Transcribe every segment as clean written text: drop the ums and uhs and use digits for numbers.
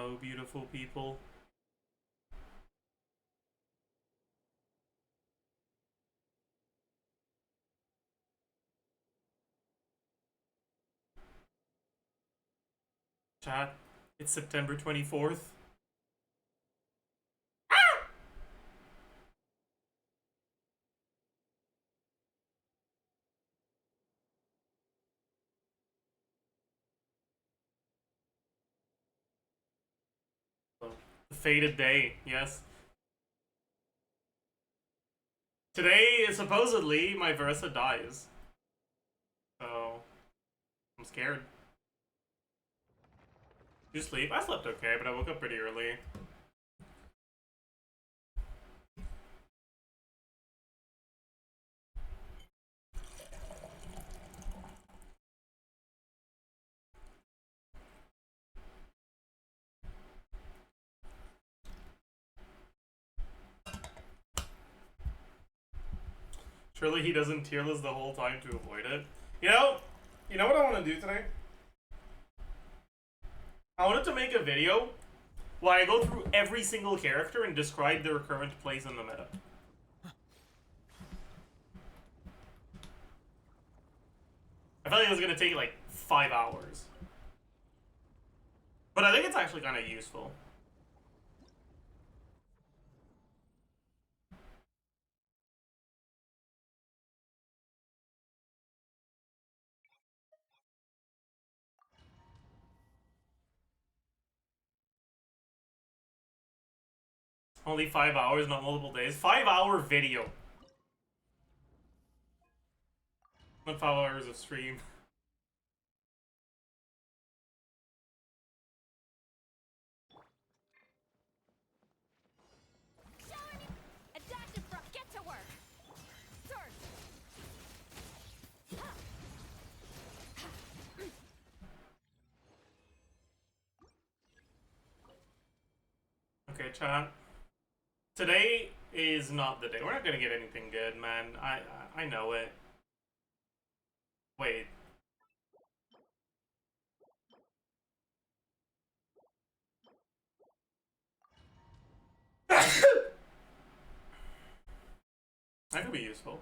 Hello, beautiful people. Chat, it's September 24th. The fated day, yes. Today, supposedly, my Versa dies. So, I'm scared. Did you sleep? I slept okay, but I woke up pretty early. Surely he doesn't tier list the whole time to avoid it. You know what I want to do today? I wanted to make a video where I go through every single character and describe their current place in the meta. I feel like it's gonna take like 5 hours. But I think it's actually kind of useful. Only 5 hours, not multiple days. 5-hour video. Not 5 hours of stream. Okay, chat. Today is not the day. We're not gonna get anything good, man. I know it. Wait. That could be useful.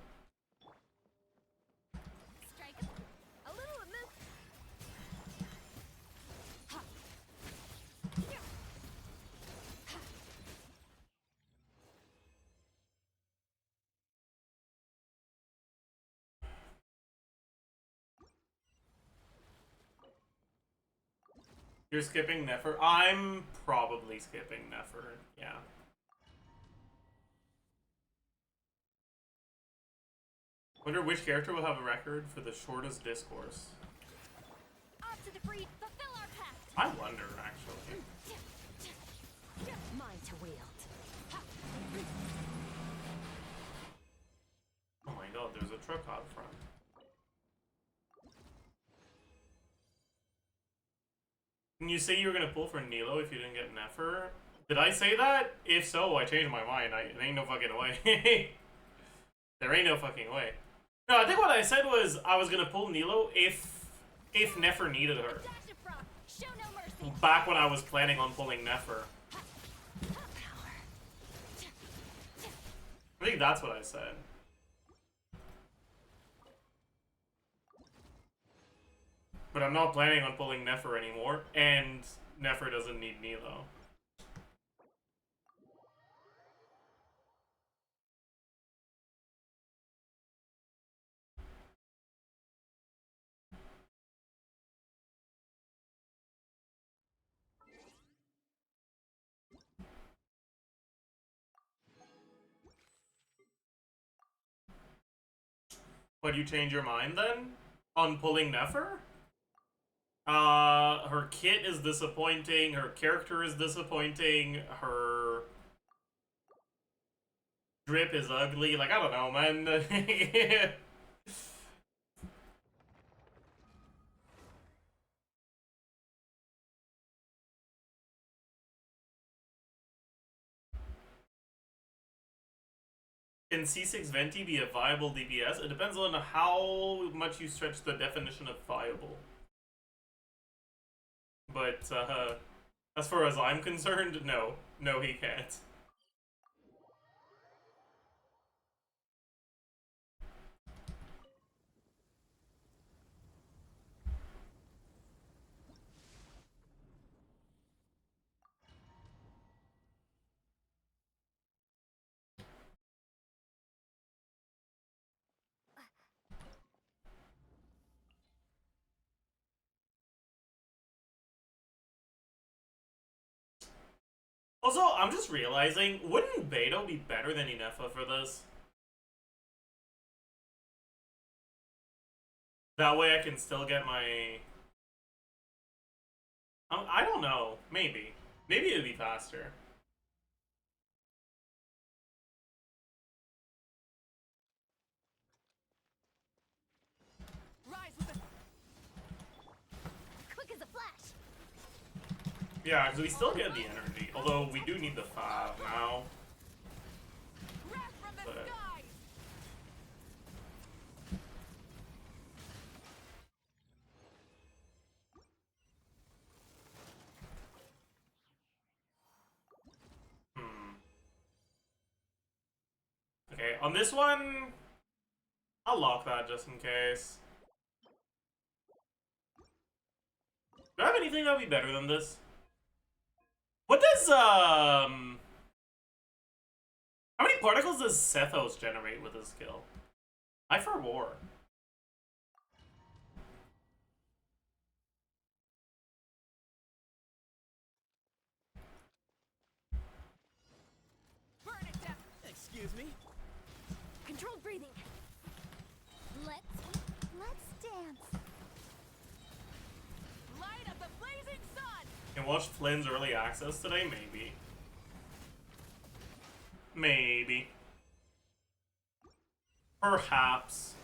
You're skipping Nefer? I'm probably skipping Nefer, yeah. Wonder which character will have a record for the shortest discourse. I wonder, actually. Mine to wield. Oh my god, there's a truck out front. Can you say you were gonna pull for Nilo if you didn't get Nefer? Did I say that? If so, I changed my mind. There ain't no fucking way. There ain't no fucking way. No, I think what I said was I was gonna pull Nilo if Nefer needed her. Back when I was planning on pulling Nefer. I think that's what I said. But I'm not planning on pulling Nefer anymore, and Nefer doesn't need Nilo. But you change your mind then? On pulling Nefer? Her kit is disappointing, her character is disappointing, her drip is ugly, like, I don't know, man. Can C6 Venti be a viable DPS? It depends on how much you stretch the definition of viable. But, As far as I'm concerned, no. No, he can't. Also, I'm just realizing, wouldn't Beto be better than Inefa for this? That way I can still get my... I don't know. Maybe. Maybe it'd be faster. Rise with a... Quick as a flash. Yeah, because we still get the energy. Although we do need the 5 now. Wrath from the But... skies. Okay, on this one, I'll lock that just in case. Do I have anything that would be better than this? What does, how many particles does Sethos generate with his skill? I for war. Burn it down. Excuse me? Controlled breathing. Let's dance. Light of the blazing sun. Can watch Flynn's early access today? Maybe. Maybe. Perhaps.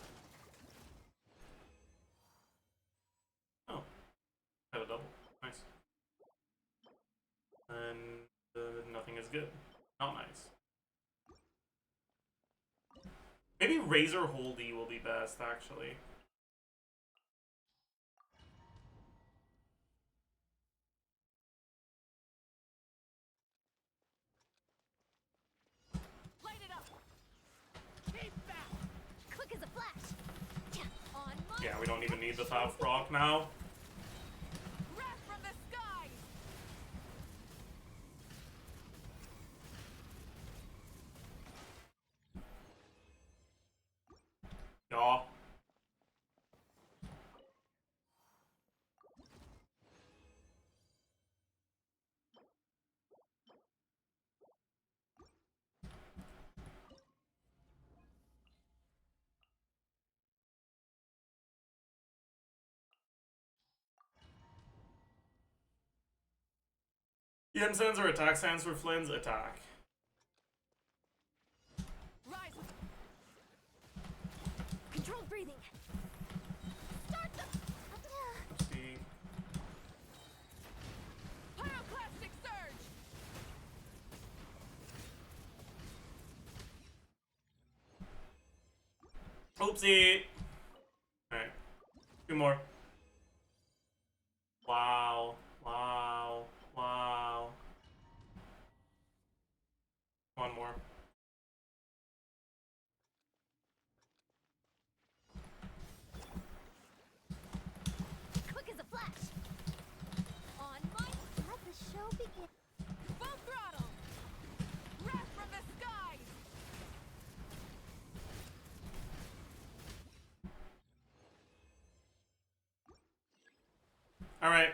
Oh. Have a double. Nice. And nothing is good. Not nice. Maybe Razor Holdy will be best, actually. Light it up. Keep back. Quick as a flash. On my... Yeah, we don't even need the 5 proc now. Wrath from the skies. Yeah. Yen stands or attack stands for Flynn's attack. Rise with... Controlled breathing. Start the... Oopsie. Pyroclastic surge. Oopsie. Alright. 2 more. Wow. Wow. Wow. 1 more. Quick as a flash. On my... Let the show begin. Full throttle. Wrath from the skies. Alright.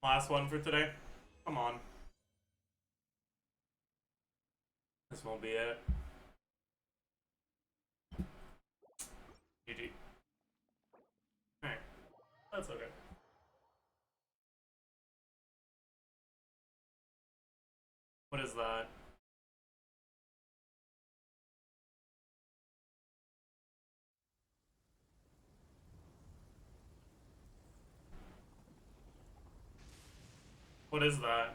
Last one for today. Come on. This won't be it. GG. Alright. That's okay. What is that? What is that?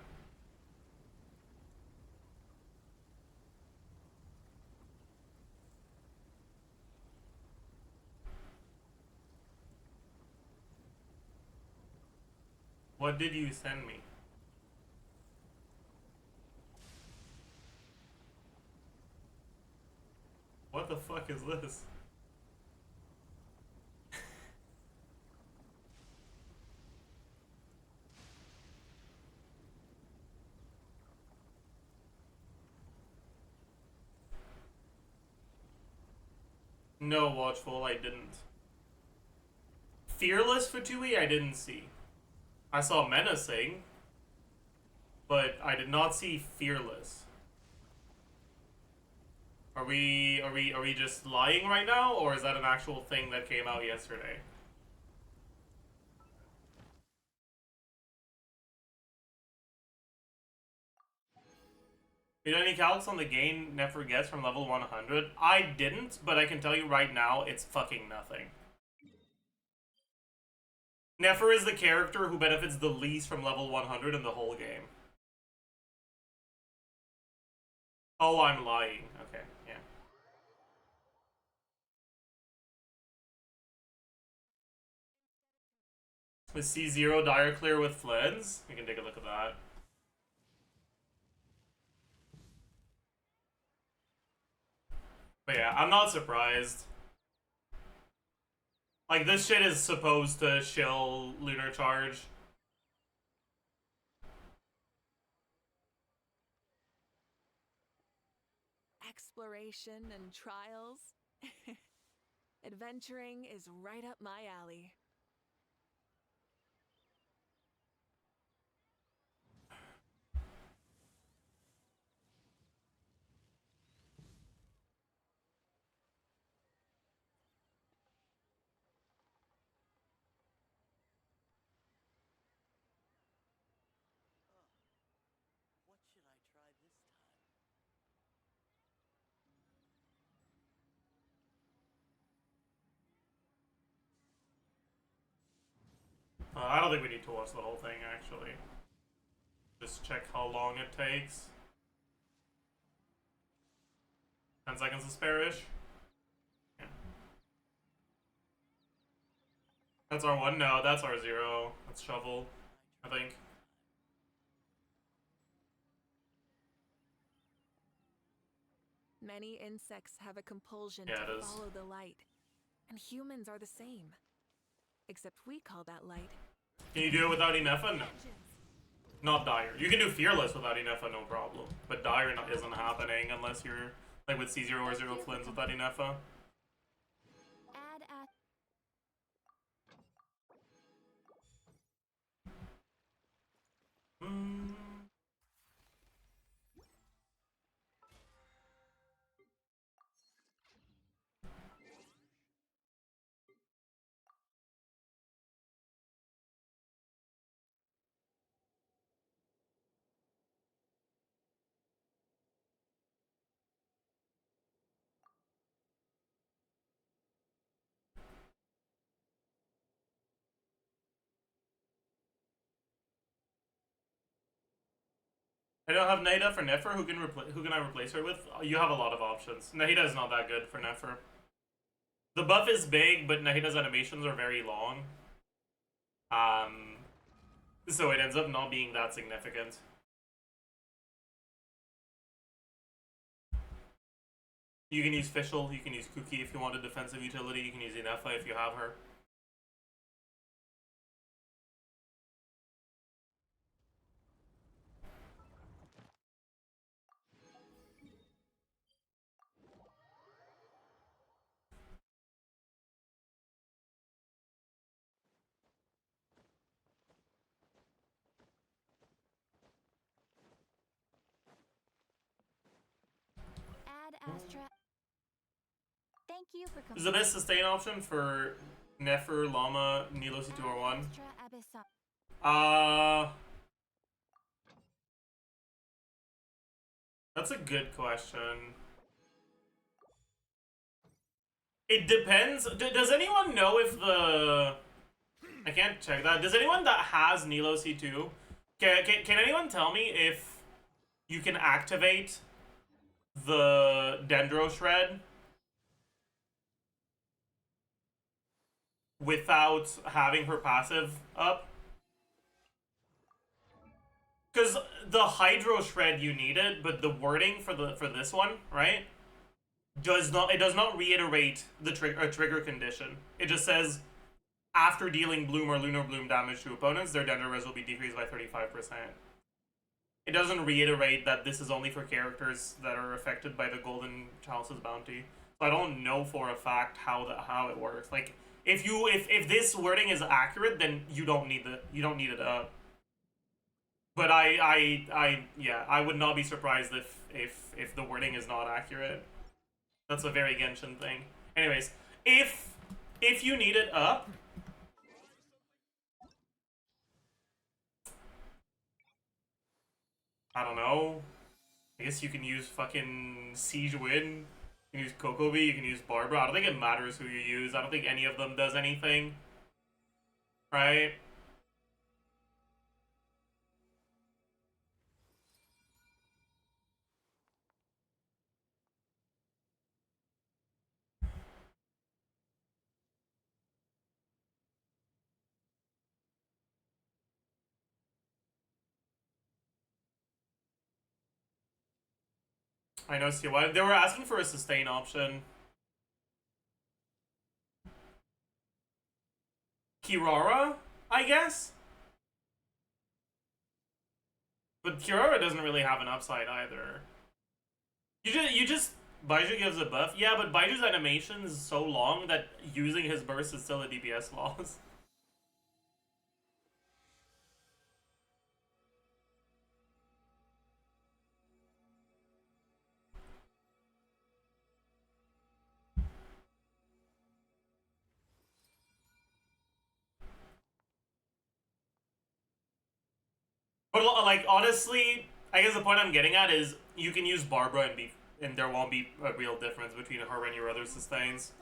What did you send me? What the fuck is this? No, Watchful, I didn't. Fearless Fatui, I didn't see. I saw Menacing, but I did not see Fearless. Are we just lying right now, or is that an actual thing that came out yesterday? Did any calcs on the gain Nefer gets from level 100? I didn't, but I can tell you right now, it's fucking nothing. Nefer is the character who benefits the least from level 100 in the whole game. Oh, I'm lying. Okay, yeah. With C0 Dire Clear with Flens? We can take a look at that. But yeah, I'm not surprised. Like, this shit is supposed to shill Lunar Charge. Exploration and trials. Adventuring is right up my alley. What should I try this time? I don't think we need to watch the whole thing, actually. Just check how long it takes. 10 seconds to spare-ish. Yeah. That's our one? No, that's our 0. That's Shovel, I think. Many insects have a compulsion Yeah, it to is. follow the light. And humans are the same. Except we call that light. Can you do it without Inefa? No. Not Dire. You can do Fearless without Inefa, no problem. But Dire isn't happening unless you're like with C0 or 0 Flins without Inefa. Add at I don't have Nahida for Nefer. Who can I replace her with? You have a lot of options. Nahida is not that good for Nefer. The buff is big, but Nahida's animations are very long. So it ends up not being that significant. You can use Fischl, you can use Kuki if you want a defensive utility, you can use Inefa if you have her. Astra. Thank you for This is the best sustain option for Nefer, Llama, Nilo C2R1. Astra Abyssal. That's a good question. It depends. Does anyone know if the... I can't check that. Does anyone that has Nilo C2... Can anyone tell me if you can activate the Dendro Shred without having her passive up? Because the hydro shred you needed, but the wording for this one, right, does not reiterate the trigger condition. It just says after dealing bloom or lunar bloom damage to opponents, their danger res will be decreased by 35%. It doesn't reiterate that this is only for characters that are affected by the Golden Chalice's bounty. So I don't know for a fact how it works. Like if this wording is accurate, then you don't need it up. But I would not be surprised if the wording is not accurate. That's a very Genshin thing. Anyways, if you need it up, I don't know. I guess you can use fucking Siege Win. You can use Kokobi, you can use Barbara. I don't think it matters who you use. I don't think any of them does anything. Right? I know, see why. They were asking for a sustain option. Kirara, I guess? But Kirara doesn't really have an upside either. You just Baiju gives a buff. Yeah, but Baiju's animation is so long that using his burst is still a DPS loss. But like honestly, I guess the point I'm getting at is you can use Barbara and there won't be a real difference between her and your other sustains.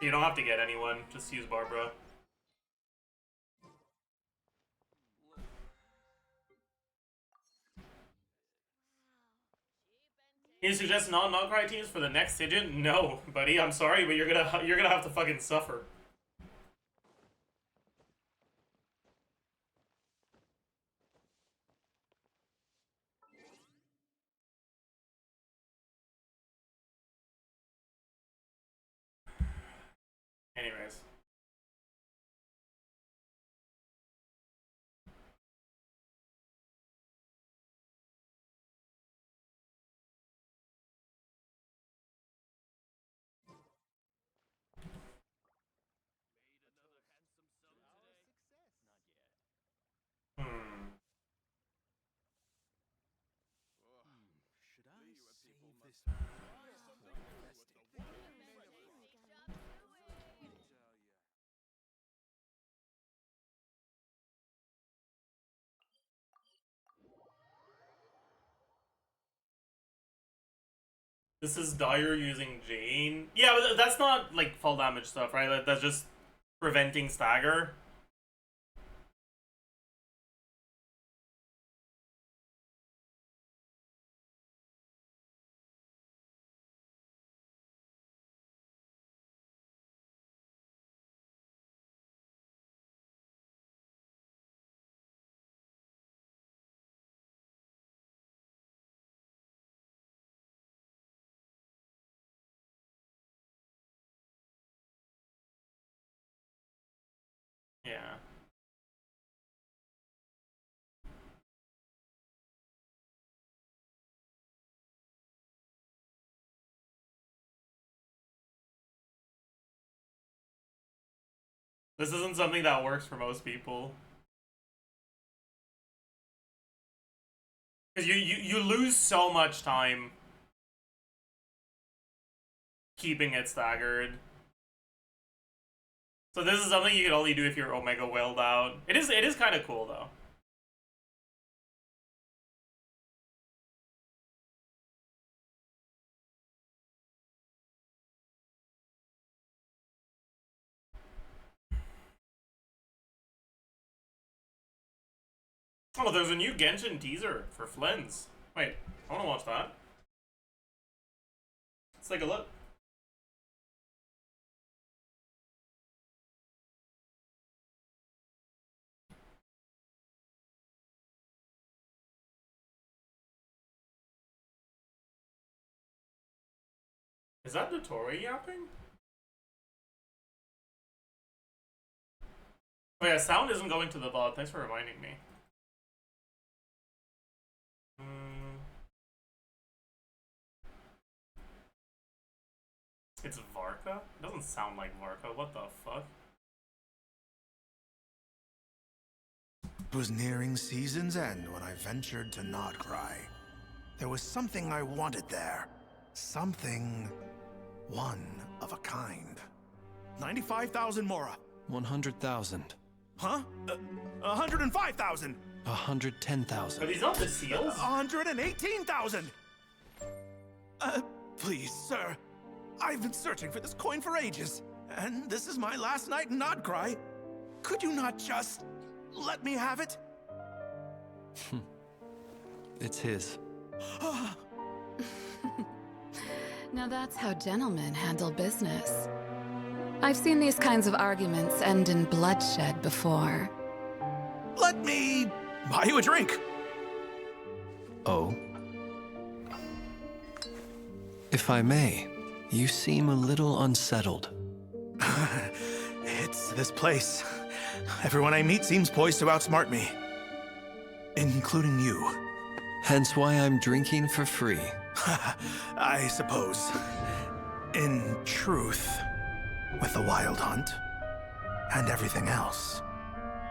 You don't have to get anyone, just use Barbara. You suggest non-cry teams for the next Sigint? No, buddy, I'm sorry, but you're gonna have to fucking suffer. Anyways. Hmm. Should I save this? This is Dire using Jane. Yeah, but that's not like full damage stuff, right? That's just preventing stagger. Yeah. This isn't something that works for most people. Because you lose so much time keeping it staggered. So this is something you can only do if you're Omega Whaled out. It is kind of cool though. Oh, there's a new Genshin teaser for Flens. Wait, I want to watch that. Let's take a look. Is that the Tory yapping? Oh yeah, sound isn't going to the VOD. Thanks for reminding me. It's Varka? It doesn't sound like Varka. What the fuck? It was nearing season's end when I ventured to Nodcry. There was something I wanted there. Something one of a kind. 95,000 Mora. 100,000. Huh? 105,000. 110,000. Are these not the seals? 118,000. Please, sir. I've been searching for this coin for ages, and this is my last night in Nodcry. Could you not just let me have it? It's his. Now that's how gentlemen handle business. I've seen these kinds of arguments end in bloodshed before. Let me buy you a drink. Oh? If I may, you seem a little unsettled. It's this place. Everyone I meet seems poised to outsmart me. Including you. Hence why I'm drinking for free. I suppose. In truth, with the Wild Hunt and everything else,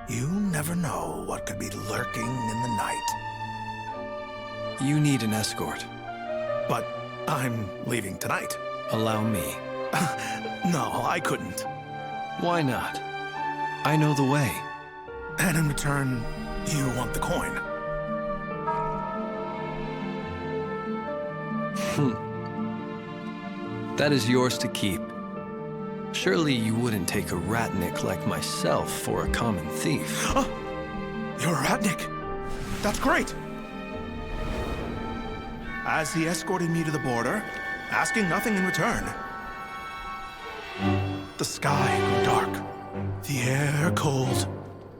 you never know what could be lurking in the night. You need an escort. But I'm leaving tonight. Allow me. No, I couldn't. Why not? I know the way. And in return, you want the coin. That is yours to keep. Surely you wouldn't take a ratnik like myself for a common thief. You're a ratnik. That's great. As he escorted me to the border, asking nothing in return. The sky grew dark, the air cold,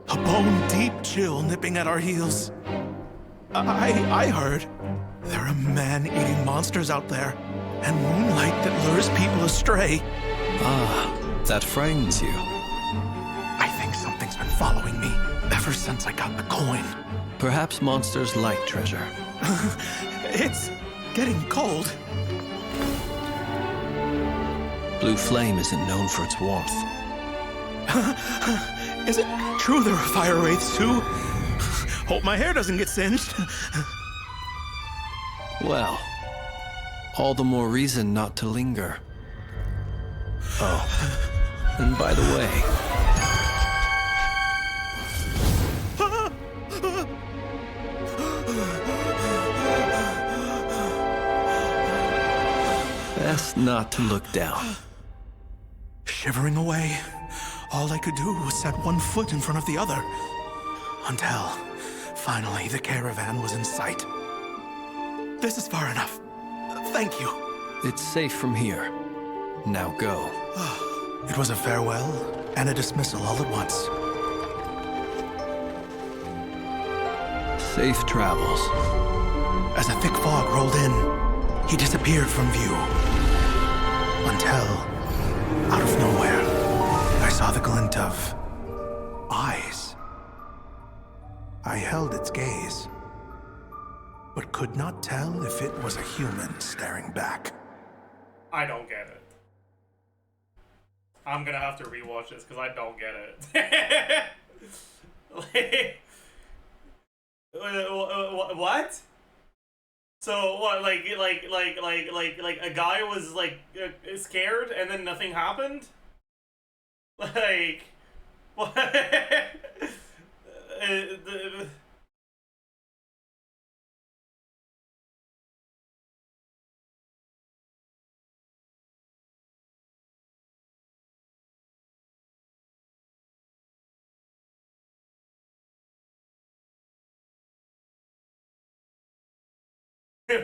a bone-deep chill nipping at our heels. I heard there are man-eating monsters out there, and moonlight that lures people astray. Ah, that frightens you. I think something's been following me ever since I got the coin. Perhaps monsters like treasure. It's getting cold. Blue flame isn't known for its warmth. Is it true there are fire wraiths too? Hope my hair doesn't get singed. Well, all the more reason not to linger. Oh, and by the way... Best not to look down. Shivering away, all I could do was set one foot in front of the other. Until, finally, the caravan was in sight. This is far enough. Thank you. It's safe from here. Now go. It was a farewell and a dismissal all at once. Safe travels. As a thick fog rolled in, he disappeared from view. Until, out of nowhere, I saw the glint of eyes. I held its gaze, but could not tell if it was a human staring back. I don't get it. I'm gonna have to rewatch this because I don't get it. What? So what? Like a guy was like scared and then nothing happened. Like what?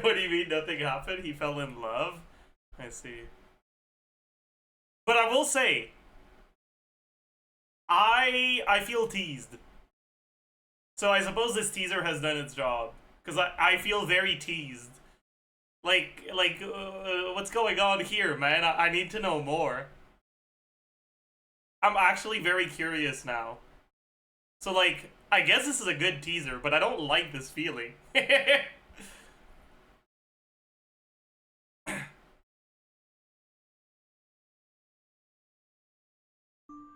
What do you mean nothing happened? He fell in love? I see. But I will say, I feel teased. So I suppose this teaser has done its job. Because I feel very teased. What's going on here, man? I need to know more. I'm actually very curious now. So, like, I guess this is a good teaser, but I don't like this feeling.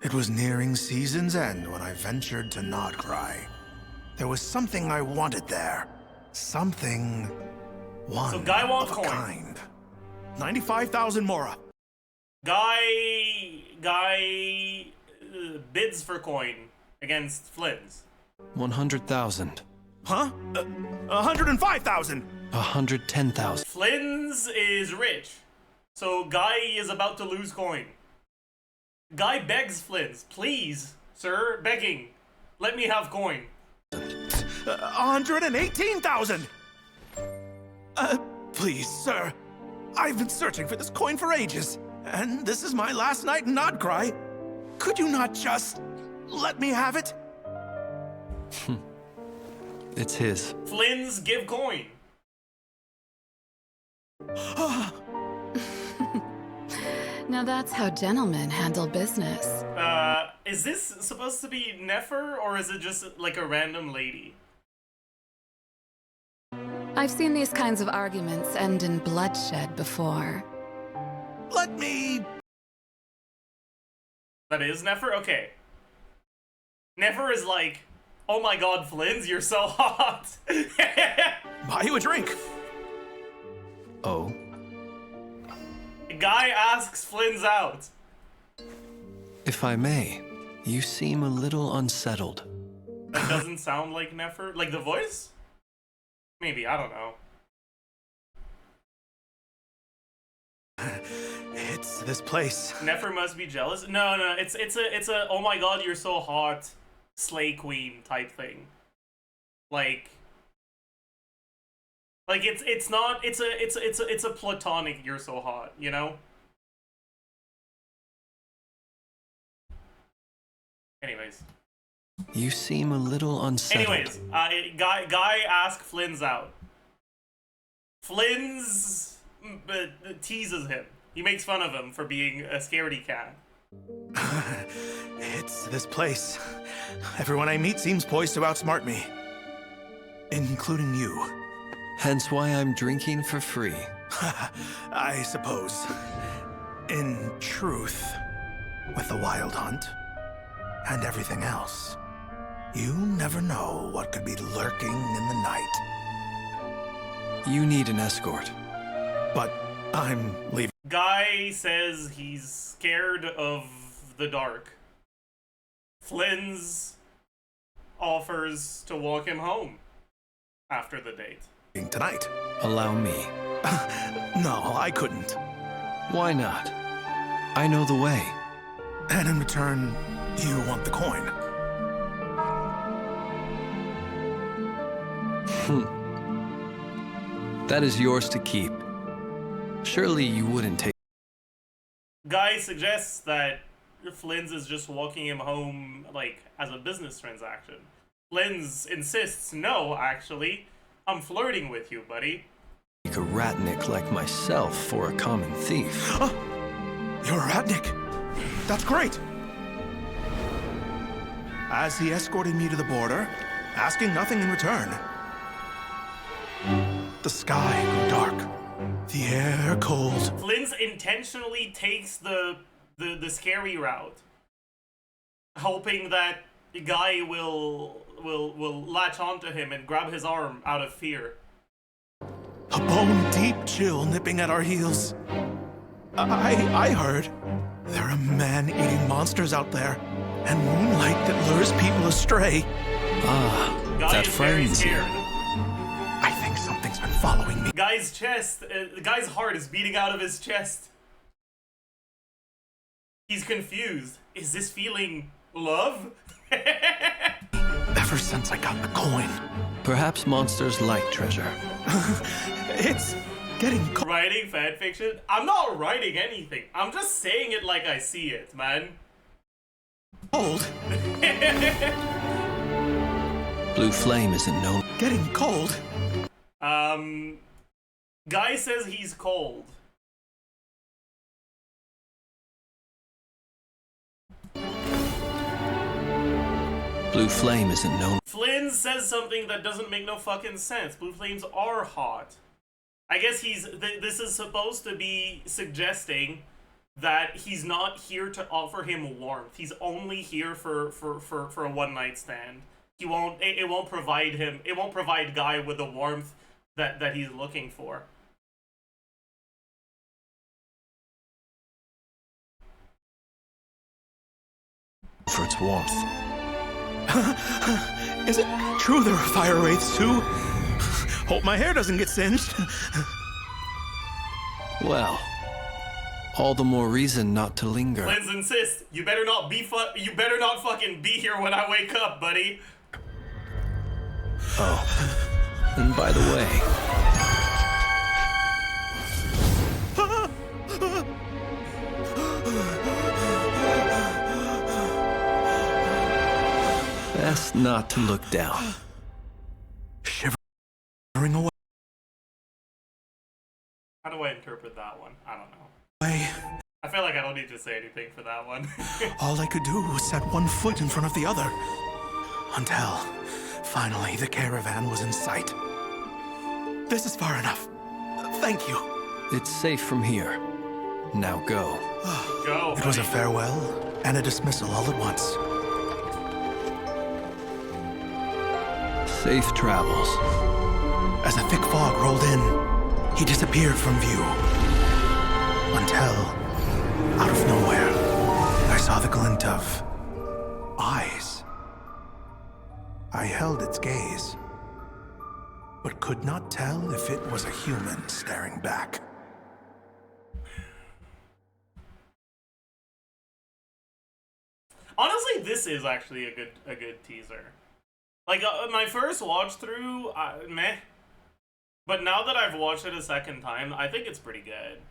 It was nearing season's end when I ventured to Nodcry. There was something I wanted there. Something... one So Guy wants of a coin. kind. 95,000 Mora. Guy bids for coin against Flynn's. 100,000. Huh? 105,000! 110,000. Flynn's is rich, so Guy is about to lose coin. Guy begs Flynn's, please, sir, begging, let me have coin. 118,000! Please, sir. I've been searching for this coin for ages, and this is my last night in Nodcry. Could you not just let me have it? It's his. Flynn's give coin. Now that's how gentlemen handle business. Is this supposed to be Nefer, or is it just like a random lady? I've seen these kinds of arguments end in bloodshed before. Let me... That is Nefer? Okay. Nefer is like, oh my god, Flynn's, you're so hot. buy you a drink. Oh? Guy asks Flynn's out. If I may, you seem a little unsettled. That doesn't sound like Nefer. Like the voice? Maybe, I don't know. It's this place. Nefer must be jealous. No, it's a oh my god, you're so hot, slay queen type thing. Like it's a platonic you're so hot, you know? Anyways. You seem a little unsettled. Anyways, Guy asks Flynn's out. Flynn's teases him. He makes fun of him for being a scaredy cat. It's this place. Everyone I meet seems poised to outsmart me. Including you. Hence why I'm drinking for free. I suppose. In truth, with the wild hunt and everything else, you never know what could be lurking in the night. You need an escort. But I'm leaving. Guy says he's scared of the dark. Flynn's offers to walk him home after the date. Tonight. Allow me. No, I couldn't. Why not? I know the way. And in return, you want the coin. That is yours to keep. Surely you wouldn't take... Guy suggests that Flynn's is just walking him home, like, as a business transaction. Flynn's insists, no, actually, I'm flirting with you, buddy. Take a ratnik like myself for a common thief. You're a ratnik. That's great. As he escorted me to the border, asking nothing in return. The sky grew dark. The air cold. Flynn's intentionally takes the scary route, hoping that the guy will latch onto him and grab his arm out of fear. A bone-deep chill nipping at our heels. I heard there are man-eating monsters out there, and moonlight that lures people astray. Ah, Guy that is very frightens you. scared. I think something's been following me. Guy's chest, the guy's heart is beating out of his chest. He's confused. Is this feeling love? Ever since I got the coin. Perhaps monsters like treasure. It's getting cold. Writing fanfiction? I'm not writing anything. I'm just saying it like I see it, man. Blue flame isn't known. Getting cold. Guy says he's cold. Blue flame isn't known. Flynn says something that doesn't make no fucking sense. Blue flames are hot. I guess this is supposed to be suggesting that he's not here to offer him warmth. He's only here for a one night stand. It won't provide Guy with the warmth that he's looking for. For its warmth. Is it true there are fire wraiths too? Hope my hair doesn't get singed. Well, all the more reason not to linger. Flynn insists, you better not fucking be here when I wake up, buddy. Oh, and by the way, best not to look down. Shivering away. How do I interpret that one? I don't know. I feel like I don't need to say anything for that one. All I could do was set one foot in front of the other. Until, finally, the caravan was in sight. This is far enough. Thank you. It's safe from here. Now go. Go. It was a farewell and a dismissal all at once. Safe travels. As a thick fog rolled in, he disappeared from view. Until, out of nowhere, I saw the glint of eyes. I held its gaze, but could not tell if it was a human staring back. Honestly, this is actually a good teaser. Like, my first watch through, meh. But now that I've watched it a second time, I think it's pretty good.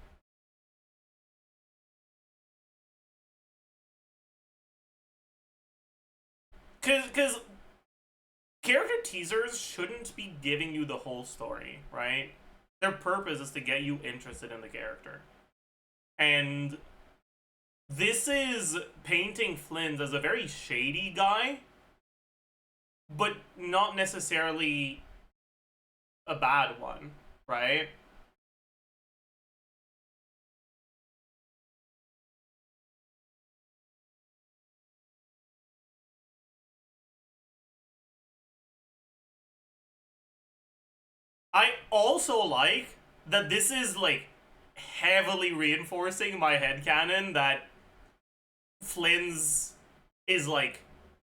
Cause character teasers shouldn't be giving you the whole story, right? Their purpose is to get you interested in the character. And this is painting Flynn as a very shady guy, but not necessarily a bad one, right? I also like that this is, like, heavily reinforcing my headcanon that Flynn's is, like,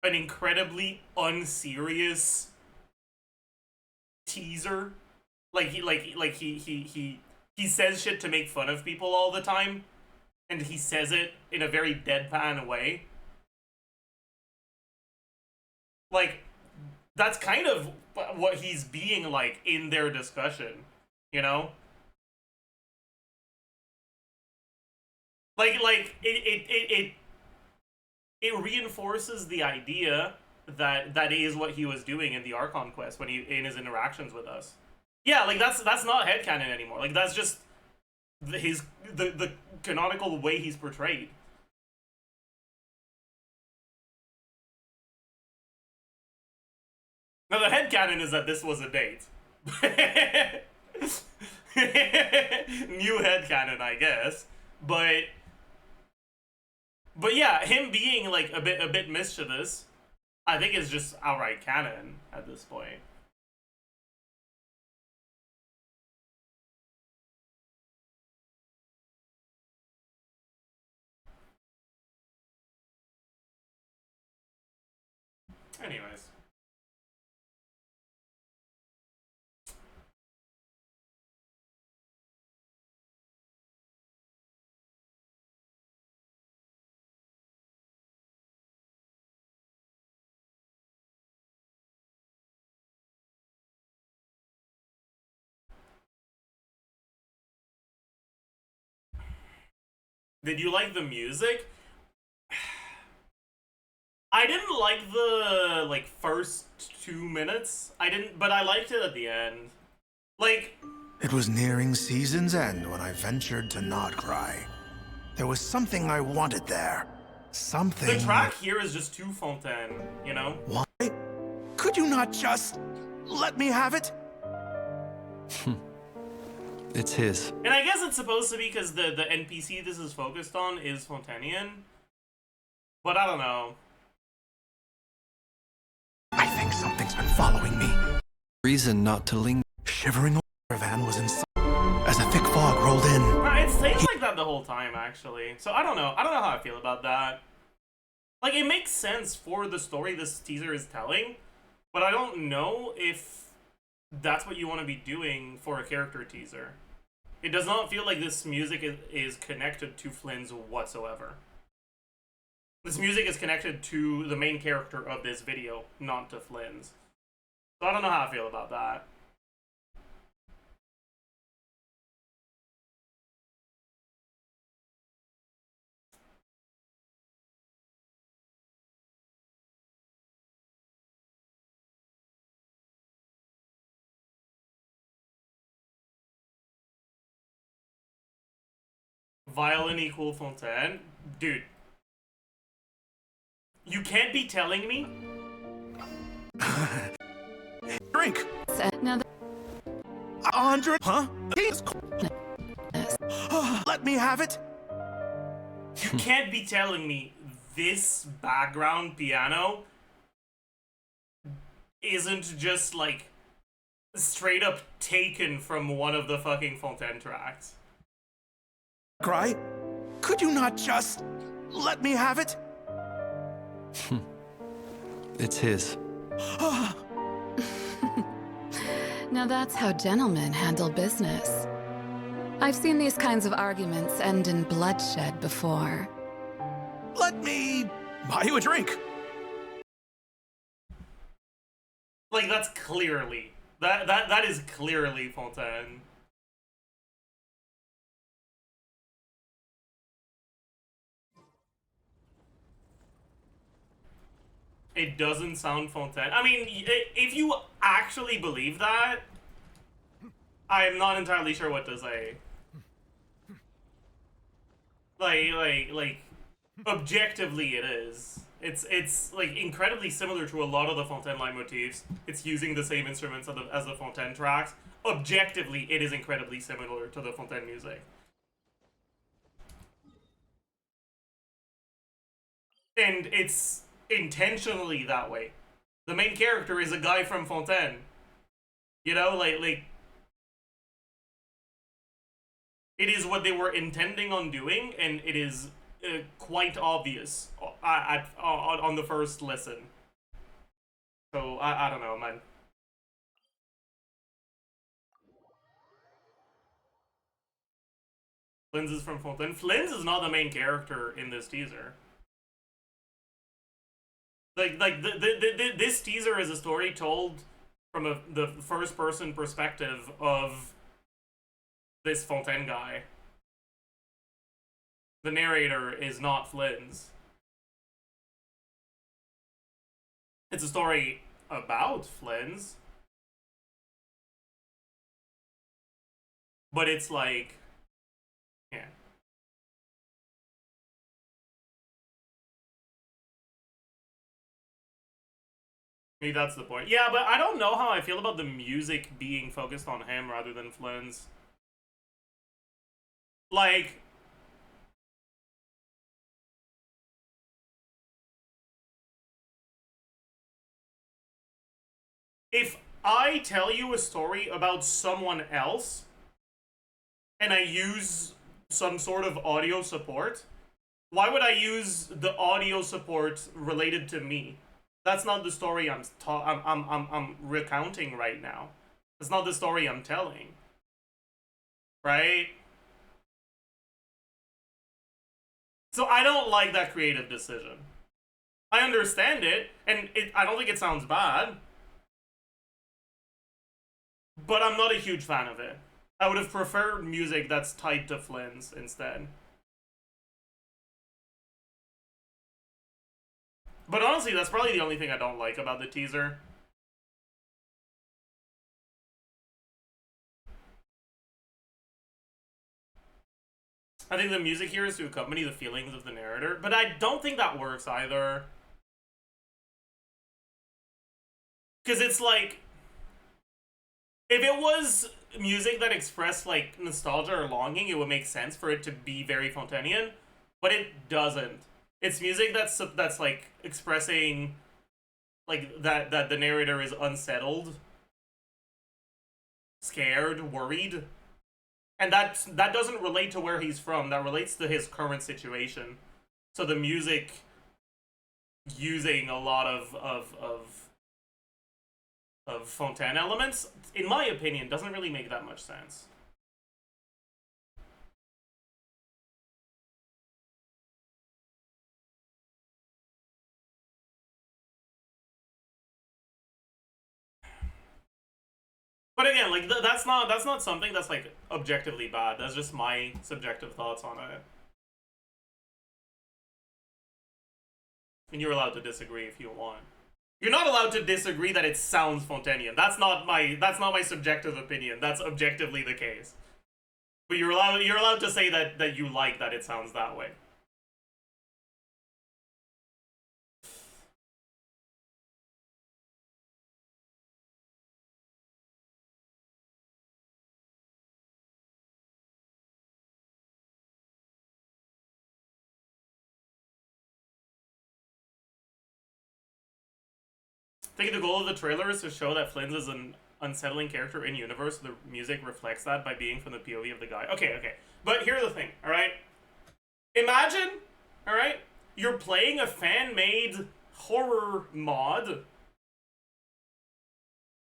an incredibly unserious teaser. He says shit to make fun of people all the time, and he says it in a very deadpan way. Like, that's kind of what he's being like in their discussion, you know? It reinforces the idea that is what he was doing in the Archon quest when in his interactions with us. Yeah, like that's not headcanon anymore. Like that's just the canonical way he's portrayed. Now the headcanon is that this was a date. New headcanon, I guess. But yeah, him being like a bit mischievous, I think is just outright canon at this point. Anyways. Did you like the music? I didn't like the, first 2 minutes. But I liked it at the end. Like, It was nearing season's end when I ventured to Nodcry. There was something I wanted there. Something... The track here is just too Fontaine, you know? Why? Could you not just let me have it? It's his. And I guess it's supposed to be because the NPC this is focused on is Fontainian. But I don't know. I think something's been following me. Reason not to linger. Shivering caravan was inside as a thick fog rolled in. It stays like that the whole time, actually. So I don't know. I don't know how I feel about that. Like, it makes sense for the story this teaser is telling, but I don't know if that's what you want to be doing for a character teaser. It does not feel like this music is connected to Flynn's whatsoever. This music is connected to the main character of this video, not to Flynn's. So I don't know how I feel about that. Violin equal Fontaine? Dude. You can't be telling me? Drink! Now 100, huh? Let me have it? You can't be telling me this background piano isn't just, like, straight up taken from one of the fucking Fontaine tracks. Cry? Could you not just let me have it? It's his. Now that's how gentlemen handle business. I've seen these kinds of arguments end in bloodshed before. Let me buy you a drink. Like, that's clearly... That is clearly Fontaine. It doesn't sound Fontaine. I mean, if you actually believe that, I am not entirely sure what to say. Like, objectively it is. It's like incredibly similar to a lot of the Fontaine leitmotifs. It's using the same instruments as the Fontaine tracks. Objectively, it is incredibly similar to the Fontaine music. And it's intentionally that way. The main character is a guy from Fontaine. You know, like it is what they were intending on doing, and it is quite obvious on the first listen. So I don't know, man. Flynn's is from Fontaine. Flynn's is not the main character in this teaser. Like this teaser is a story told from the first person perspective of this Fontaine guy. The narrator is not Flynn's. It's a story about Flynn's, but it's like, yeah. Maybe that's the point. Yeah, but I don't know how I feel about the music being focused on him rather than Flynn's. Like, if I tell you a story about someone else and I use some sort of audio support, why would I use the audio support related to me? That's not the story I'm recounting right now. That's not the story I'm telling. Right? So I don't like that creative decision. I understand it, and I don't think it sounds bad. But I'm not a huge fan of it. I would have preferred music that's tied to Flynn's instead. But honestly, that's probably the only thing I don't like about the teaser. I think the music here is to accompany the feelings of the narrator, but I don't think that works either. Because it's like, if it was music that expressed like nostalgia or longing, it would make sense for it to be very Fontainian, but it doesn't. It's music that's like expressing like that the narrator is unsettled, scared, worried. And that doesn't relate to where he's from. That relates to his current situation. So the music using a lot of Fontaine elements, in my opinion, doesn't really make that much sense. But again, like that's not something that's like objectively bad. That's just my subjective thoughts on it. And you're allowed to disagree if you want. You're not allowed to disagree that it sounds Fontainian. That's not my subjective opinion. That's objectively the case. But you're allowed to say that you like that it sounds that way. I think the goal of the trailer is to show that Flynn is an unsettling character in universe. The music reflects that by being from the POV of the guy. Okay. But here's the thing, alright? Imagine, alright, you're playing a fan-made horror mod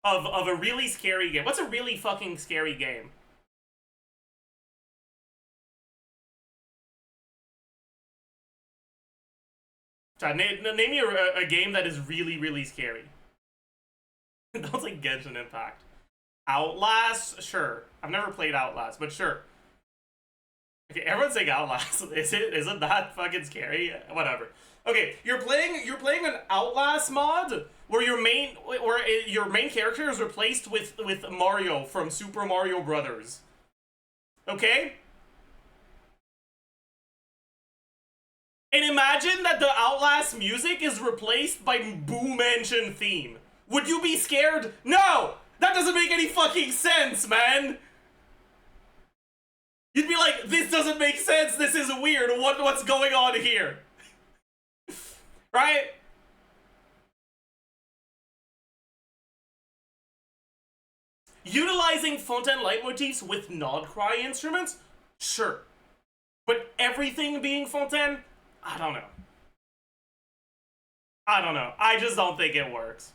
of a really scary game. What's a really fucking scary game? Name me a game that is really, really scary. Don't like Genshin Impact. Outlast? Sure. I've never played Outlast, but sure. Okay, everyone's saying Outlast. Isn't that fucking scary? Whatever. Okay, you're playing an Outlast mod where your main character is replaced with Mario from Super Mario Brothers. Okay? And imagine that the Outlast music is replaced by Boo Mansion theme. Would you be scared? No! That doesn't make any fucking sense, man! You'd be like, this doesn't make sense, this is weird, what's going on here? Right? Utilizing Fontaine leitmotifs with nod cry instruments? Sure. But everything being Fontaine? I don't know. I just don't think it works.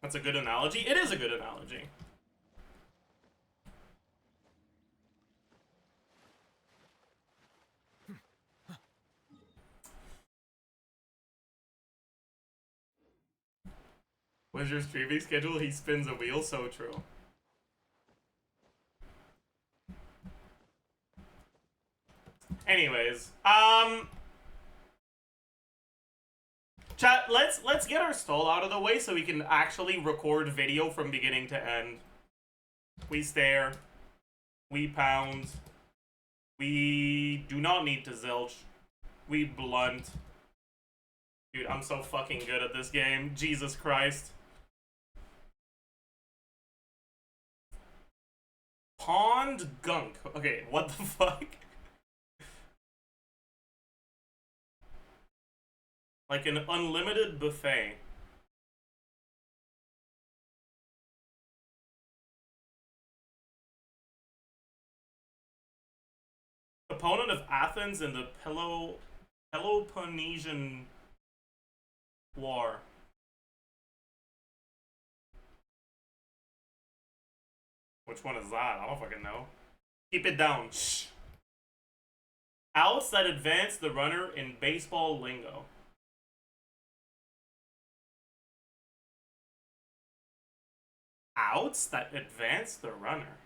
That's a good analogy. It is a good analogy. What's your streaming schedule? He spins a wheel. So true. Anyways, chat, let's get our stall out of the way so we can actually record video from beginning to end. We stare. We pound. We do not need to zilch. We blunt. Dude, I'm so fucking good at this game. Jesus Christ. Pond gunk. Okay, what the fuck? Like an unlimited buffet. Opponent of Athens in the Peloponnesian War. Which one is that? I don't fucking know. Keep it down. Shh. Outs that advance the runner in baseball lingo. Outs that advance the runner.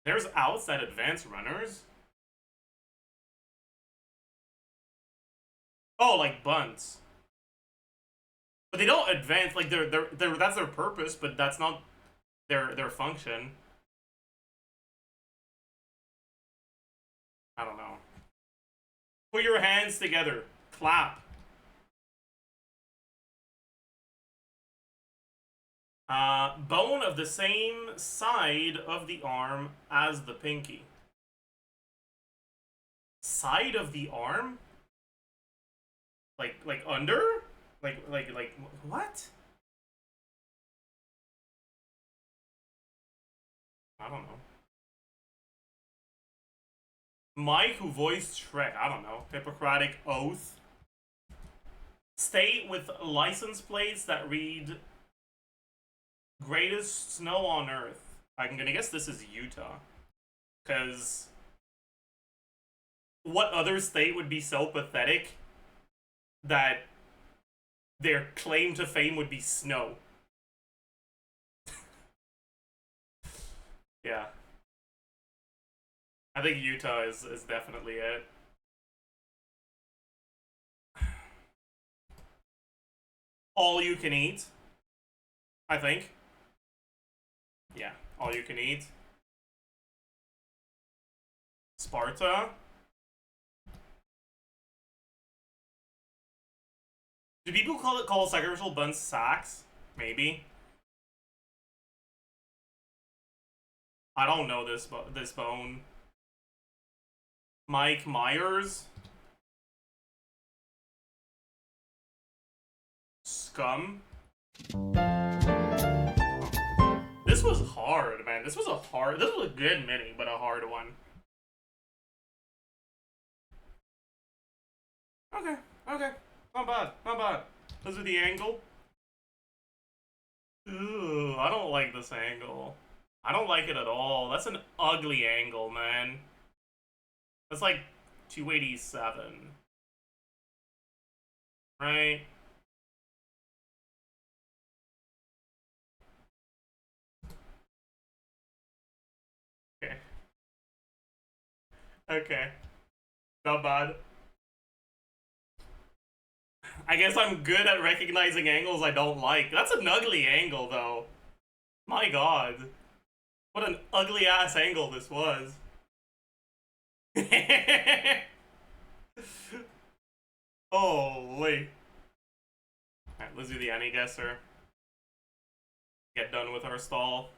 There's outs that advance runners. Oh, like bunts. But they don't advance, like they're that's their purpose, but that's not their function. I don't know. Put your hands together. Clap. Bone of the same side of the arm as the pinky. Side of the arm? Like under? Like what? I don't know. Mike, who voiced Shrek, I don't know. Hippocratic Oath. State with license plates that read greatest snow on Earth. I'm gonna guess this is Utah. Because what other state would be so pathetic that their claim to fame would be snow? Yeah. I think Utah is definitely it. All you can eat, I think. Yeah, all you can eat. Sparta. Do people call sacrificial buns sacks? Maybe. I don't know this bone. Mike Myers. Scum. This was hard, man. This was a good mini, but a hard one. Okay. Not bad. This is the angle. Ooh, I don't like this angle. I don't like it at all. That's an ugly angle, man. That's like 287. Right? Okay. Not bad. I guess I'm good at recognizing angles I don't like. That's an ugly angle, though. My god. What an ugly ass angle this was. Holy. Alright, let's do the any guesser. Get done with our stall.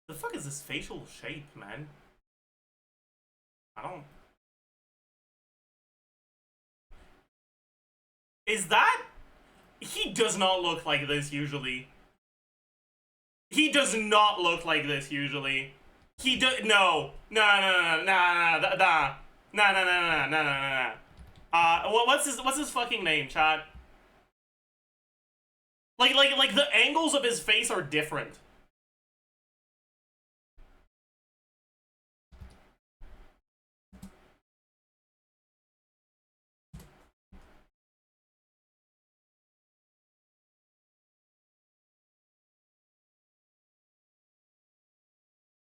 The fuck is this facial shape, man? I don't... Is that... He does not look like this usually. He does not look like this usually. He does... No. No. What's his fucking name, chat? Like the angles of his face are different.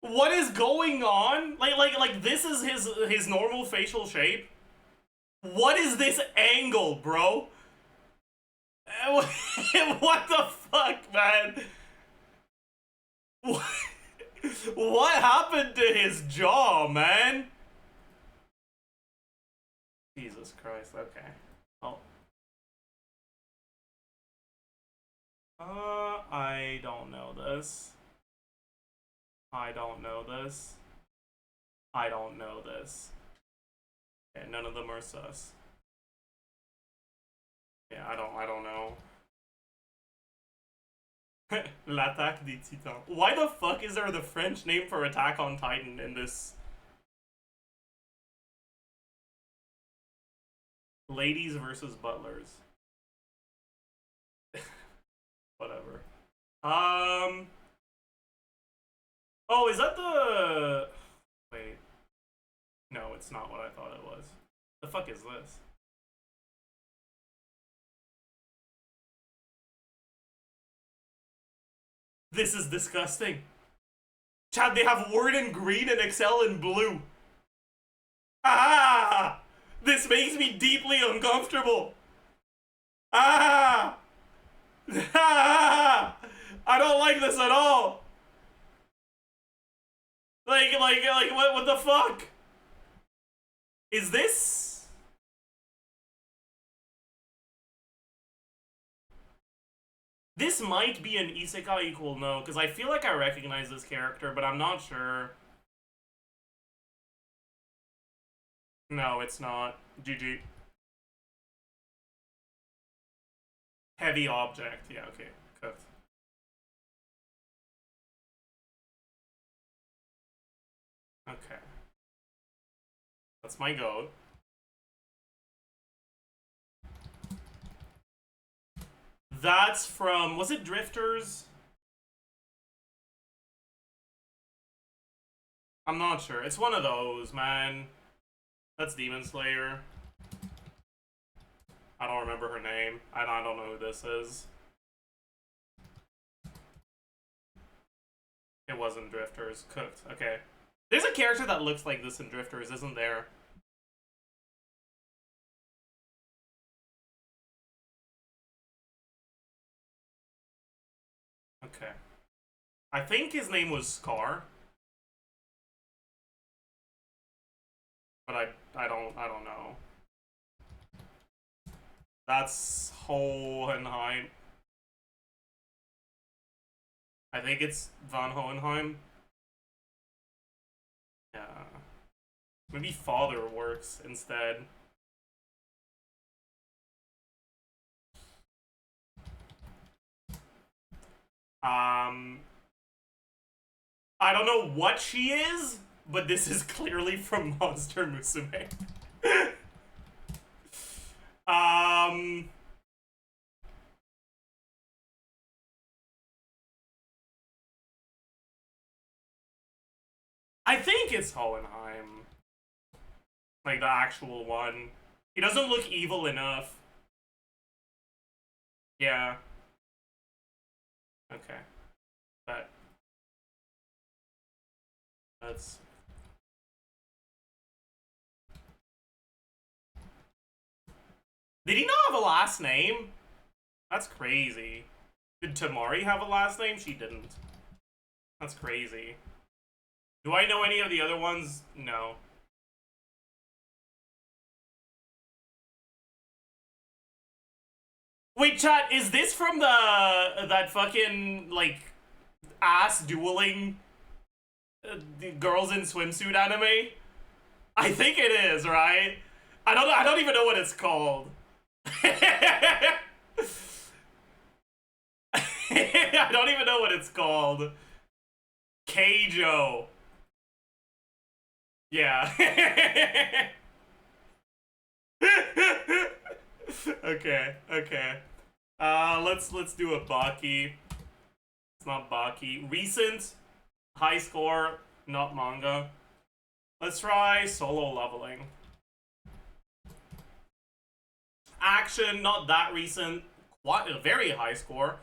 What is going on? Like this is his normal facial shape? What is this angle, bro? What the fuck, man? What happened to his jaw, man? Jesus Christ, okay. Oh. I don't know this. I don't know this. Okay, none of them are sus. Yeah, I don't know. L'attaque des titans. Why the fuck is there the French name for Attack on Titan in this? Ladies versus butlers. Whatever. Oh, is that the... Wait. No, it's not what I thought it was. The fuck is this? This is disgusting. Chad, they have Word in green and Excel in blue. Ah! This makes me deeply uncomfortable. Ah! Ah! I don't like this at all. Like, what the fuck? Is this? This might be an isekai equal no, because I feel like I recognize this character, but I'm not sure. No, it's not. GG. Heavy object. Yeah, okay. Cooked. Okay. That's my goat. That's from, was it Drifters? I'm not sure. It's one of those, man. That's Demon Slayer. I don't remember her name. I don't know who this is. It wasn't Drifters. Cooked. Okay. There's a character that looks like this in Drifters, isn't there? Okay. I think his name was Scar. But I don't know. That's Hohenheim. I think it's Von Hohenheim. Yeah. Maybe Father works instead. I don't know what she is, but this is clearly from Monster Musume. I think it's Hohenheim. Like the actual one. He doesn't look evil enough. Yeah. Okay. But that's... Did he not have a last name? That's crazy. Did Tamari have a last name? She didn't. That's crazy. Do I know any of the other ones? No. Wait, chat, is this from that fucking, like, ass dueling the girls in swimsuit anime? I think it is, right? I don't even know what it's called. I don't even know what it's called. Keijo. Yeah. Okay. Let's do a Baki. It's not Baki. Recent high score, not manga. Let's try solo leveling. Action, not that recent. Quite a very high score.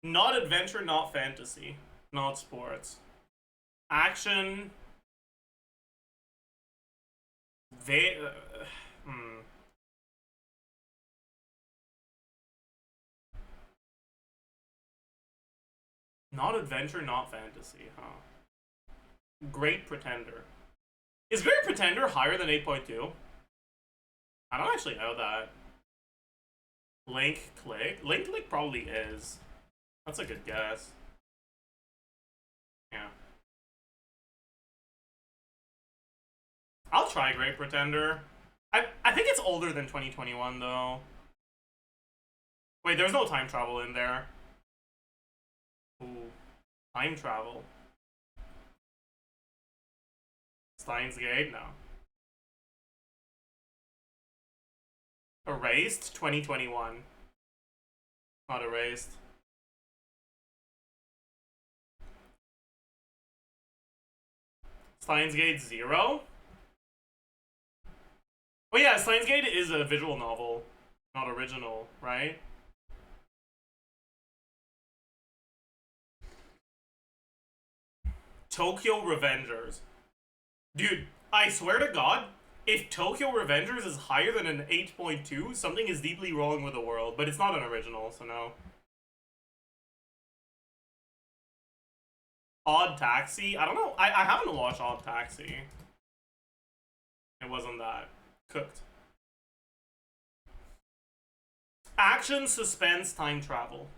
Not adventure, not fantasy, not sports. Action. Not adventure, not fantasy, huh? Great Pretender. Is Great Pretender higher than 8.2? I don't actually know that. Link Click? Link Click probably is. That's a good guess. Yeah. I'll try Great Pretender. I think it's older than 2021 though. Wait, there's no time travel in there. Ooh. Time travel. Steins Gate? No. Erased? 2021. Not Erased. Steins Gate 0? Oh yeah, Steins Gate is a visual novel, not original, right? Tokyo Revengers. Dude, I swear to God, if Tokyo Revengers is higher than an 8.2, something is deeply wrong with the world. But it's not an original, so no. Odd Taxi? I don't know. I haven't watched Odd Taxi. It wasn't that. Cooked. Action, suspense, time travel.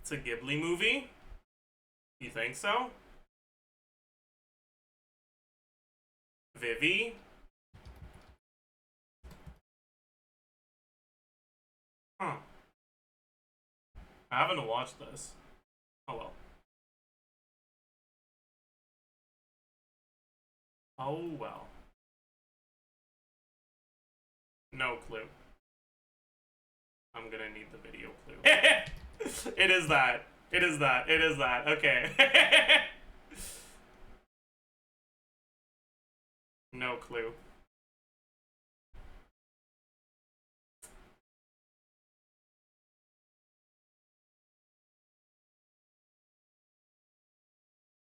It's a Ghibli movie? You think so? Vivi? Huh. I haven't watched this. Oh well. Oh well. No clue. I'm gonna need the video clue. It is that. It is that. It is that. Okay. No clue.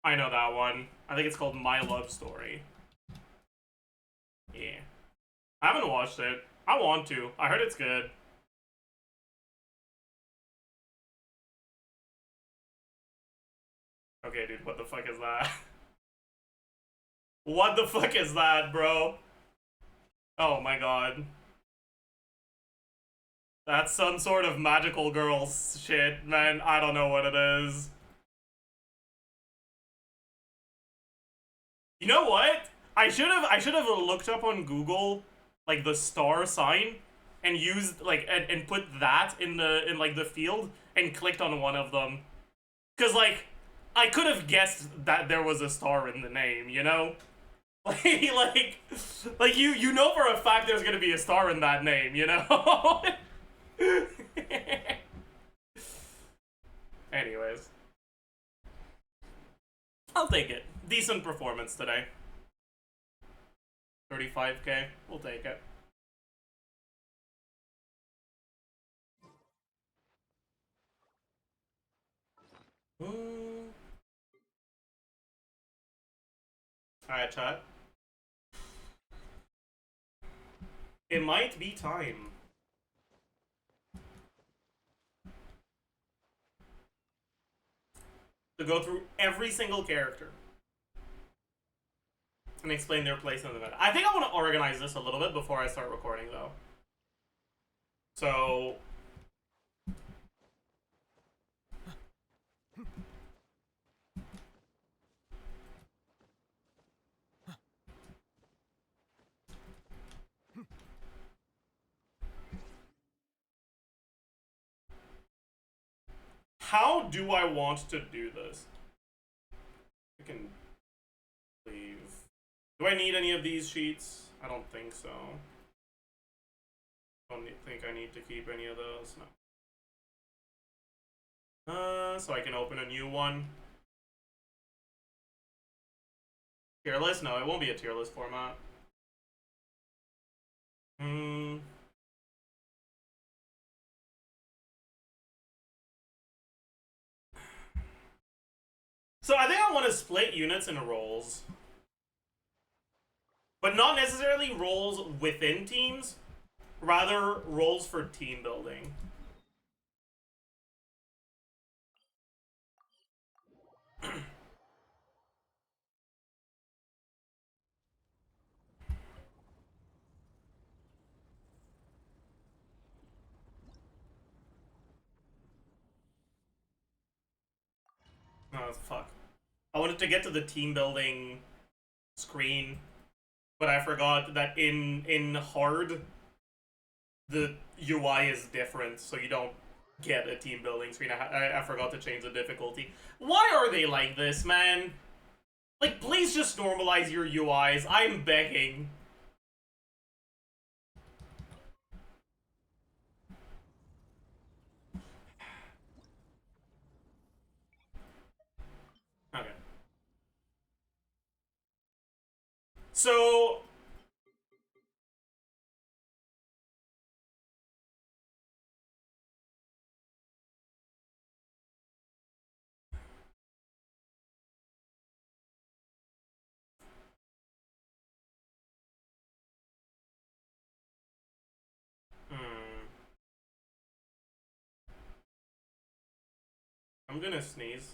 I know that one. I think it's called My Love Story. Yeah. I haven't watched it. I want to. I heard it's good. Okay, dude, what the fuck is that? What the fuck is that, bro? Oh my god. That's some sort of magical girl shit, man. I don't know what it is. You know what? I should have looked up on Google like the star sign and used like and put that in like the field and clicked on one of them. Cause like I could have guessed that there was a star in the name, you know? like you know for a fact there's gonna be a star in that name, you know? Anyways. I'll take it. Decent performance today. 35k. We'll take it. Alright, chat. It might be time. To go through every single character. And explain their place in the meta. I think I want to organize this a little bit before I start recording, though. So... how do I want to do this? I can leave. Do I need any of these sheets? I don't think so. Don't think I need to keep any of those. No. So I can open a new one. Tier list? No, it won't be a tier list format. So I think I want to split units into roles. But not necessarily roles within teams, rather roles for team building. Oh, fuck. I wanted to get to the team building screen, but I forgot that in hard, the UI is different, so you don't get a team building screen. I forgot to change the difficulty. Why are they like this, man? Like, please just normalize your UIs. I'm begging. So I'm gonna sneeze.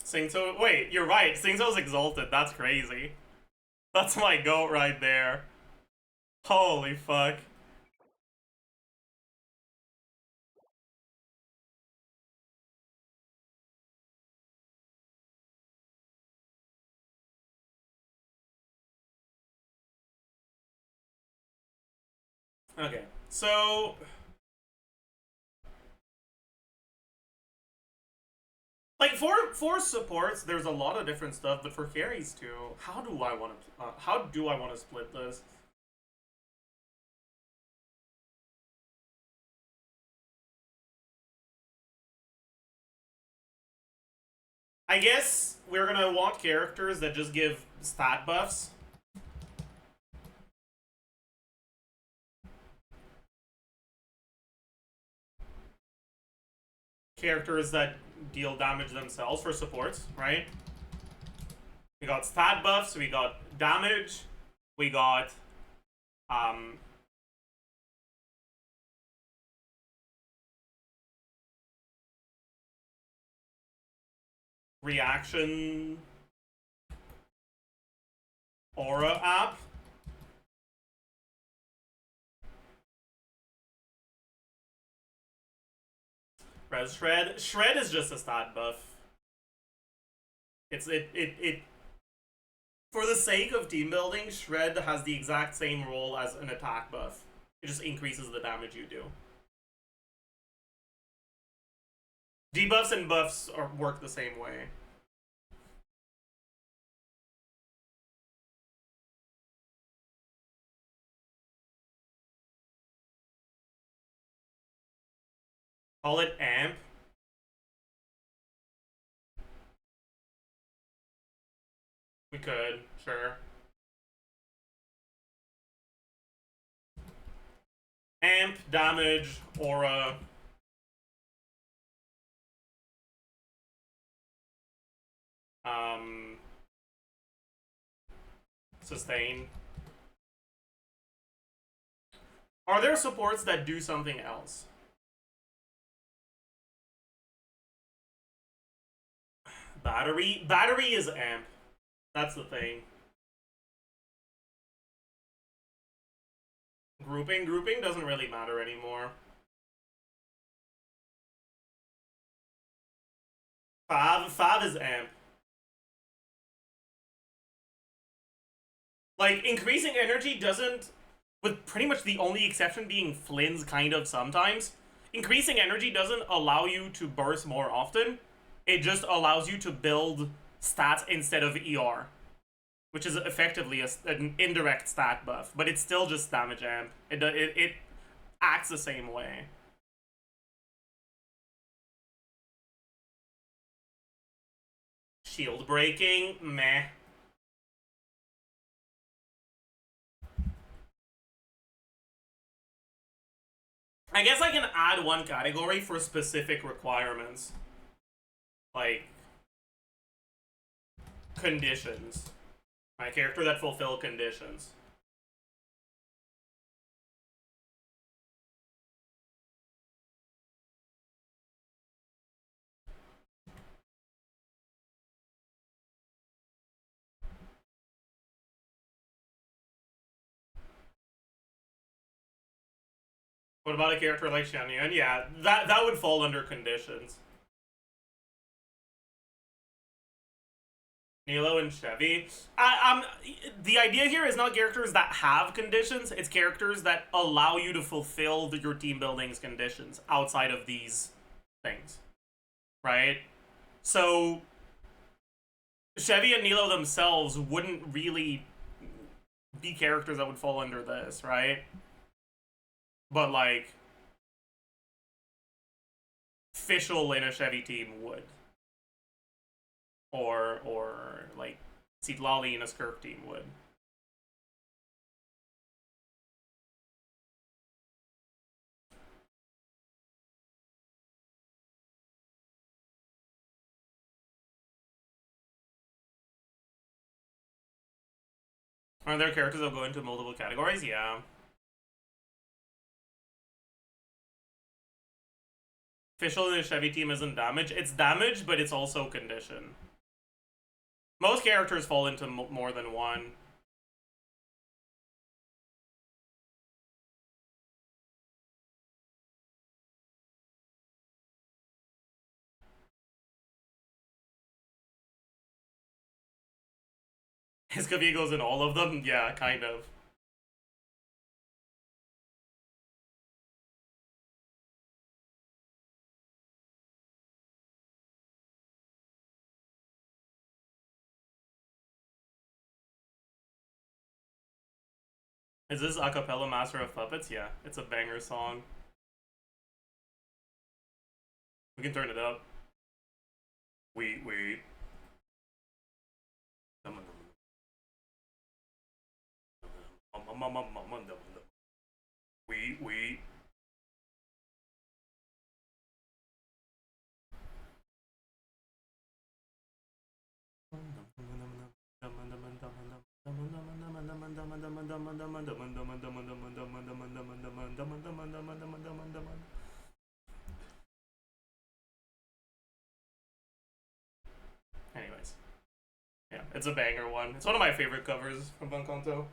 Singto, wait, you're right. Singto's exalted. That's crazy. That's my goat right there. Holy fuck. Okay, so like for supports, there's a lot of different stuff, but for carries too, how do I want to split this? I guess we're gonna want characters that just give stat buffs. Characters that deal damage themselves for supports, right? We got stat buffs, we got damage, we got reaction aura app. Res Shred. Shred is just a stat buff. It for the sake of team building, Shred has the exact same role as an attack buff. It just increases the damage you do. Debuffs and buffs work the same way. Call it amp. We could, sure. Amp, damage, aura. Sustain. Are there supports that do something else? Battery? Battery is amp. That's the thing. Grouping? Grouping doesn't really matter anymore. Fav is amp. Like, increasing energy doesn't, with pretty much the only exception being Flynn's kind of sometimes, increasing energy doesn't allow you to burst more often. It just allows you to build stats instead of ER, which is effectively an indirect stat buff, but it's still just damage amp. It acts the same way. Shield breaking, meh. I guess I can add one category for specific requirements. Like, conditions. My character that fulfill conditions. What about a character like Xianyun? Yeah, that would fall under conditions. Nilo and Chevy. The idea here is not characters that have conditions, it's characters that allow you to fulfill your team building's conditions outside of these things. Right? So, Chevy and Nilo themselves wouldn't really be characters that would fall under this, right? But, like, Fischl in a Chevy team would. Or like, Citlali in a Skirk team would. Are there characters that go into multiple categories? Yeah. Fischl in the Chevy team isn't damage. It's damage, but it's also condition. Most characters fall into more than one. His Kavi goes in all of them? Yeah, kind of. Is this acapella Master of Puppets? Yeah, it's a banger song. We can turn it up. Wait. Wait. Anyways. Yeah, it's a banger one. It's one of my favorite covers from Bankanto.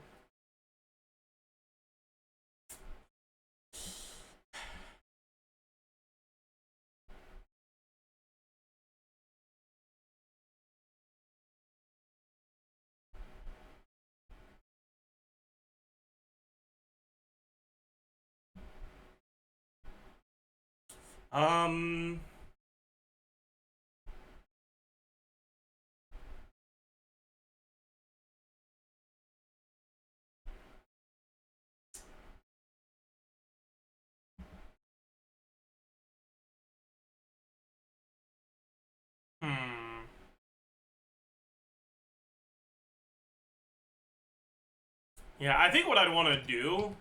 Yeah, I think what I'd want to do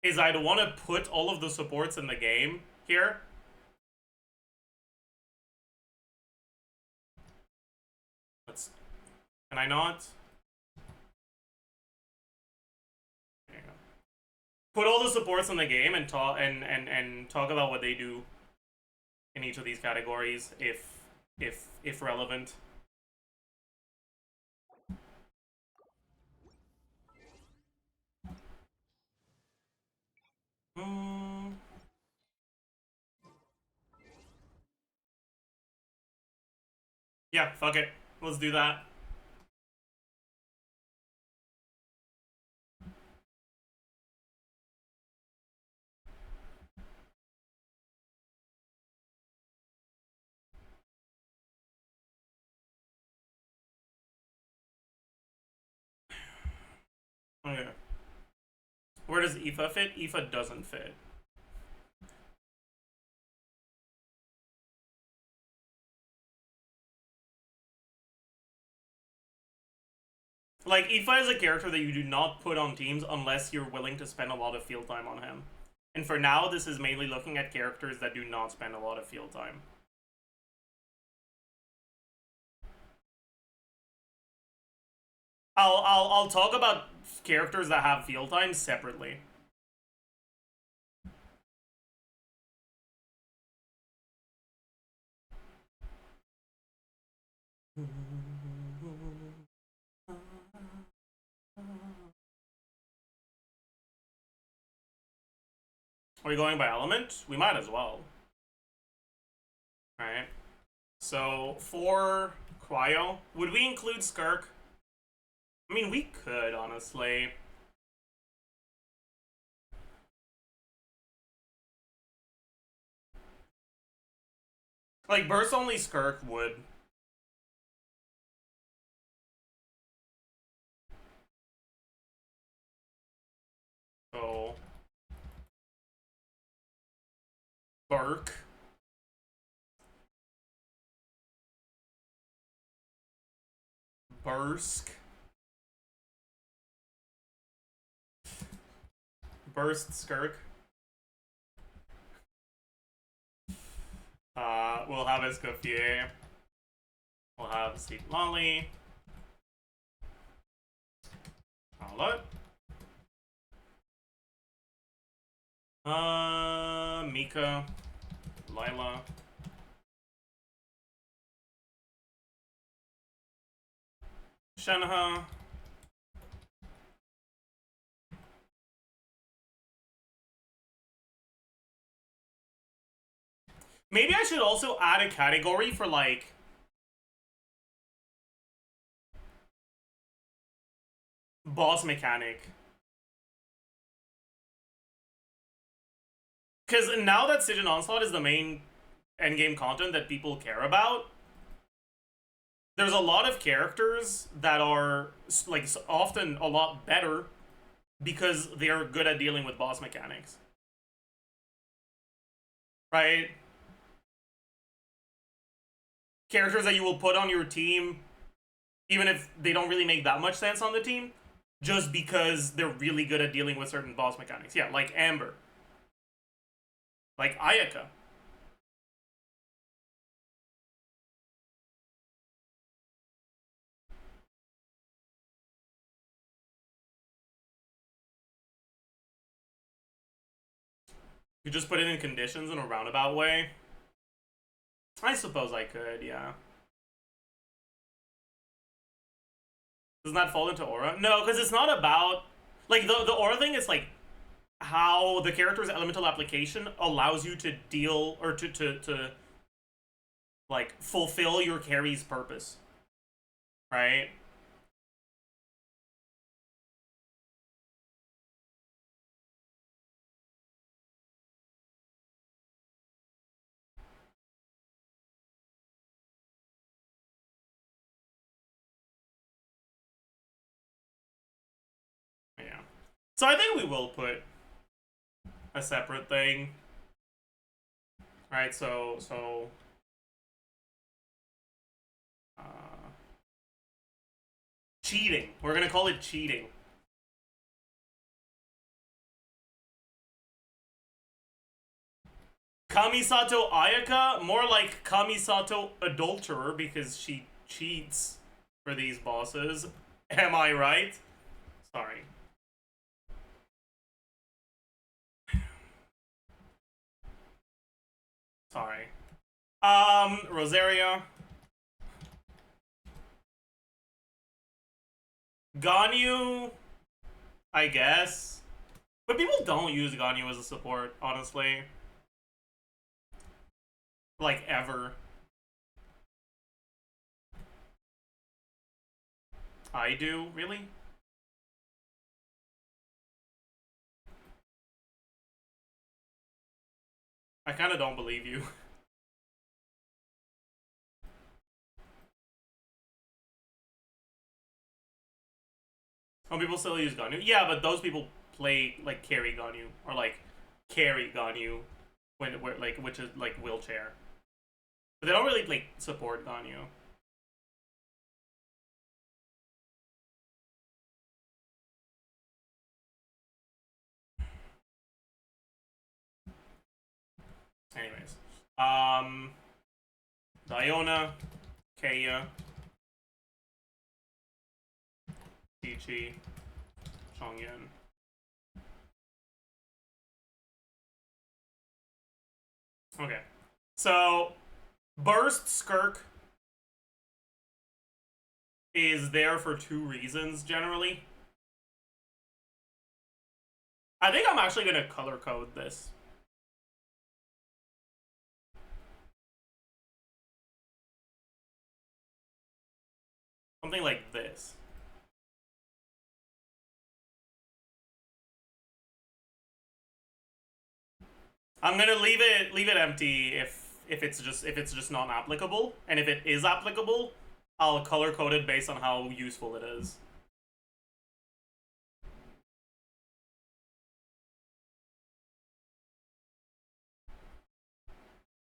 is I'd want to put all of the supports in the game here. Can I not? There you go. Put all the supports in the game and talk about what they do in each of these categories if relevant. Yeah, fuck it. Let's do that. Okay. Where does Aoife fit? Aoife doesn't fit. Like, Aoife is a character that you do not put on teams unless you're willing to spend a lot of field time on him. And for now, this is mainly looking at characters that do not spend a lot of field time. I'll talk about characters that have field time separately. Are we going by element? We might as well. Alright. So, for Cryo, would we include Skirk? I mean, we could, honestly. Like, burst only Skirk would. So, Burke. Bursk. Burst Skirk. We'll have Escoffier. We'll have Sleep Lolly. Charlotte. Mika. Lila. Shanaha. Maybe I should also add a category for, like, boss mechanic. Because now that Siege and Onslaught is the main endgame content that people care about, there's a lot of characters that are, like, often a lot better because they're good at dealing with boss mechanics. Right? Characters that you will put on your team, even if they don't really make that much sense on the team, just because they're really good at dealing with certain boss mechanics. Yeah, like Amber. Like Ayaka. You just put it in conditions in a roundabout way. I suppose I could, yeah. Doesn't that fall into aura? No, because it's not about, like, the aura thing is like how the character's elemental application allows you to deal or to like fulfill your carry's purpose. Right? Yeah. So I think we will put a separate thing. Right, so cheating. We're gonna call it cheating. Kamisato Ayaka, more like Kamisato Adulterer because she cheats for these bosses. Am I right? Sorry. Sorry. Rosaria. Ganyu, I guess. But people don't use Ganyu as a support, honestly. Like, ever. I do? Really? I kind of don't believe you. Some people still use Ganyu. Yeah, but those people play, like, carry Ganyu. Or, like, carry Ganyu. Which is, like, wheelchair. But they don't really, like, support Ganyu. Anyways. Diona. Keiya. Chi-Chi. Chongyun. Okay. So, Burst Skirk is there for two reasons, generally. I think I'm actually going to color code this. Something like this. I'm gonna leave it empty if it's just not applicable, and if it is applicable, I'll color code it based on how useful it is.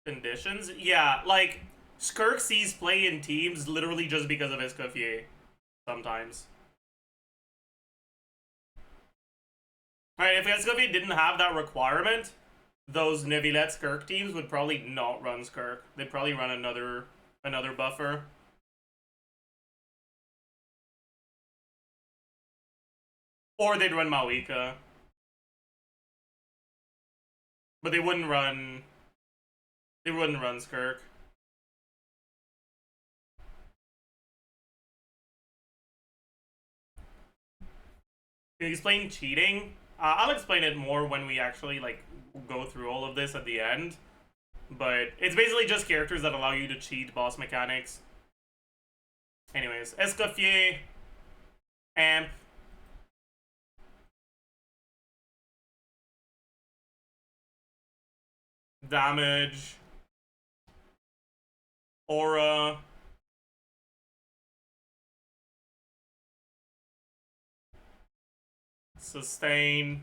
Conditions? Yeah, like Skirk sees play in teams literally just because of Escoffier. sometimes. Alright, if Escoffier didn't have that requirement, those Neuvillette Skirk teams would probably not run Skirk. They'd probably run another buffer. Or they'd run Mawika. But they wouldn't run Skirk. Can you explain cheating? I'll explain it more when we actually like go through all of this at the end. But it's basically just characters that allow you to cheat boss mechanics. Anyways, Escoffier, Amp, damage, aura, sustain,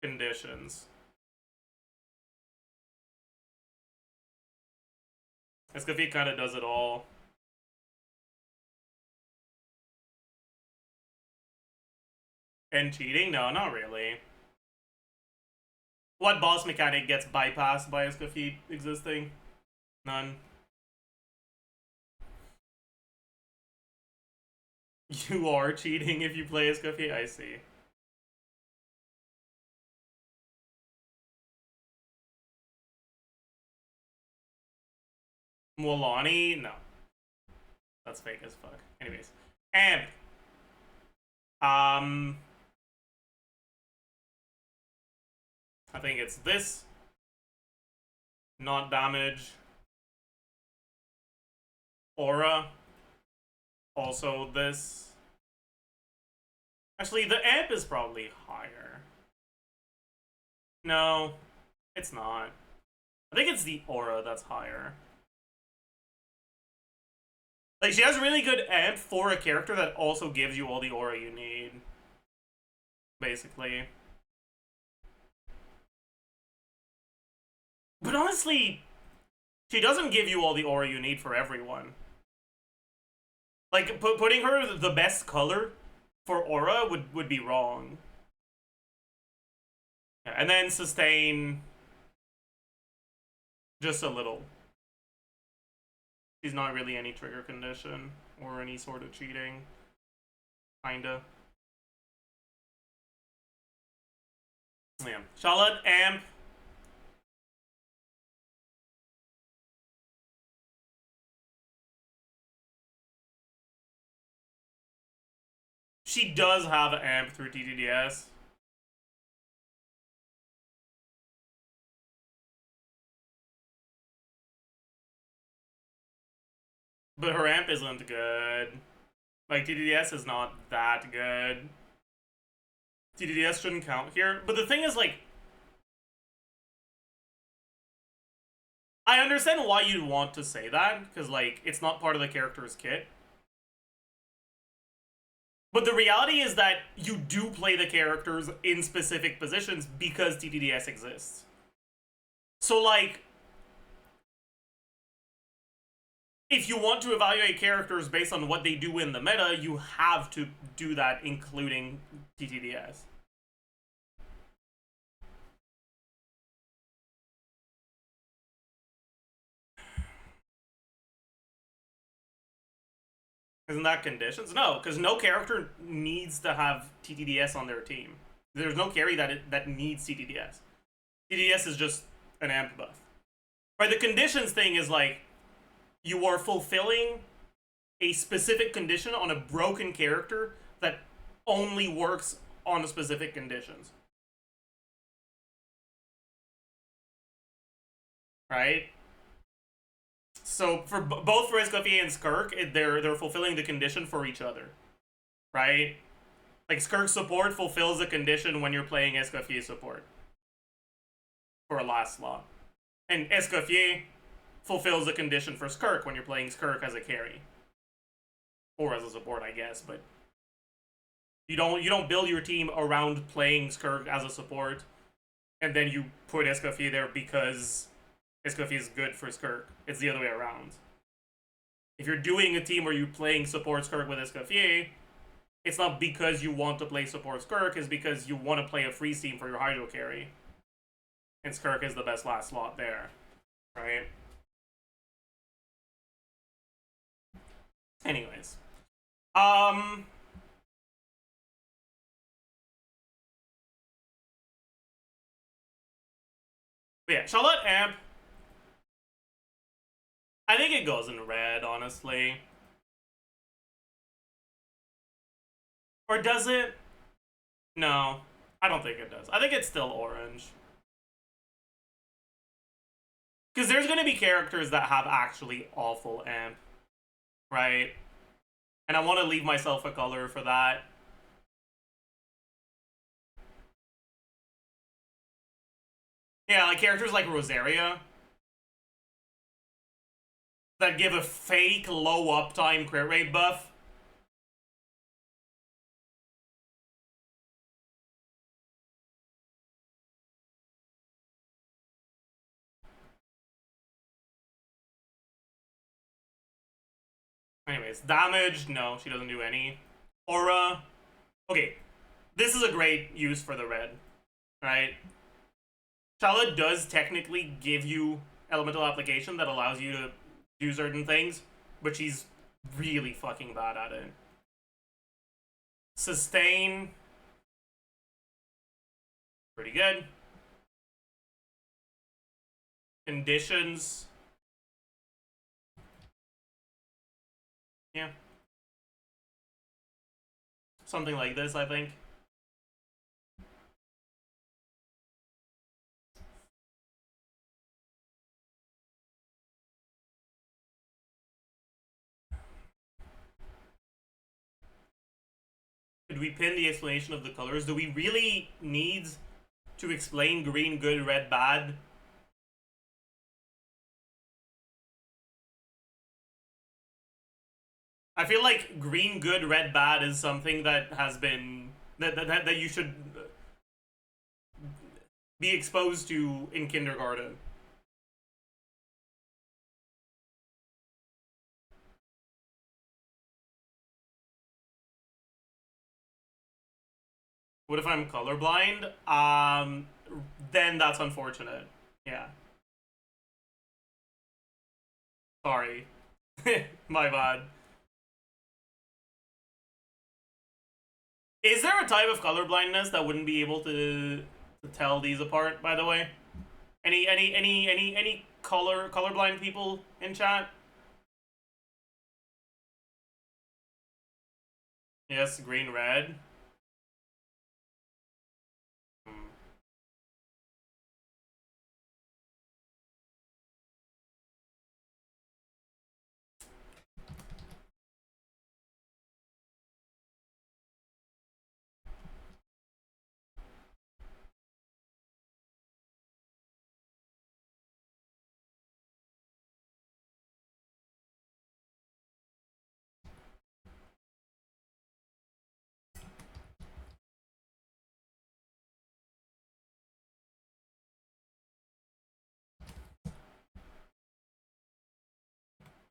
conditions. Escoffier kind of does it all. And cheating? No, not really. What boss mechanic gets bypassed by Escoffier existing? None. You are cheating if you play Escoffier? I see. Mualani? No. That's fake as fuck. Anyways. Amp. I think it's this. Not damage. Aura. Also this. Actually, the amp is probably higher. No, it's not. I think it's the aura that's higher. Like, she has really good amp for a character that also gives you all the aura you need. Basically. But honestly, she doesn't give you all the aura you need for everyone. Like, putting her the best color for aura would be wrong. Yeah, and then sustain just a little. She's not really any trigger condition or any sort of cheating. Kinda. Yeah. Charlotte, amp. She does have an amp through TTDS. But her amp isn't good. Like, TTDS is not that good. TTDS shouldn't count here. But the thing is, like, I understand why you'd want to say that, because, like, it's not part of the character's kit. But the reality is that you do play the characters in specific positions because TTDS exists. So, like, if you want to evaluate characters based on what they do in the meta, you have to do that including TTDS. Isn't that conditions? No, because no character needs to have TTDS on their team. There's no carry that needs TTDS. TTDS is just an amp buff. Right, the conditions thing is like, you are fulfilling a specific condition on a broken character that only works on specific conditions. Right? So for both for Escoffier and Skirk, they're fulfilling the condition for each other. Right? Like, Skirk support fulfills the condition when you're playing Escoffier support. For a last slot. And Escoffier fulfills the condition for Skirk when you're playing Skirk as a carry. Or as a support, I guess, but you don't build your team around playing Skirk as a support, and then you put Escoffier there because Escoffier is good for Skirk. It's the other way around. If you're doing a team where you're playing support Skirk with Escoffier, It's not because you want to play support Skirk, it's because you want to play a free team for your hydro carry. And Skirk is the best last slot there, right? Anyways. Yeah, Charlotte Amp. I think it goes in red, honestly. Or does it? No, I don't think it does. I think it's still orange. Because there's going to be characters that have actually awful amp, right? And I want to leave myself a color for that. Yeah, like characters like Rosaria that give a fake low uptime crit rate buff. Anyways, damage, no, she doesn't do any. Aura, okay, this is a great use for the red, right? Charlotte does technically give you elemental application that allows you to do certain things, but she's really fucking bad at it. Sustain, pretty good. Conditions, yeah. Something like this, I think. Could we pin the explanation of the colors? Do we really need to explain green good, red bad? I feel like green good, red bad is something that has been that you should be exposed to in kindergarten. What if I'm colorblind? Then that's unfortunate. Yeah. Sorry. My bad. Is there a type of colorblindness that wouldn't be able to tell these apart, by the way? Any colorblind people in chat? Yes, green, red.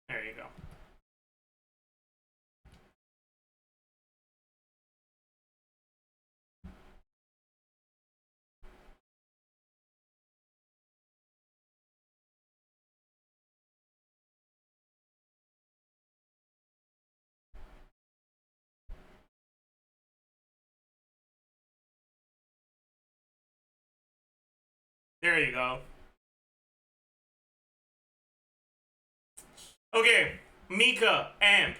There you go. There you go. Okay, Mika, Amp.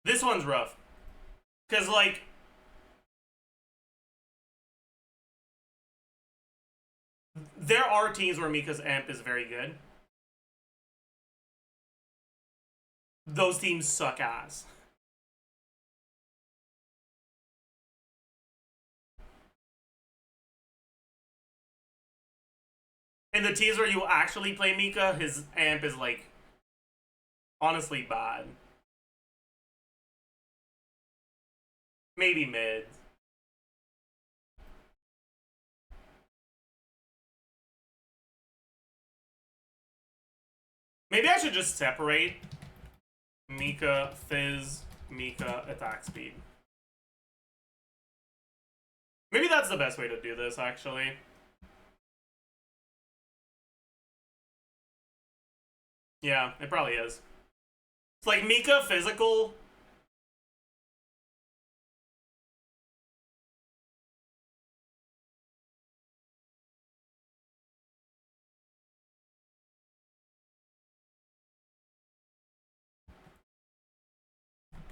This one's rough. Because, like, there are teams where Mika's Amp is very good. Those teams suck ass. In the teams where you actually play Mika, his Amp is, like, honestly bad. Maybe mid. Maybe I should just separate Mika, Fizz, Mika, attack speed. Maybe that's the best way to do this, actually. Yeah, it probably is. It's like Mika, physical.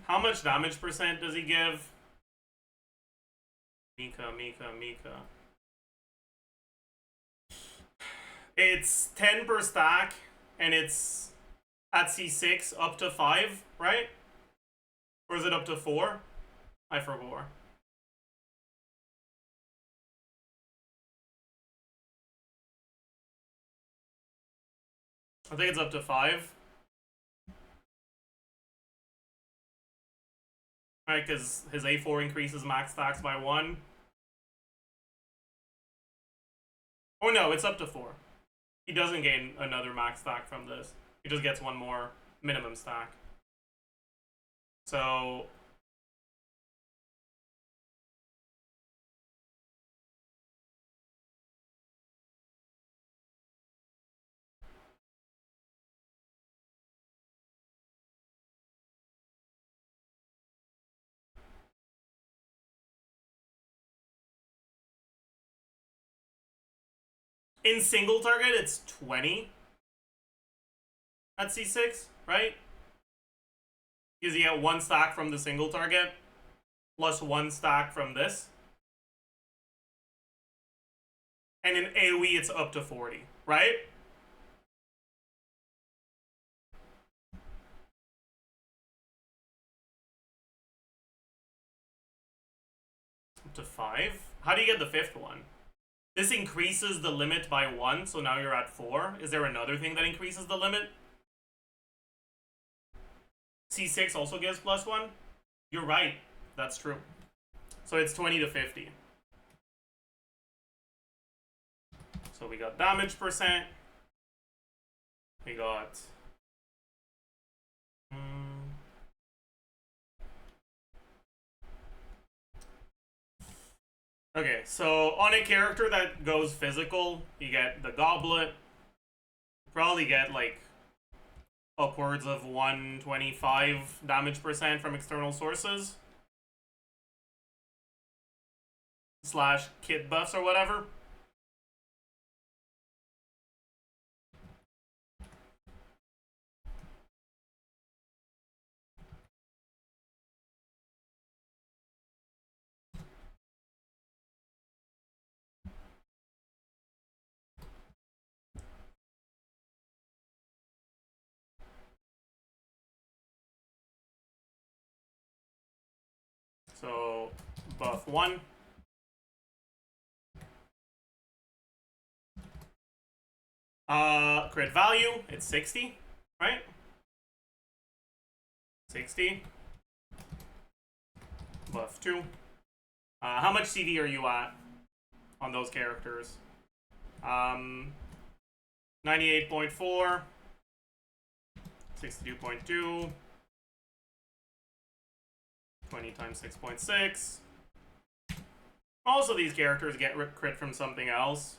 How much damage percent does he give? Mika. It's 10 per stack, and it's at C6 up to 5, right? Or is it up to 4? I forgot. I think it's up to 5. Right, because his A4 increases max stacks by 1. Oh no, it's up to 4. He doesn't gain another max stack from this. He just gets one more minimum stack. So... in single target, it's 20 at C6, right? Because you get 1 stack from the single target, plus 1 stack from this. And in AoE, it's up to 40, right? Up to 5? How do you get the 5th one? This increases the limit by 1, so now you're at 4. Is there another thing that increases the limit? C6 also gives plus 1? You're right. That's true. So it's 20 to 50. So we got damage percent. We got... Okay, so on a character that goes physical, you get the goblet. Probably get like upwards of 125 damage percent from external sources. Slash kit buffs or whatever. So, buff 1. Crit value, it's 60, right? 60. Buff 2. How much CV are you at on those characters? 98.4. 62.2. 20 times 6.6. Most of these characters get crit from something else.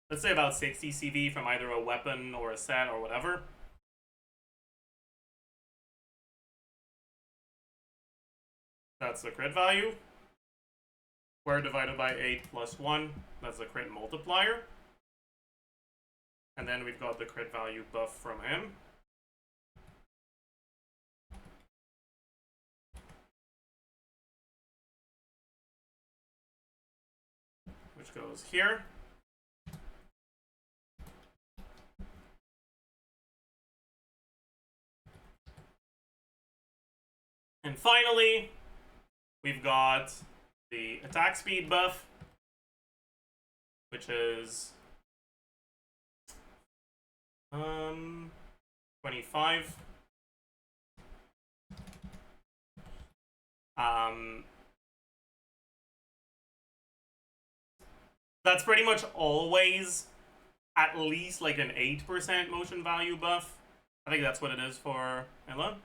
Let's say about 60 CV from either a weapon or a set or whatever. That's the crit value. Square divided by 8 plus 1. That's the crit multiplier. And then we've got the crit value buff from him. Which goes here. And finally, we've got the attack speed buff, which is 25. That's pretty much always at least like an 8% motion value buff. I think that's what it is for Ella.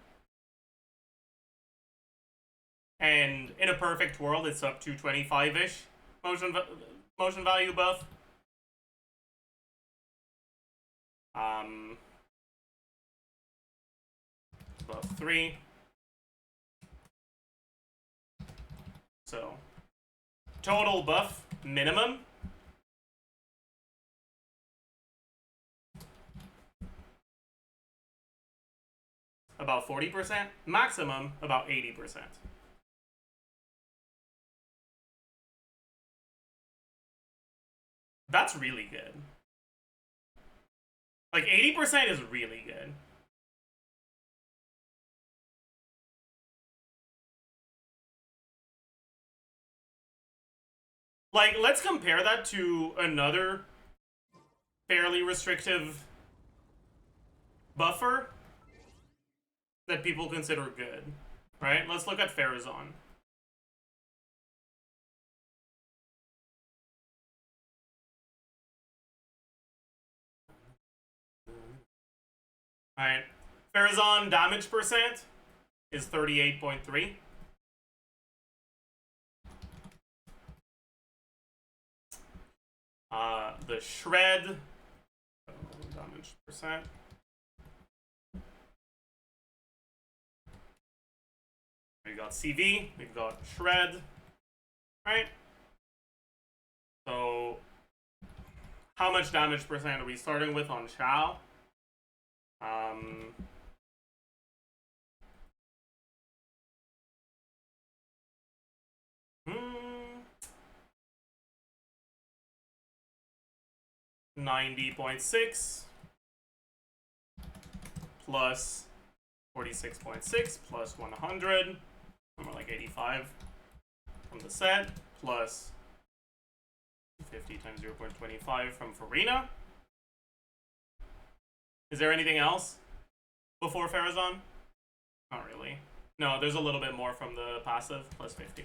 And in a perfect world, it's up to 25-ish motion value buff. Buff 3. So, total buff minimum. About 40%. Maximum, about 80%. That's really good. Like, 80% is really good. Like, let's compare that to another fairly restrictive buffer that people consider good, right? Let's look at Farazan. Alright, Farazan damage percent is 38.3. The Shred, damage percent. We got CV, we've got Shred, right? So, how much damage percent are we starting with on Shao? 90.6 plus 46.6 plus 100, somewhere like 85 from the set, plus 50 times 0.25 from Farina. Is there anything else before Farazan? Not really. No, there's a little bit more from the passive, plus 15.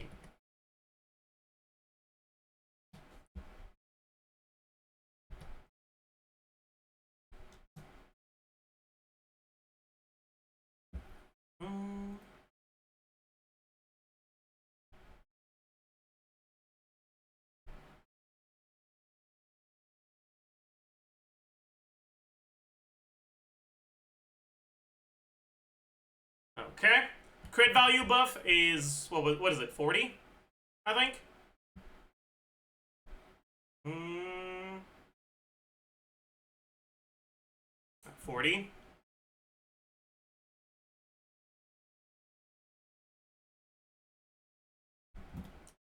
Okay. Crit value buff is, what is it, 40? I think? 40.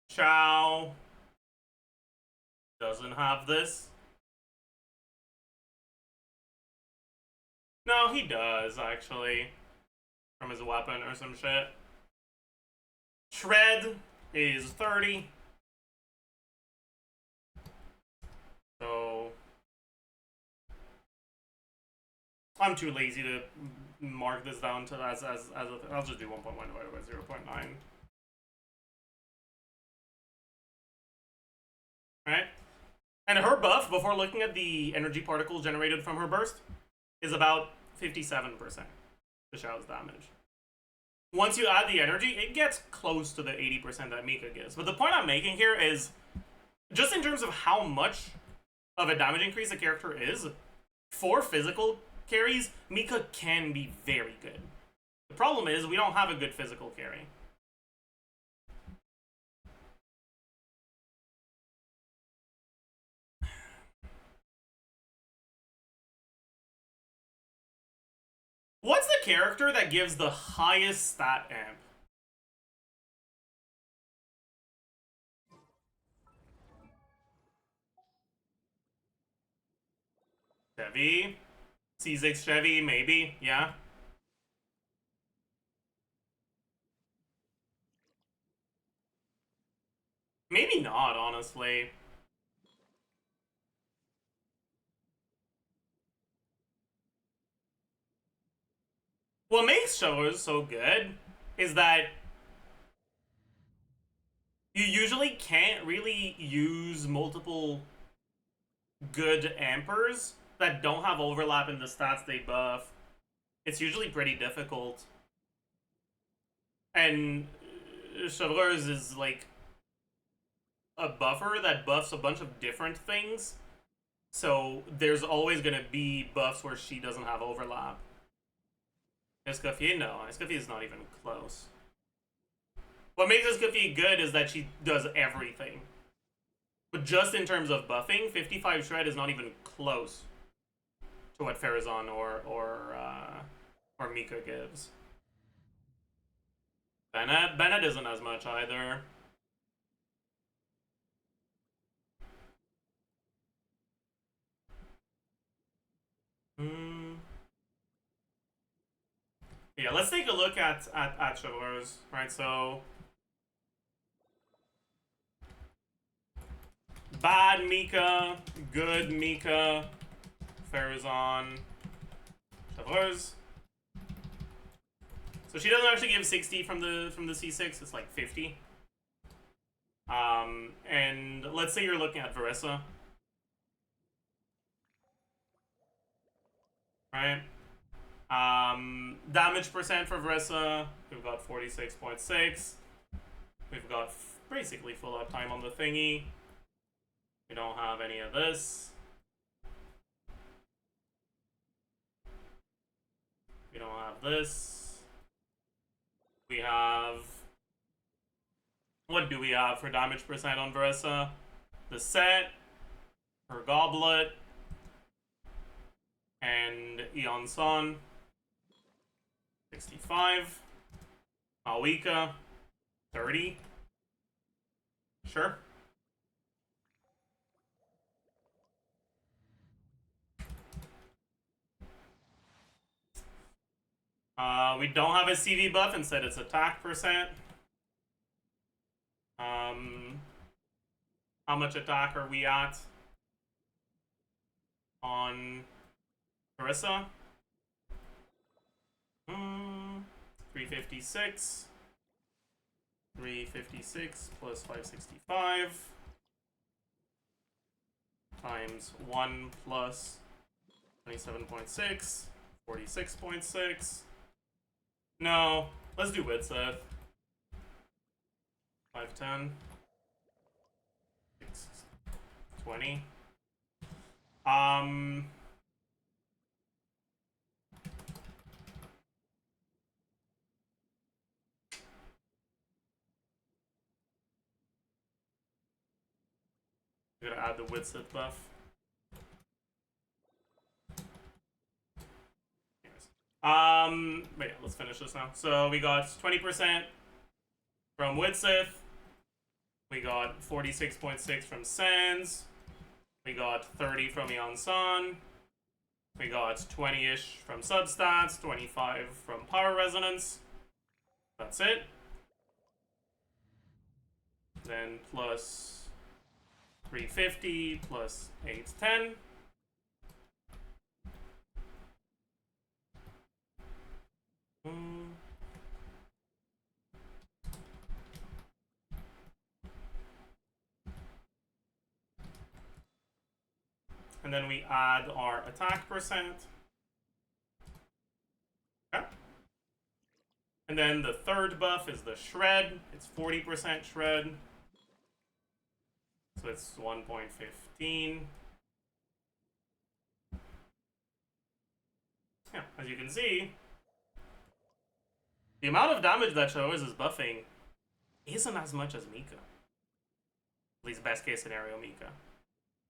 Chow doesn't have this. No, he does, actually. From his weapon or some shit. Shred is 30. So I'm too lazy to mark this down to as I'll just do 1.1 divided by 0.9. Right? And her buff, before looking at the energy particles generated from her burst, is about 57%. The Shao's damage. Once you add the energy, it gets close to the 80% that Mika gives. But the point I'm making here is, just in terms of how much of a damage increase a character is, for physical carries, Mika can be very good. The problem is, we don't have a good physical carry. What's the character that gives the highest stat amp? Chevy? C6 Chevy, maybe, yeah. Maybe not, honestly. What makes shows so good is that You usually can't really use multiple good ampers that don't have overlap in the stats they buff. It's usually pretty difficult. And Chevreuse is like a buffer that buffs a bunch of different things. So there's always gonna be buffs where she doesn't have overlap. Escoffier, no. Escoffier is not even close. What makes Escoffier good is that she does everything. But just in terms of buffing, 55 Shred is not even close to what Farazan or Mika gives. Bennett isn't as much either. Yeah, let's take a look at Chevreuse, right? So bad Mika, good Mika, Farazan, Chevreuse. So she doesn't actually give 60 from the C6, it's like 50. And let's say you're looking at Varessa. Right? Damage percent for Varessa, we've got 46.6. We've got basically full uptime on the thingy. We don't have any of this. We don't have this. We have... What do we have for damage percent on Varessa? The set, her goblet, and Eon Son. 65. Awika. 30. Sure. We don't have a CV buff, instead it's attack percent. How much attack are we at on Carissa? 356. 356 plus 565 times 1 plus 27.6, 46.6. No, let's do Widseth. 510. 620. I'm gonna add the Widseth buff. But yeah, let's finish this now. So we got 20% from Widsith. We got 46.6 from Sans. We got 30 from Yansan. We got 20-ish from Substats, 25 from Power Resonance. That's it. Then plus 350 plus 810. And then we add our attack percent. Okay. And then the third buff is the shred. It's 40% shred. So it's 1.15. Yeah, as you can see, the amount of damage that Chevreuse is buffing isn't as much as Mika. At least best case scenario Mika.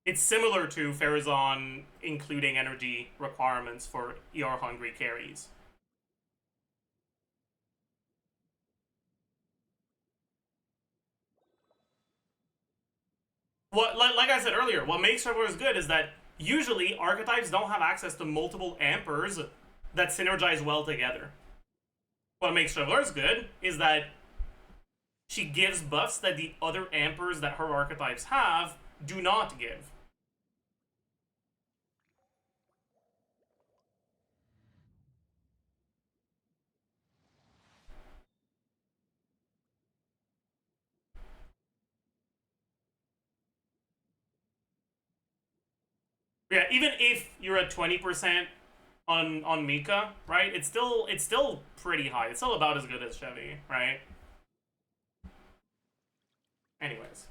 It's similar to Farazan including energy requirements for ER hungry carries. Like I said earlier, what makes Chevreuse good is that usually archetypes don't have access to multiple ampers that synergize well together. What makes Chevreuse good is that she gives buffs that the other ampers that her archetypes have do not give. Yeah, even if you're at 20% on Mika, right? It's still pretty high. It's still about as good as Chevy, right? Anyways.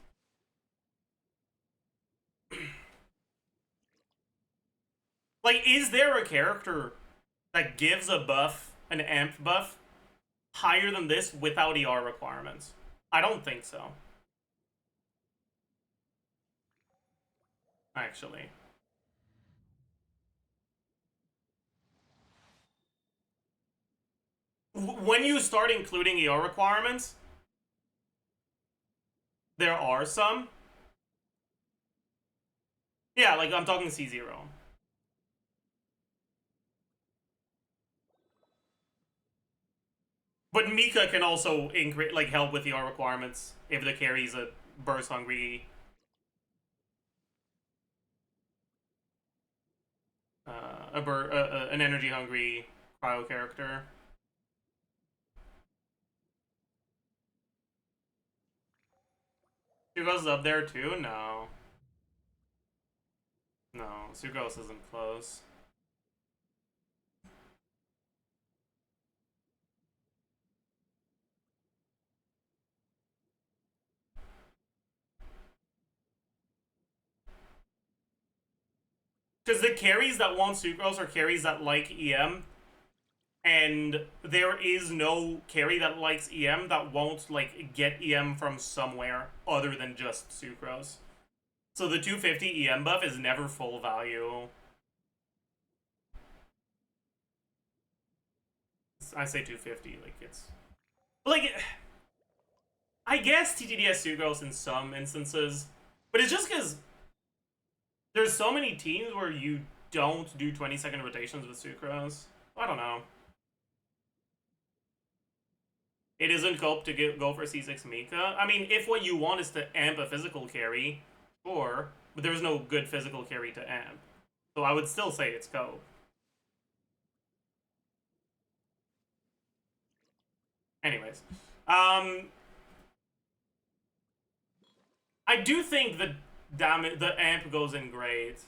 Like, is there a character that gives a buff, an amp buff, higher than this without ER requirements? I don't think so. Actually. When you start including ER requirements, there are some. Yeah, like, I'm talking C0. But Mika can also like help with ER requirements if the carry's a burst hungry, an energy hungry cryo character. Sucrose is up there too? No. No, Sucrose isn't close. Because the carries that want Sucrose are carries that like EM, and there is no carry that likes EM that won't like get EM from somewhere other than just Sucrose. So the 250 EM buff is never full value. I say 250, like it's like I guess TTDS Sucrose in some instances, but it's just because there's so many teams where you don't do 20-second rotations with Sucrose. I don't know. It isn't cope to go for C6 Mika. I mean, if what you want is to amp a physical carry, sure, but there's no good physical carry to amp. So I would still say it's cope. Anyways, I do think the amp goes in great.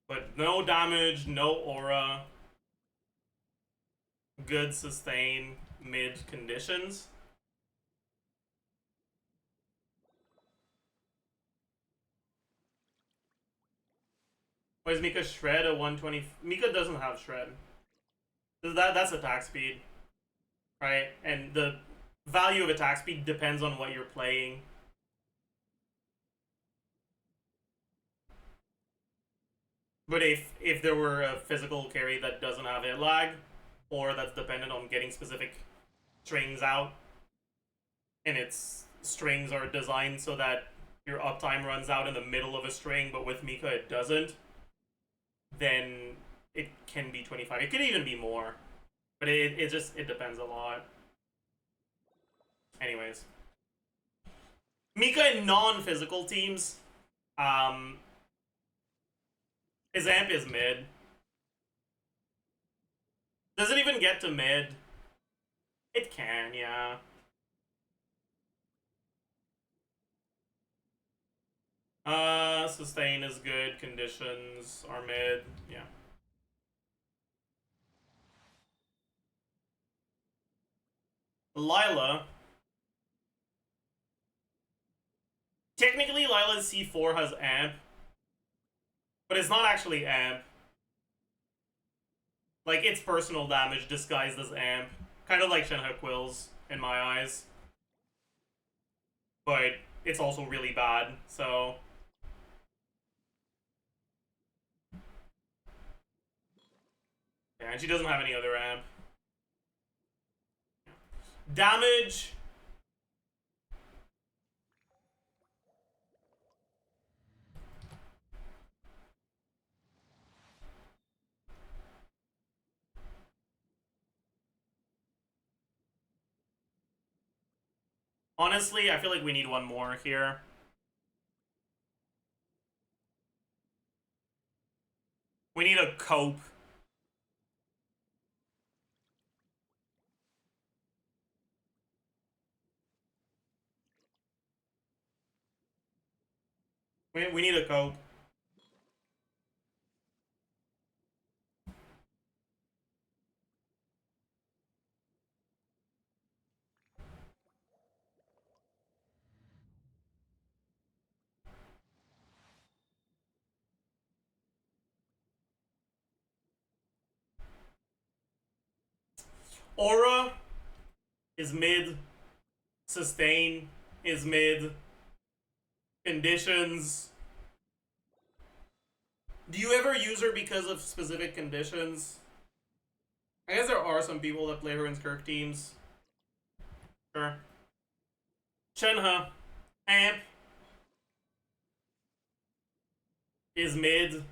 But no damage, no aura, good sustain, mid conditions. Why is Mika Shred a 120? Mika doesn't have Shred. That's attack speed, right? And the value of attack speed depends on what you're playing. But if there were a physical carry that doesn't have hit lag, or that's dependent on getting specific strings out, and its strings are designed so that your uptime runs out in the middle of a string, but with Mika it doesn't, then it can be 25. It could even be more. But it depends a lot. Anyways. Mika in non-physical teams, his amp is mid. Does it even get to mid? It can, yeah. Sustain is good. Conditions are mid. Yeah. Lila. Technically, Lila's C4 has amp, but it's not actually amp. Like, it's personal damage disguised as amp. Kind of like Shenhe Quills, in my eyes. But it's also really bad, so... Yeah, and she doesn't have any other amp. Damage... Honestly, I feel like we need one more here. We need a cope. We need a cope. Aura is mid. Sustain is mid. Conditions. Do you ever use her because of specific conditions? I guess there are some people that play her in Skirk teams. Sure. Shenhe. Amp. Is mid.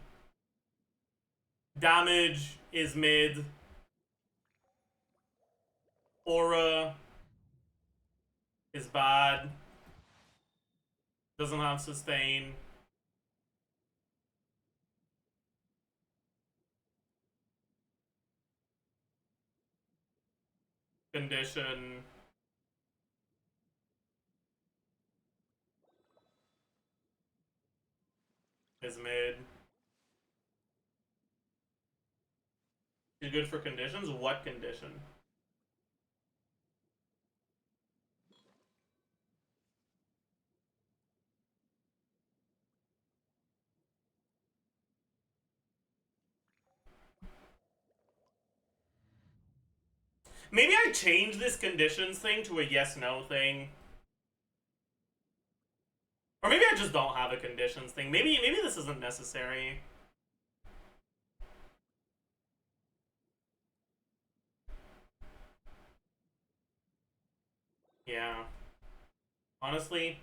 Damage is mid. Aura is bad. Doesn't have sustain. Condition. Is mid. She's good for conditions? What condition? Maybe I change this conditions thing to a yes-no thing. Or maybe I just don't have a conditions thing. Maybe this isn't necessary. Yeah. Honestly,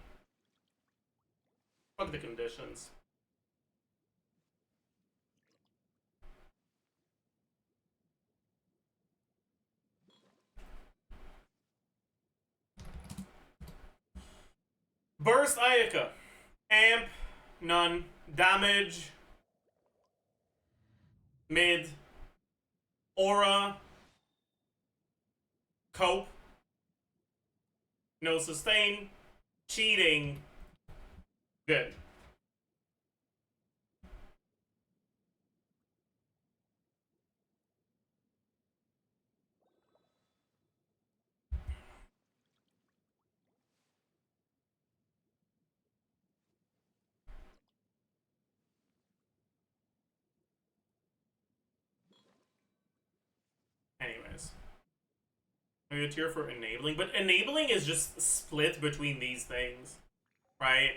fuck the conditions. Burst Ayaka. Amp, none. Damage, mid. Aura, cope, no sustain. Cheating, good. Anyways. Maybe a tier for enabling, but enabling is just split between these things, right?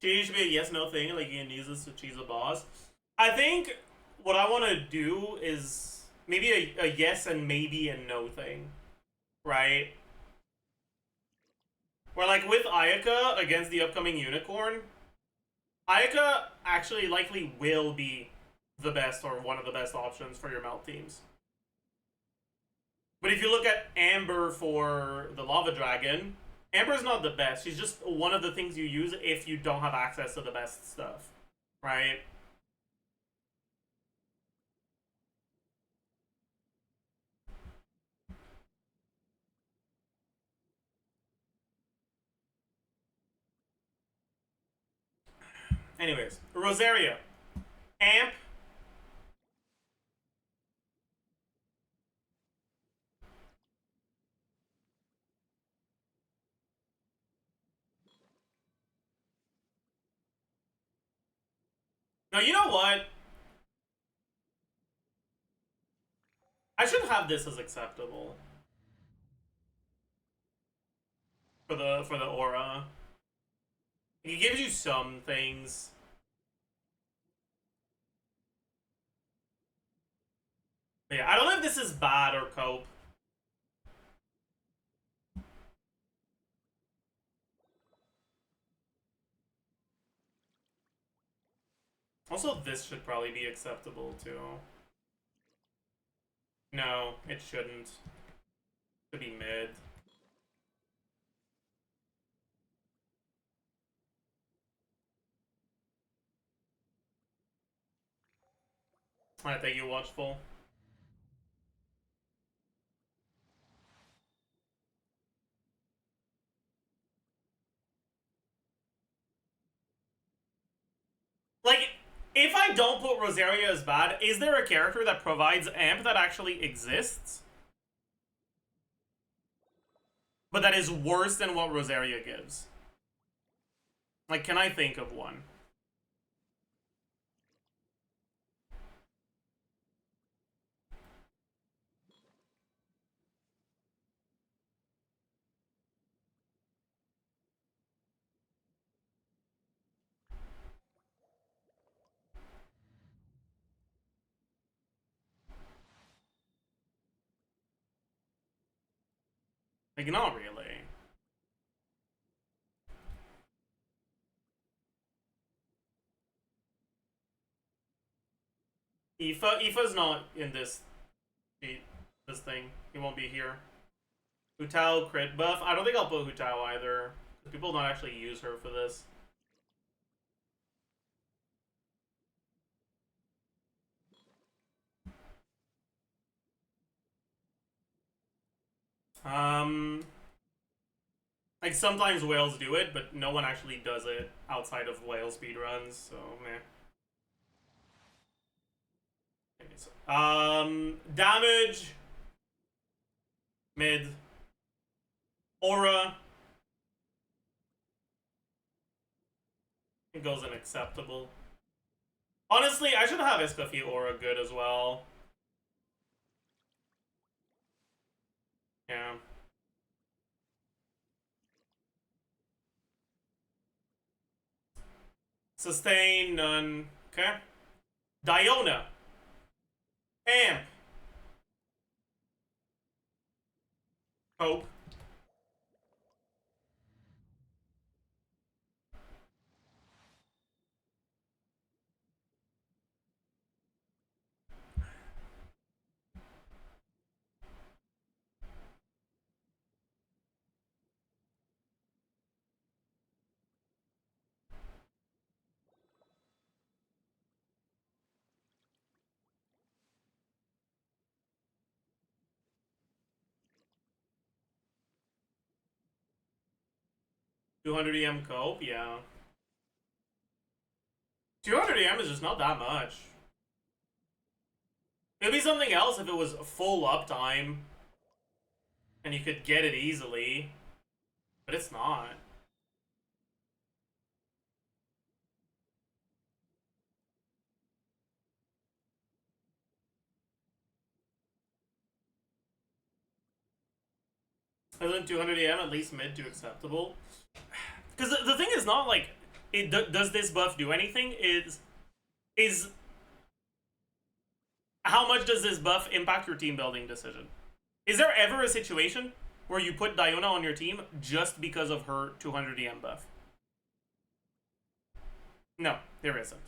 Change should be a yes-no thing, like you can use this to cheese a boss. I think what I want to do is maybe a yes and maybe a no thing, right? Where like with Ayaka against the upcoming Unicorn, Ayaka actually likely will be the best or one of the best options for your melt teams. But if you look at Amber for the Lava Dragon, Amber's not the best. She's just one of the things you use if you don't have access to the best stuff, right? Anyways, Rosaria. Amp. Now, you know what? I should have this as acceptable. For the aura. It gives you some things. But yeah, I don't know if this is bad or cope. Also, this should probably be acceptable too. No, it shouldn't. It should be mid. I think you watchful. Like, if I don't put Rosaria as bad, is there a character that provides amp that actually exists? But that is worse than what Rosaria gives? Like, can I think of one? Like, not really. Aoife's not in this thing. He won't be here. Hu Tao crit buff. I don't think I'll put Hu Tao either. People don't actually use her for this. Like, sometimes whales do it, but no one actually does it outside of whale speedruns, so meh. Damage. Mid. Aura. It goes unacceptable. Honestly, I should have Escoffier Aura good as well. Yeah. Sustain, none. Okay. Diona. Amp. Hope. $200 EM cope, yeah. 200 EM is just not that much. It'd be something else if it was full uptime and you could get it easily, but it's not. Isn't 200 EM at least mid to acceptable? Because the thing is not like, does this buff do anything? Is how much does this buff impact your team building decision? Is there ever a situation where you put Diona on your team just because of her 200 EM buff? No, there isn't.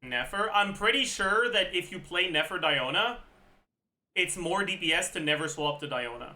Nefer? I'm pretty sure that if you play Nefer Diona, it's more DPS to never swap to Diona.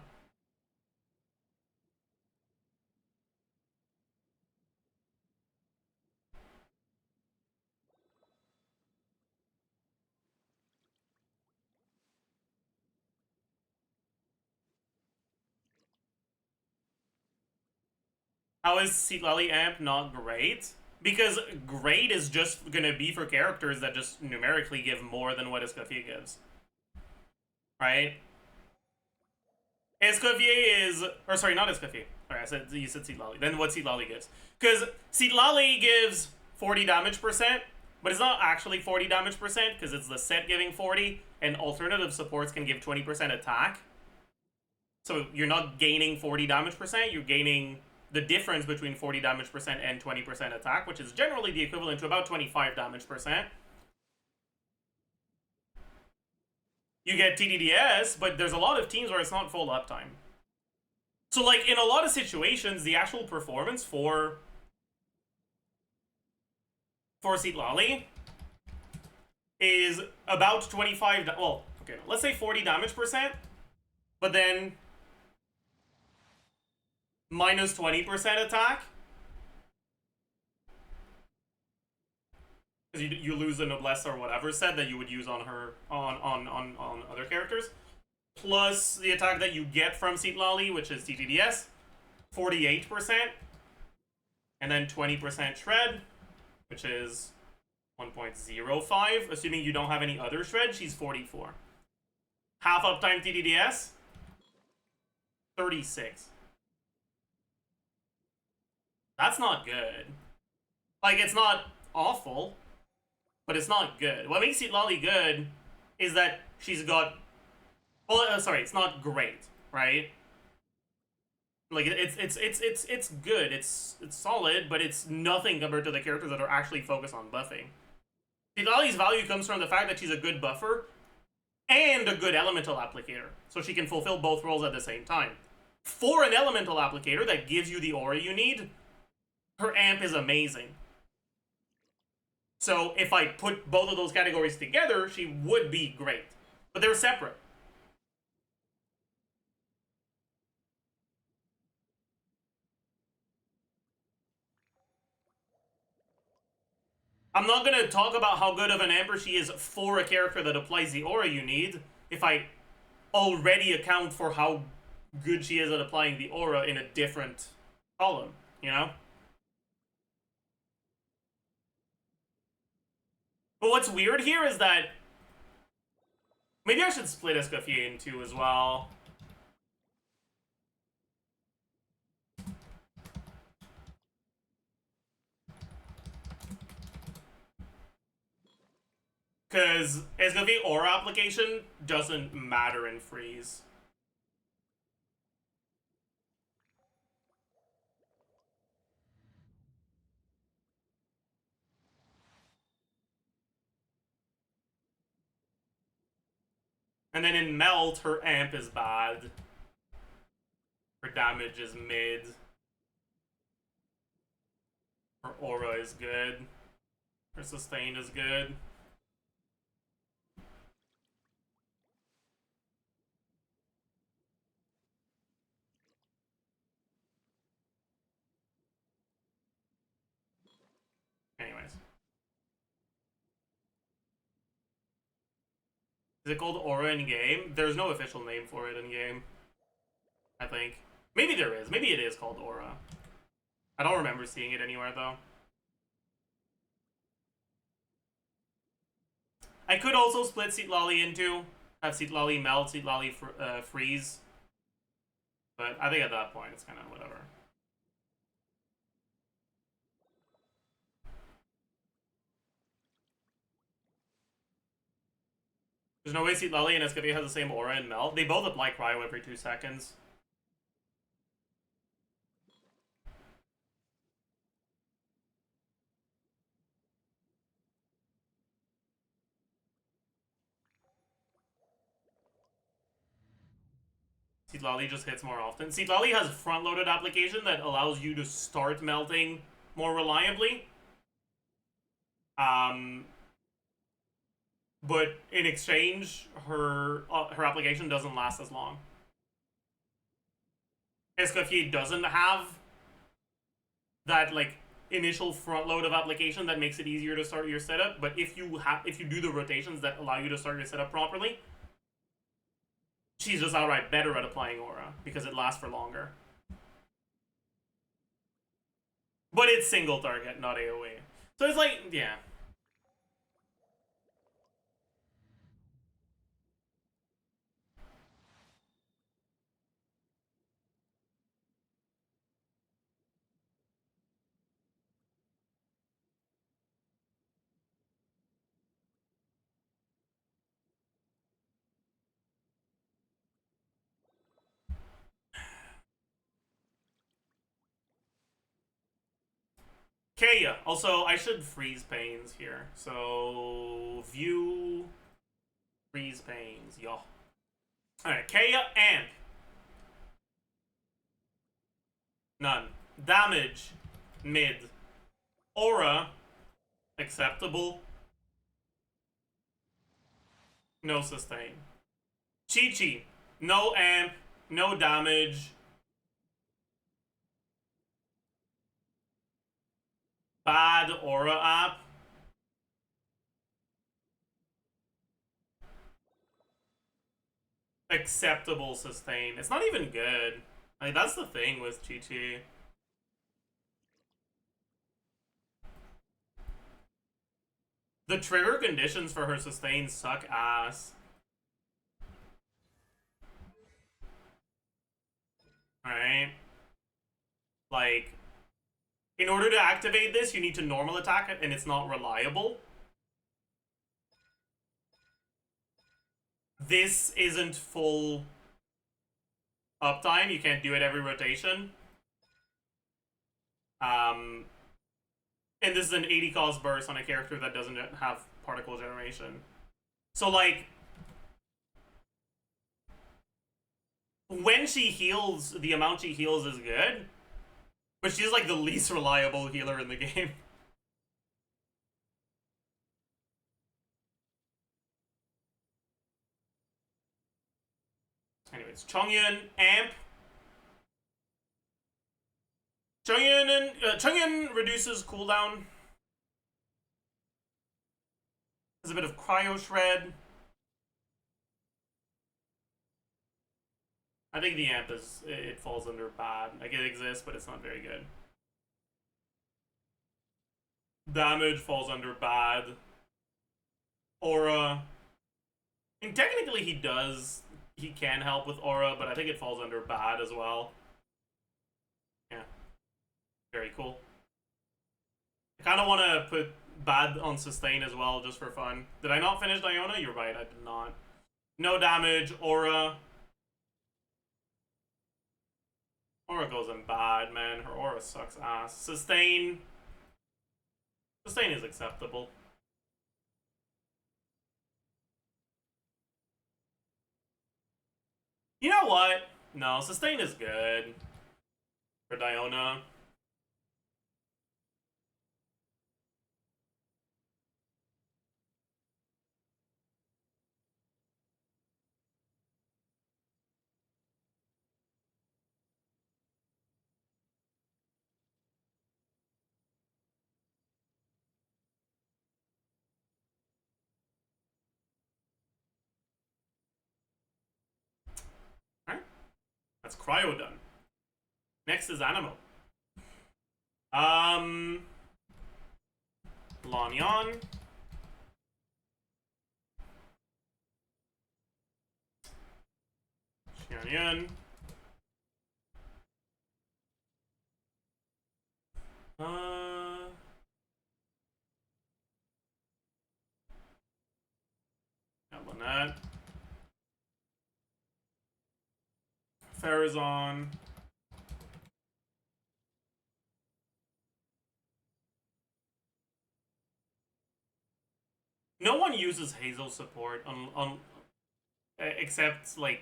How is Seatlally Amp not great? Because great is just gonna be for characters that just numerically give more than what Escoffier gives. Right? Escoffier is... Or sorry, not Escoffier. Sorry, you said Seatlally. Then what Seatlally gives. Because Seatlally gives 40 damage percent, but it's not actually 40 damage percent, because it's the set giving 40, and alternative supports can give 20% attack. So you're not gaining 40 damage percent, you're gaining the difference between 40 damage percent and 20% attack, which is generally the equivalent to about 25 damage percent. You get TDDS, but there's a lot of teams where it's not full uptime. So, like, in a lot of situations, the actual performance for Citlali is about 25, well, okay, let's say 40 damage percent, but then minus 20% attack. Because you lose the noblesse or whatever set that you would use on her, on other characters. Plus the attack that you get from Citlali, which is TTDS, 48%. And then 20% shred, which is 1.05. Assuming you don't have any other shred, she's 44. Half uptime TTDS, 36. That's not good. Like, it's not awful, but it's not good. What makes Citlali good is that she's got... Well, sorry, it's not great, right? Like, it's good, it's solid, but it's nothing compared to the characters that are actually focused on buffing. Citlali's value comes from the fact that she's a good buffer and a good elemental applicator, so she can fulfill both roles at the same time. For an elemental applicator that gives you the aura you need, her amp is amazing. So if I put both of those categories together, she would be great. But they're separate. I'm not going to talk about how good of an amper she is for a character that applies the aura you need if I already account for how good she is at applying the aura in a different column, you know? But what's weird here is that maybe I should split Escoffier in two as well. Because Escoffier aura application doesn't matter in freeze. And then in Melt, her amp is bad. Her damage is mid. Her aura is good. Her sustain is good. Anyways. Is it called aura in game? There's no official name for it in game, I think. Maybe there is. Maybe it is called aura. I don't remember seeing it anywhere, though. I could also split Citlali into, have Citlali melt, Citlali freeze. But I think at that point, it's kind of whatever. There's no way Citlali and Escoffier has the same aura and melt. They both apply cryo every 2 seconds. Citlali just hits more often. Citlali has front-loaded application that allows you to start melting more reliably. But in exchange, her application doesn't last as long. Escoffier doesn't have that like initial front load of application that makes it easier to start your setup. But if you do the rotations that allow you to start your setup properly, she's just outright better at applying aura because it lasts for longer. But it's single target, not AoE. So it's like, yeah. Kaya. Also, I should freeze panes here. So, view, freeze panes. Yo. Alright, Kaya amp. None. Damage, mid. Aura, acceptable. No sustain. Chi-Chi, no amp, no damage. Bad aura app. Acceptable sustain. It's not even good. Like, that's the thing with Chi-Chi. The trigger conditions for her sustain suck ass. Alright? Like, in order to activate this, you need to normal attack it, and it's not reliable. This isn't full uptime. You can't do it every rotation. And this is an 80 cost burst on a character that doesn't have particle generation. So, like, when she heals, the amount she heals is good. But she's, like, the least reliable healer in the game. Anyways, Chongyun, Amp. Chongyun reduces cooldown. There's a bit of Cryo Shred. I think the Amp it falls under bad. Like, it exists, but it's not very good. Damage falls under bad. Aura. And technically he can help with Aura, but I think it falls under bad as well. Yeah. Very cool. I kind of want to put bad on sustain as well, just for fun. Did I not finish Diona? You're right, I did not. No damage, Aura. Aura goes in bad, man. Her Aura sucks ass. Sustain. Sustain is acceptable. You know what? No, sustain is good for Diona. Alright. That's Cryo done. Next is Animo. Lanyan. Xianyun. Lynette. Farazan. No one uses Hazel support except like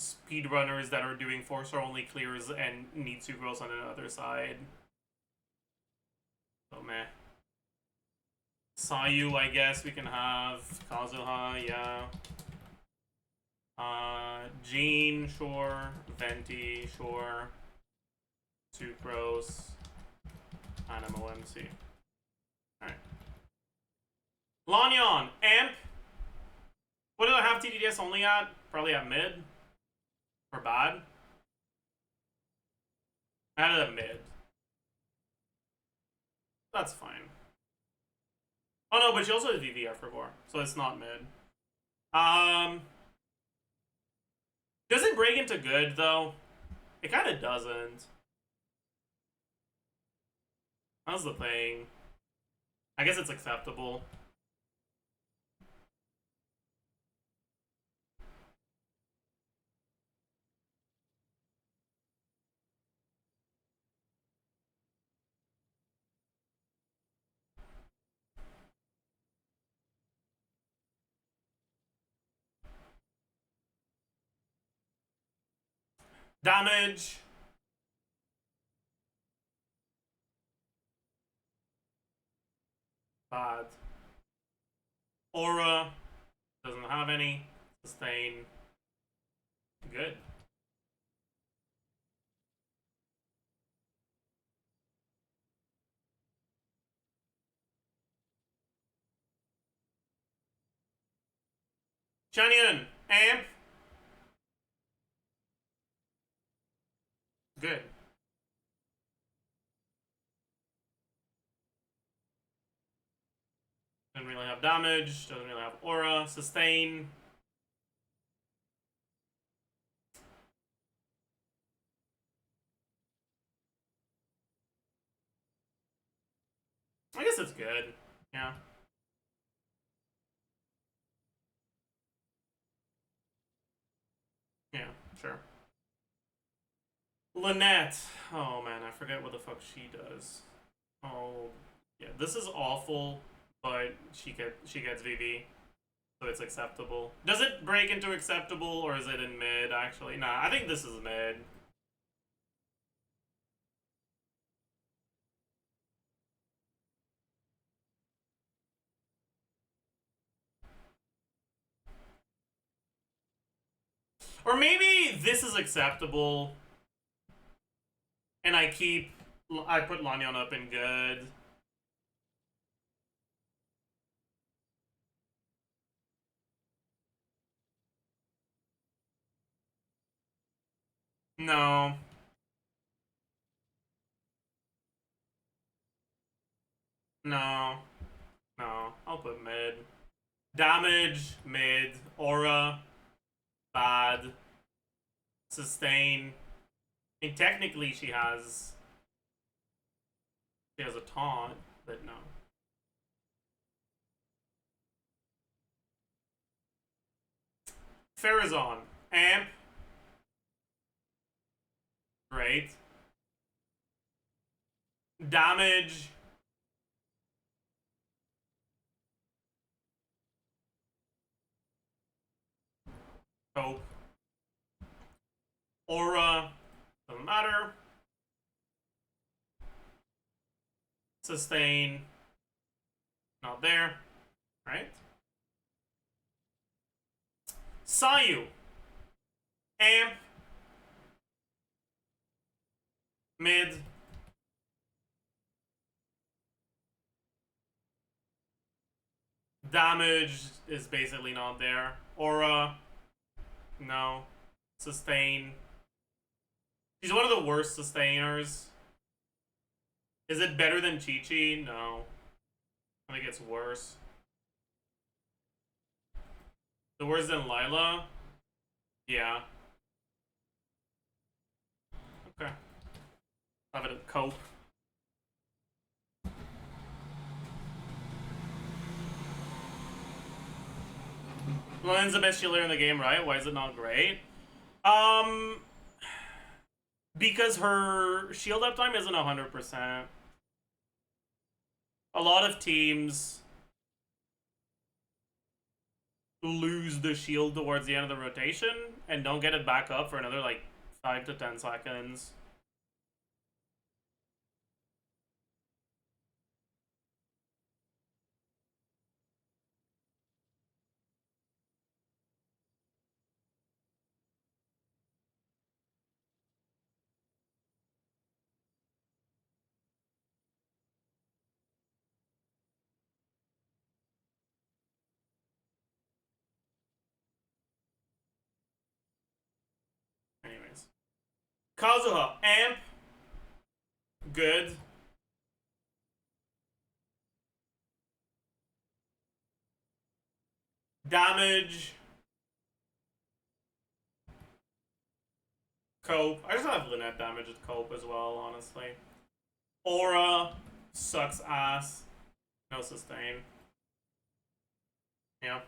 speedrunners that are doing Forcer only clears and need Sucrose on another side. So meh. Sayu, I guess we can have. Kazuha, yeah. Jean, sure. Venti, sure. Sucrose. Animo MC. Alright. Lanyan, Amp. What did I have TDDS only at? Probably at mid. Or bad. I had it at mid. That's fine. Oh no, but she also has VVR for 4, so it's not mid. Does it break into good though? It kind of doesn't. That's the thing. I guess it's acceptable. Damage. Bad. Aura. Doesn't have any. Sustain. Good. Chanyeon. Amp. Good. Doesn't really have damage. Doesn't really have aura. Sustain. I guess it's good. Yeah. Yeah, sure. Lynette. Oh man, I forget what the fuck she does. Oh, yeah, this is awful, but she gets VV, so it's acceptable. Does it break into acceptable, or is it in mid, actually? Nah, I think this is mid. Or maybe this is acceptable, and I put Lanyon up in good. No. No. No. I'll put mid. Damage, mid. Aura, bad. Sustain. I mean, technically she has a taunt, but no. Farazan. Amp. Great. Damage. Cope. Aura. Doesn't matter. Sustain. Not there. Right? Sayu. Amp. Mid. Damage is basically not there. Aura. No. Sustain. She's one of the worst sustainers. Is it better than Chi-Chi? No. I think it's worse. The worse than Lila? Yeah. Okay. Have it at Cope. Lyn's the best healer in the game, right? Why is it not great? Because her shield uptime isn't 100%. A lot of teams lose the shield towards the end of the rotation and don't get it back up for another like 5 to 10 seconds. Anyways. Kazuha, Amp. Good. Damage. Cope. I just have Lynette damage with Cope as well, honestly. Aura. Sucks ass. No sustain. Yeah.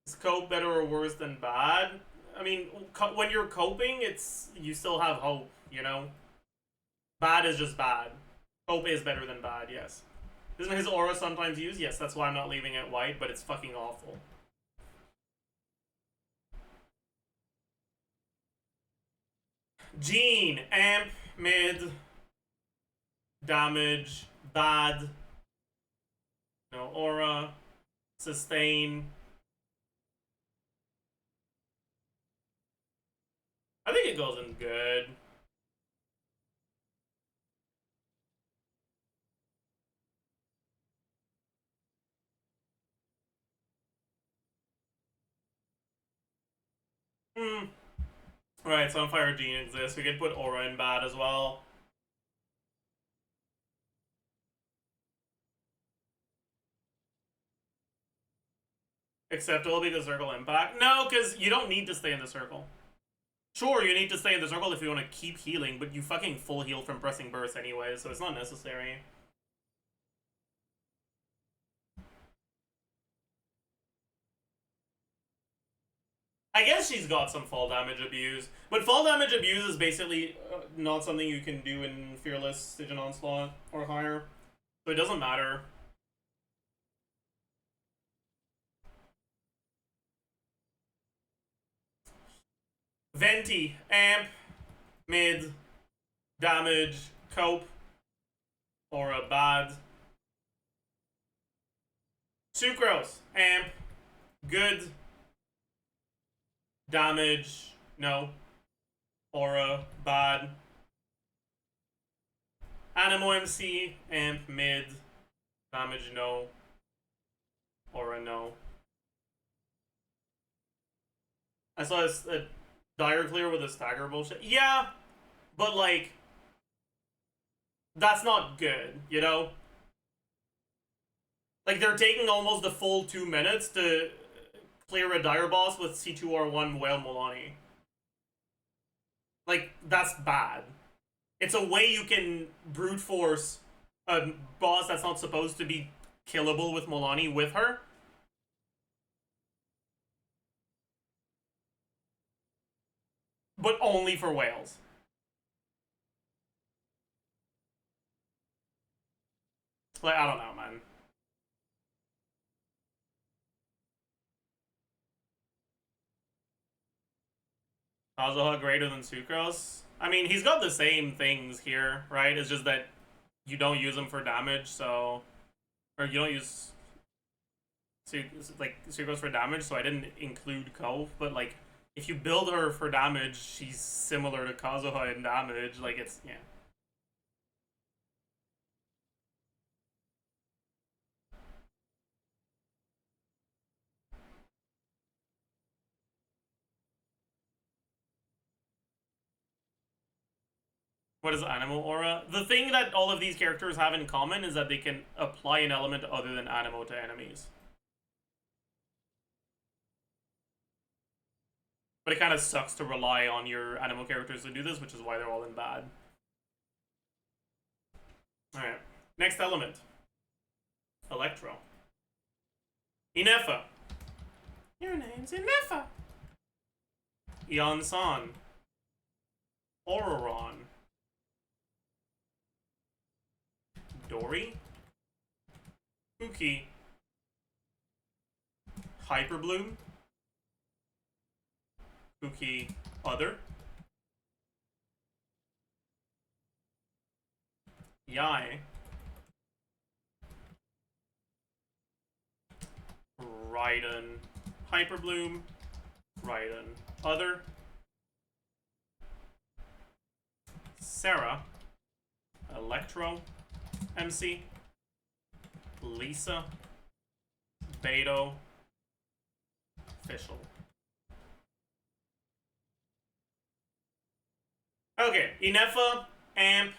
Is cope better or worse than bad? I mean, when you're coping, you still have hope, you know? Bad is just bad. Cope is better than bad, yes. Isn't his aura sometimes used? Yes, that's why I'm not leaving it white, but it's fucking awful. Gene, amp, mid, damage, bad, no aura, sustain. I think it goes in good. Right, Sunfire Gene exists. We could put aura in bad as well. Acceptable because circle impact? No, because you don't need to stay in the circle. Sure, you need to stay in the circle if you want to keep healing, but you fucking full heal from pressing burst anyway, so it's not necessary. I guess she's got some fall damage abuse, but fall damage abuse is basically not something you can do in Fearless, Stygian Onslaught, or higher, so it doesn't matter. Venti, amp, mid, damage, cope, or a bad. Sucrose, amp, good, damage, no, aura, bad. Animo MC, amp, mid, damage, no, aura, no. I saw a dire clear with a stagger bullshit. Yeah, but like, that's not good, you know? Like, they're taking almost the full 2 minutes to clear a dire boss with C2R1 Whale Molani. Like, that's bad. It's a way you can brute force a boss that's not supposed to be killable with Molani with her. But only for whales. Like, I don't know, man. Kazuha greater than Sucrose? I mean, he's got the same things here, right? It's just that you don't use them for damage, so... Or you don't use... like, Sucrose for damage, so I didn't include Cove, but, like, if you build her for damage, she's similar to Kazuha in damage, like, it's... yeah. What is Animo Aura? The thing that all of these characters have in common is that they can apply an element other than Animo to enemies. But it kind of sucks to rely on your Animo characters to do this, which is why they're all in bad. Alright. Next element. Electro. Inefa. Your name's Inefa. Ion-san. Auroron. Dory. Uki. Hyperbloom. Uki. Other. Yai. Raiden. Hyperbloom. Raiden. Other. Sarah. Electro. MC. Lisa. Beto. Fischl. Okay, Inefa, Amp,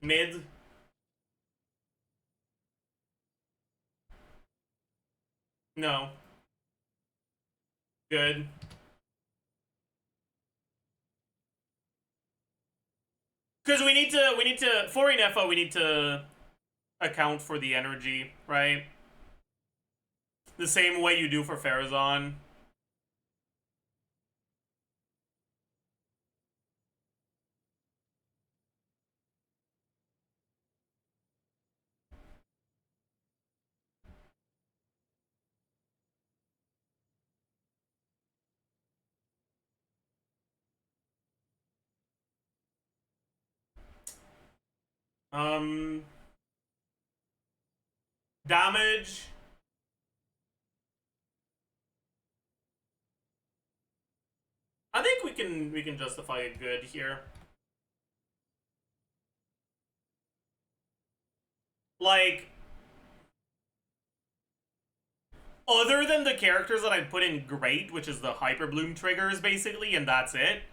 Mid. No. Good. Because we need to, for Inefa, we need to account for the energy, right? The same way you do for Farazan. Damage. I think we can justify a good here. Like, other than the characters that I put in great, which is the Hyperbloom triggers basically, and that's it.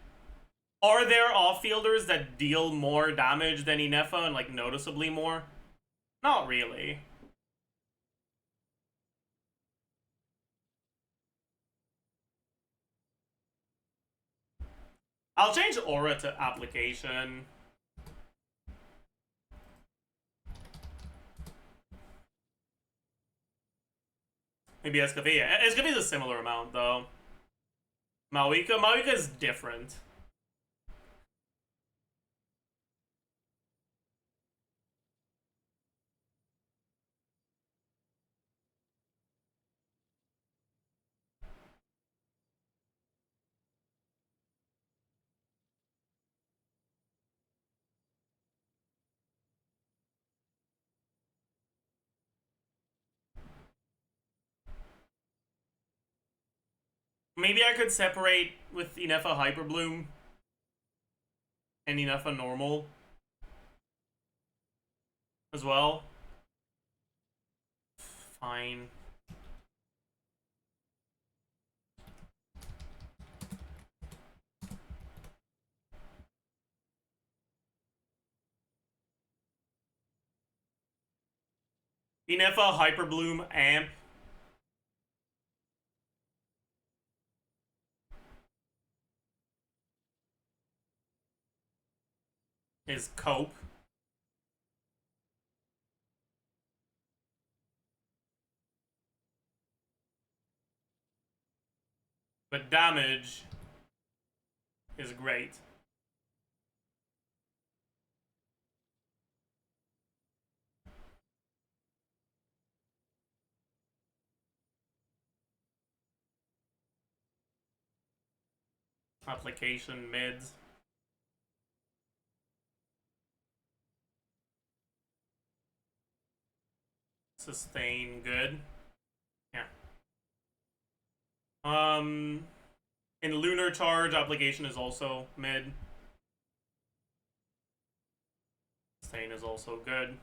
Are there off-fielders that deal more damage than Inefa and like noticeably more? Not really. I'll change aura to application. Maybe Escafé. Yeah, Escafé is a similar amount though. Mawika is different. Maybe I could separate with Inefa Hyperbloom and Inefa Normal as well. Fine. Inefa Hyperbloom Amp. Is Cope. But damage is great. Application mids. Sustain good. Yeah. In Lunar Charge, application is also mid. Sustain is also good.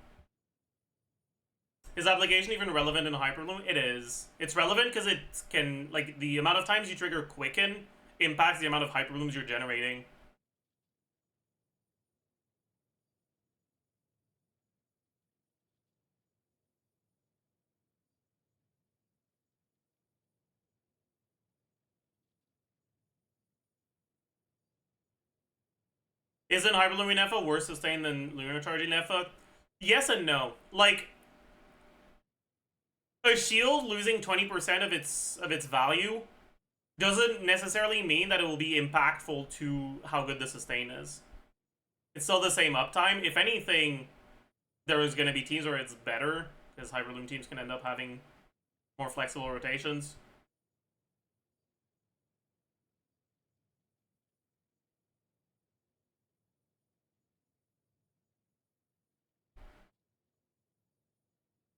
Is application even relevant in Hyperbloom? It is. It's relevant because it can, like, the amount of times you trigger Quicken impacts the amount of Hyperblooms you're generating. Isn't Hyperloom Inefa worse sustained than Lunar Charge Inefa? Yes and no. Like, a shield losing 20% of its value doesn't necessarily mean that it will be impactful to how good the sustain is. It's still the same uptime. If anything, there is going to be teams where it's better, because Hyperloom teams can end up having more flexible rotations.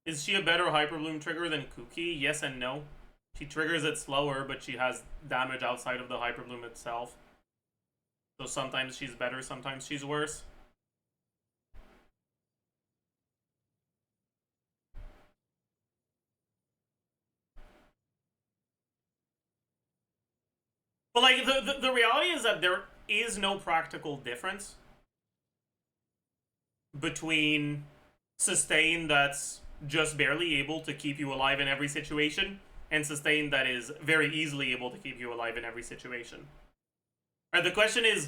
Is she a better Hyperbloom trigger than Kuki? Yes and no. She triggers it slower, but she has damage outside of the Hyperbloom itself. So sometimes she's better, sometimes she's worse. But like, the reality is that there is no practical difference between sustain that's just barely able to keep you alive in every situation and sustain that is very easily able to keep you alive in every situation. Right, the question is,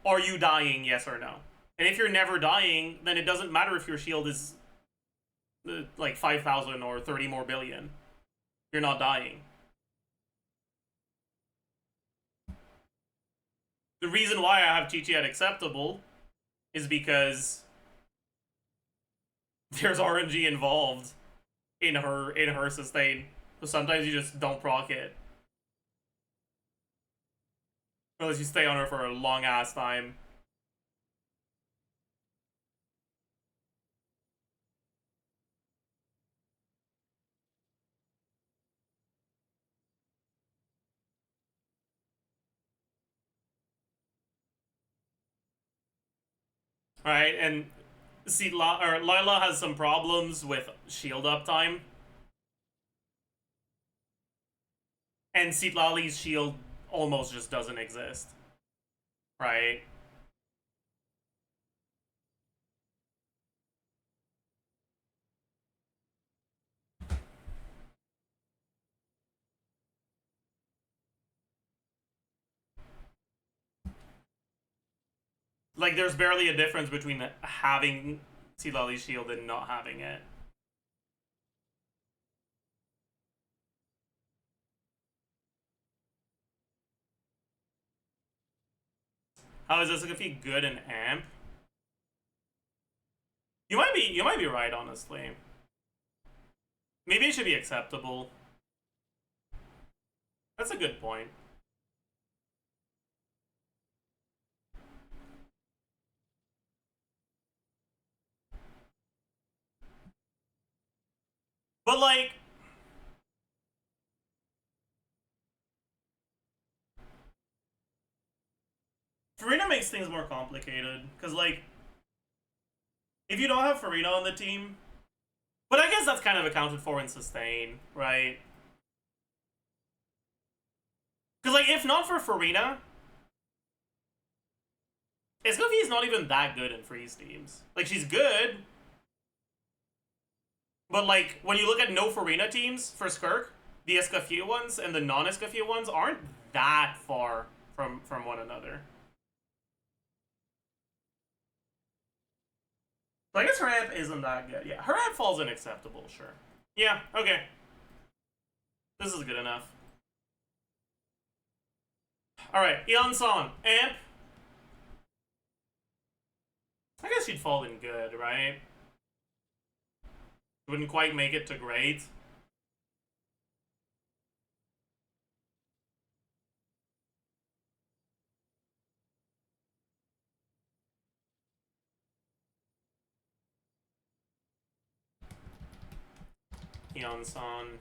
are you dying, yes or no? And if you're never dying, then it doesn't matter if your shield is like 5,000 or 30 more billion. You're not dying. The reason why I have Chi-Chi at acceptable is because there's RNG involved in her sustain. So sometimes you just don't proc it. Unless you stay on her for a long ass time. right? And Lila has some problems with shield uptime. And Citlali's shield almost just doesn't exist. Right? Like, there's barely a difference between having Citlali's shield and not having it. How is Jessica good in amp? You might be right, honestly. Maybe it should be acceptable. That's a good point. But like, Farina makes things more complicated. Because like, if you don't have Farina on the team, but I guess that's kind of accounted for in sustain, right? Because like, if not for Farina, Escoffier is not even that good in freeze teams. Like, she's good, but like, when you look at no Farina teams for Skirk, the Escoffier ones and the non-Escoffier ones aren't that far from one another. So I guess her amp isn't that good. Yeah, her amp falls in acceptable, sure. Yeah, okay. This is good enough. Alright, Eon-san, amp. I guess she'd fall in good, right? Wouldn't quite make it to great. Eon-san.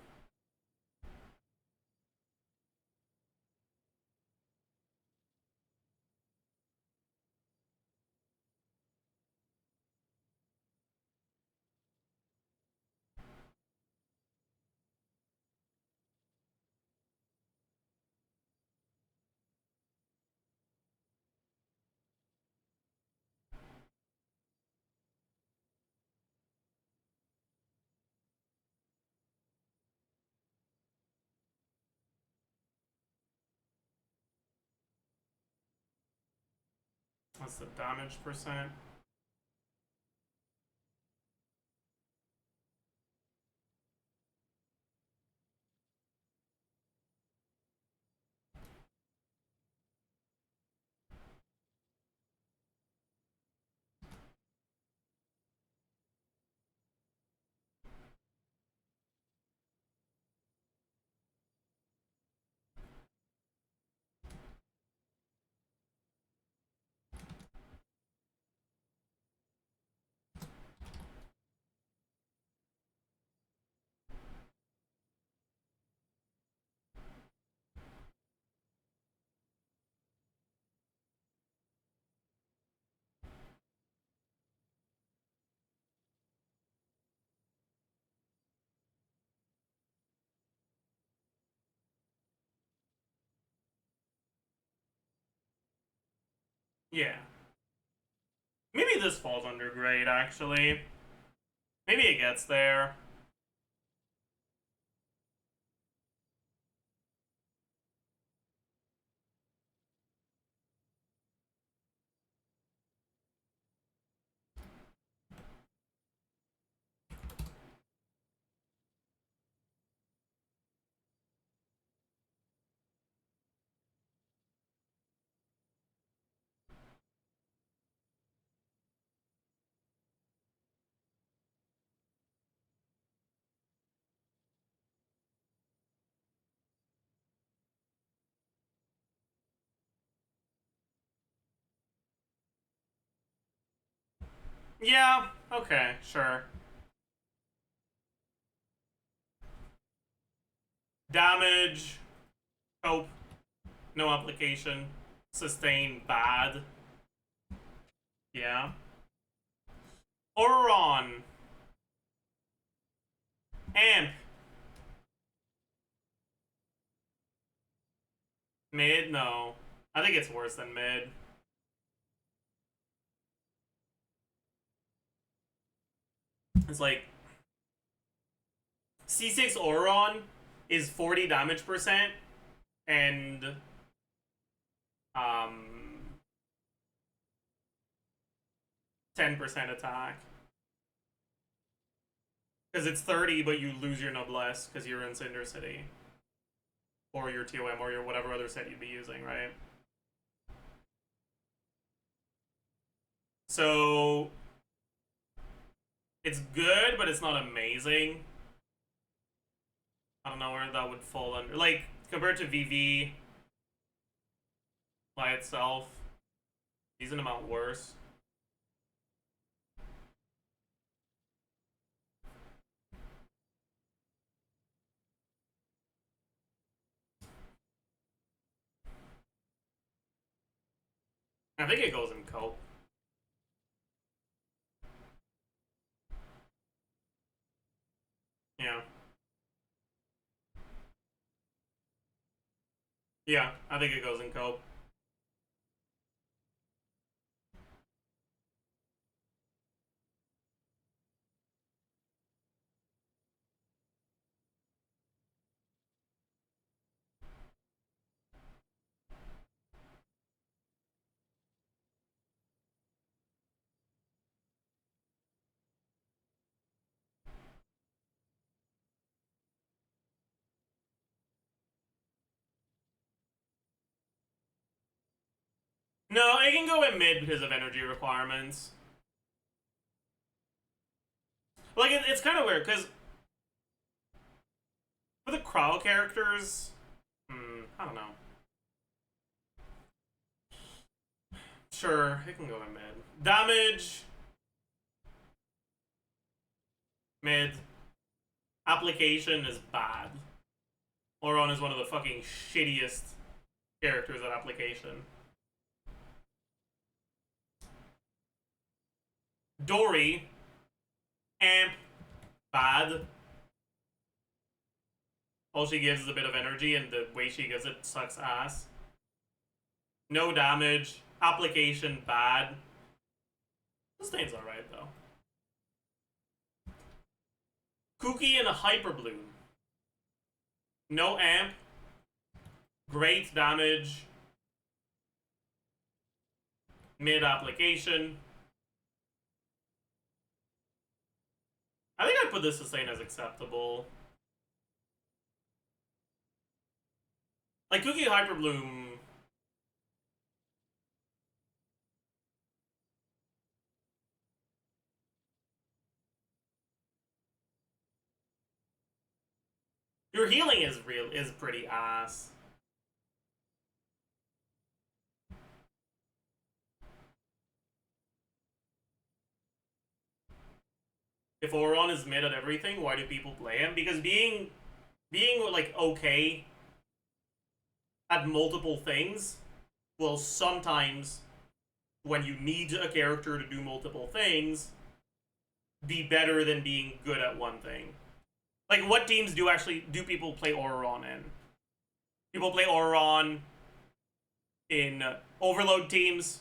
What's the damage percent? Yeah. Maybe this falls under grade, actually. Maybe it gets there. Yeah, okay, sure. Damage, hope, no application, sustain, bad. Yeah. Auron. Amp. Mid? No. I think it's worse than mid. It's like C6 Auron is 40 damage percent and 10% attack. Because it's 30, but you lose your noblesse because you're in Cinder City. Or your TOM, or your whatever other set you'd be using, right? So it's good, but it's not amazing. I don't know where that would fall under. Like, compared to VV by itself, decent amount worse. I think it goes in cope. Yeah. Yeah, I think it goes in cope. No, it can go in mid because of energy requirements. Like, it's kind of weird, because for the Crow characters, I don't know. Sure, it can go in mid. Damage, mid. Application is bad. Auron is one of the fucking shittiest characters at application. Dory, amp, bad. All she gives is a bit of energy, and the way she gives it sucks ass. No damage. Application, bad. Sustain's alright, though. Kooky and a Hyper Bloom. No amp. Great damage. Mid application. I think I'd put this sustain as acceptable. Like, Kooky Hyper Bloom. Your healing is pretty ass. If Auron is mid at everything, why do people play him? Because being like okay at multiple things will sometimes, when you need a character to do multiple things, be better than being good at one thing. Like, what teams do people play Auron in? People play Auron in Overload teams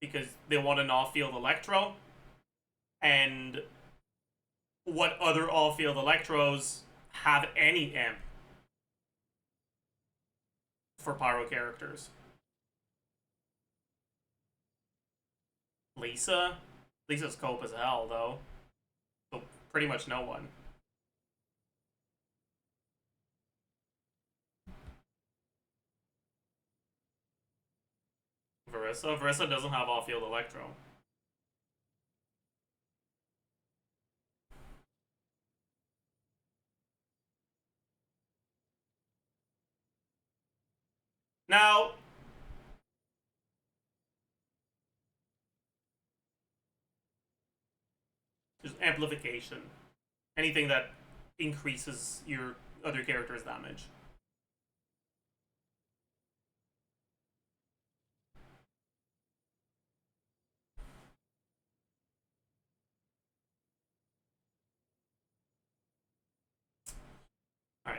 because they want an off-field Electro. And what other off-field Electros have any amp for Pyro characters? Lisa's cope as hell, though. So pretty much no one. Verissa doesn't have off-field Electro. Now, there's amplification. Anything that increases your other character's damage.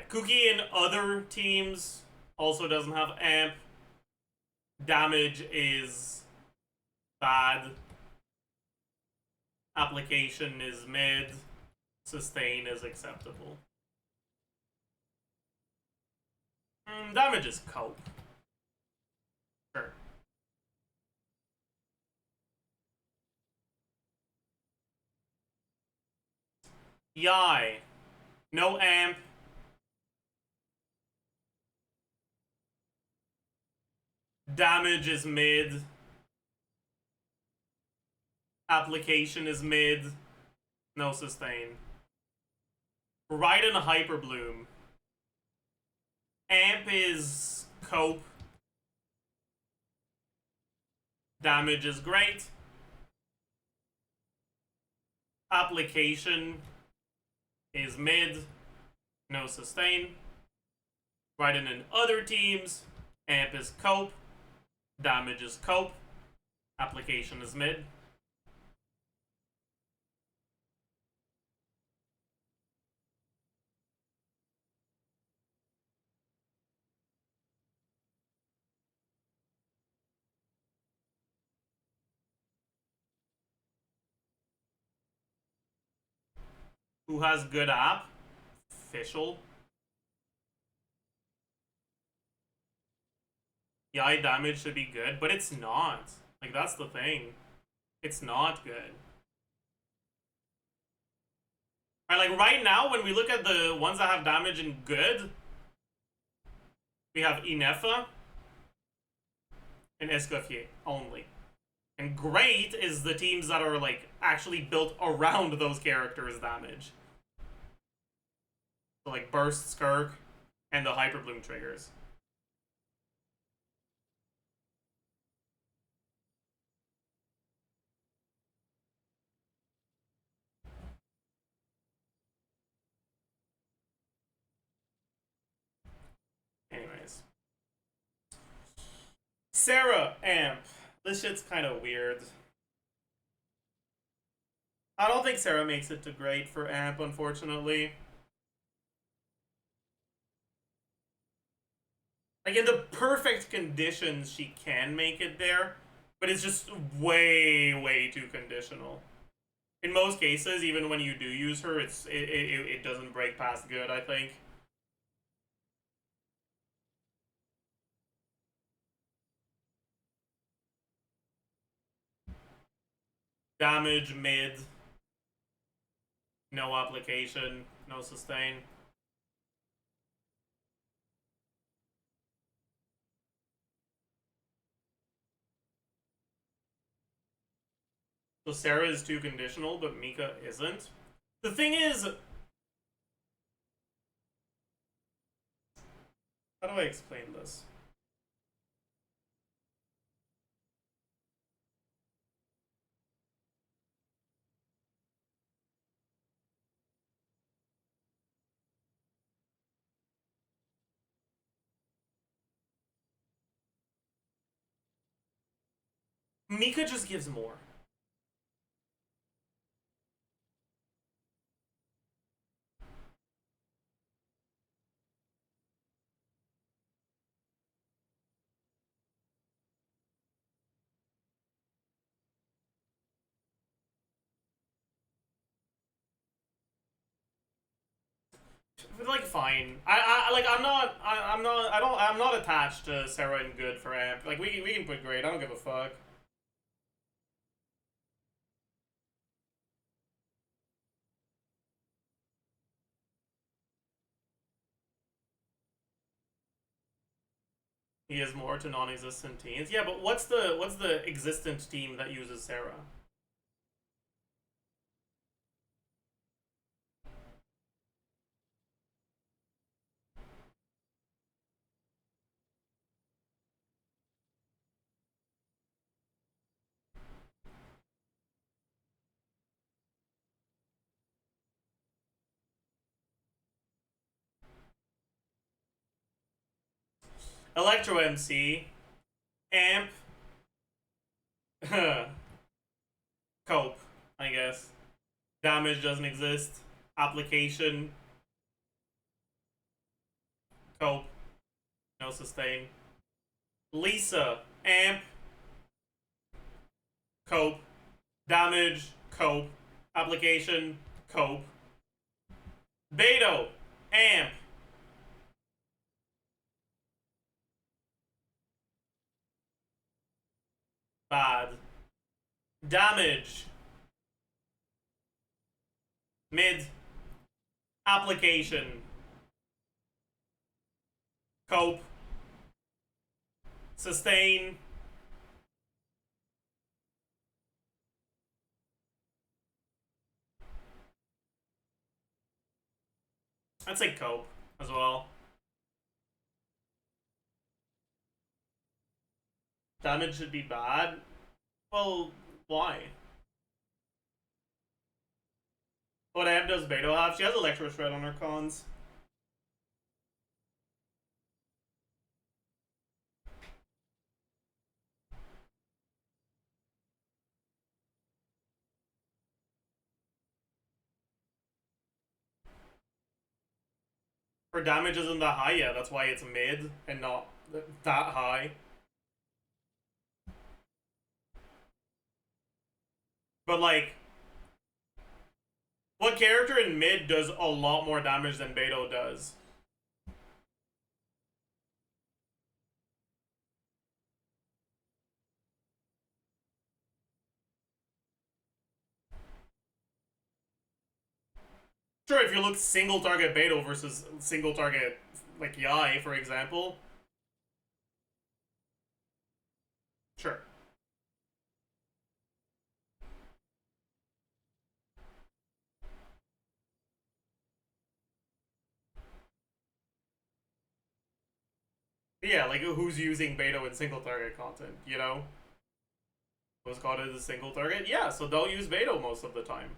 Cookie in other teams also doesn't have amp. Damage is bad. Application is mid. Sustain is acceptable. Damage is cope. Sure. Yai. No amp. Damage is mid. Application is mid. No sustain. Raiden Hyper Bloom. Amp is cope. Damage is great. Application is mid. No sustain. Raiden in other teams. Amp is cope. Damage is cope. Application is mid. Who has good app? Fischl. Yeah, damage should be good, but it's not. Like, that's the thing. It's not good. Alright, like, right now, when we look at the ones that have damage and good, we have Inefa and Escoffier only. And great is the teams that are, like, actually built around those characters' damage. So, like, Burst, Skirk, and the Hyper Bloom triggers. Anyways. Sarah Amp. This shit's kind of weird. I don't think Sarah makes it to great for Amp, unfortunately. Like, in the perfect conditions, she can make it there, but it's just way, way too conditional. In most cases, even when you do use her, it doesn't break past good, I think. Damage, mid. No application, no sustain. So Sarah is too conditional, but Mika isn't. The thing is... How do I explain this? Mika just gives more. Like, fine. I'm not attached to Sarah and good for Amp. Like, we can put great. I don't give a fuck. He has more to non-existent teams. Yeah, but what's the existent team that uses Sarah? Electro MC, Amp, Cope, I guess. Damage doesn't exist. Application. Cope. No sustain. Lisa. Amp. Cope. Damage. Cope. Application. Cope. Beto. Amp. Bad. Damage. Mid. Application. Cope. Sustain. I'd say cope as well. Damage should be bad. Well, why? What amp does Beto have? She has Electro Shred on her cons. Her damage isn't that high yet, that's why it's mid and not that high. But like, what character in mid does a lot more damage than Beto does? Sure, if you look single target Beto versus single target like Yai, for example. Sure. Yeah, like who's using Beto in single target content, you know? What's called as a single target? Yeah, so they'll use Beto most of the time.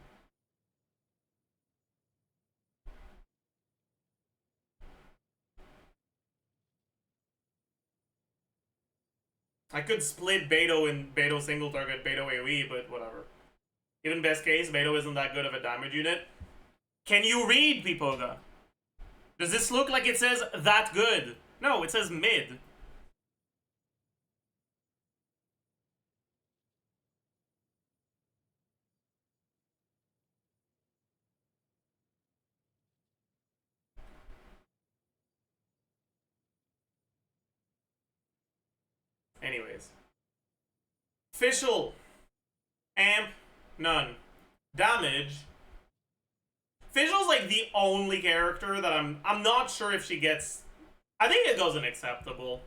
I could split Beto in Beto single target, Beto AoE, but whatever. Even best case, Beto isn't that good of a damage unit. Can you read, Pipoga? Does this look like it says that good? No, it says mid. Anyways. Fischl. Amp. None. Damage. Fischl's like the only character that I'm not sure if she gets. I think it goes unacceptable.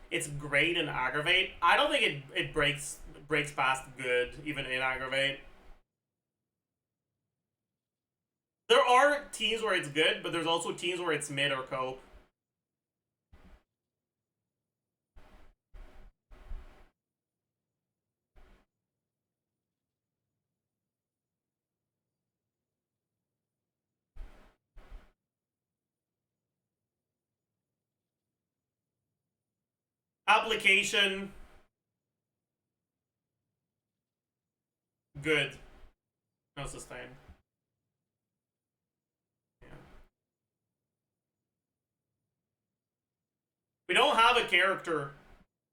It's great in aggravate. I don't think it breaks past good even in aggravate. There are teams where it's good, but there's also teams where it's mid or cope. Application. Good. No sustain. Yeah. We don't have a character.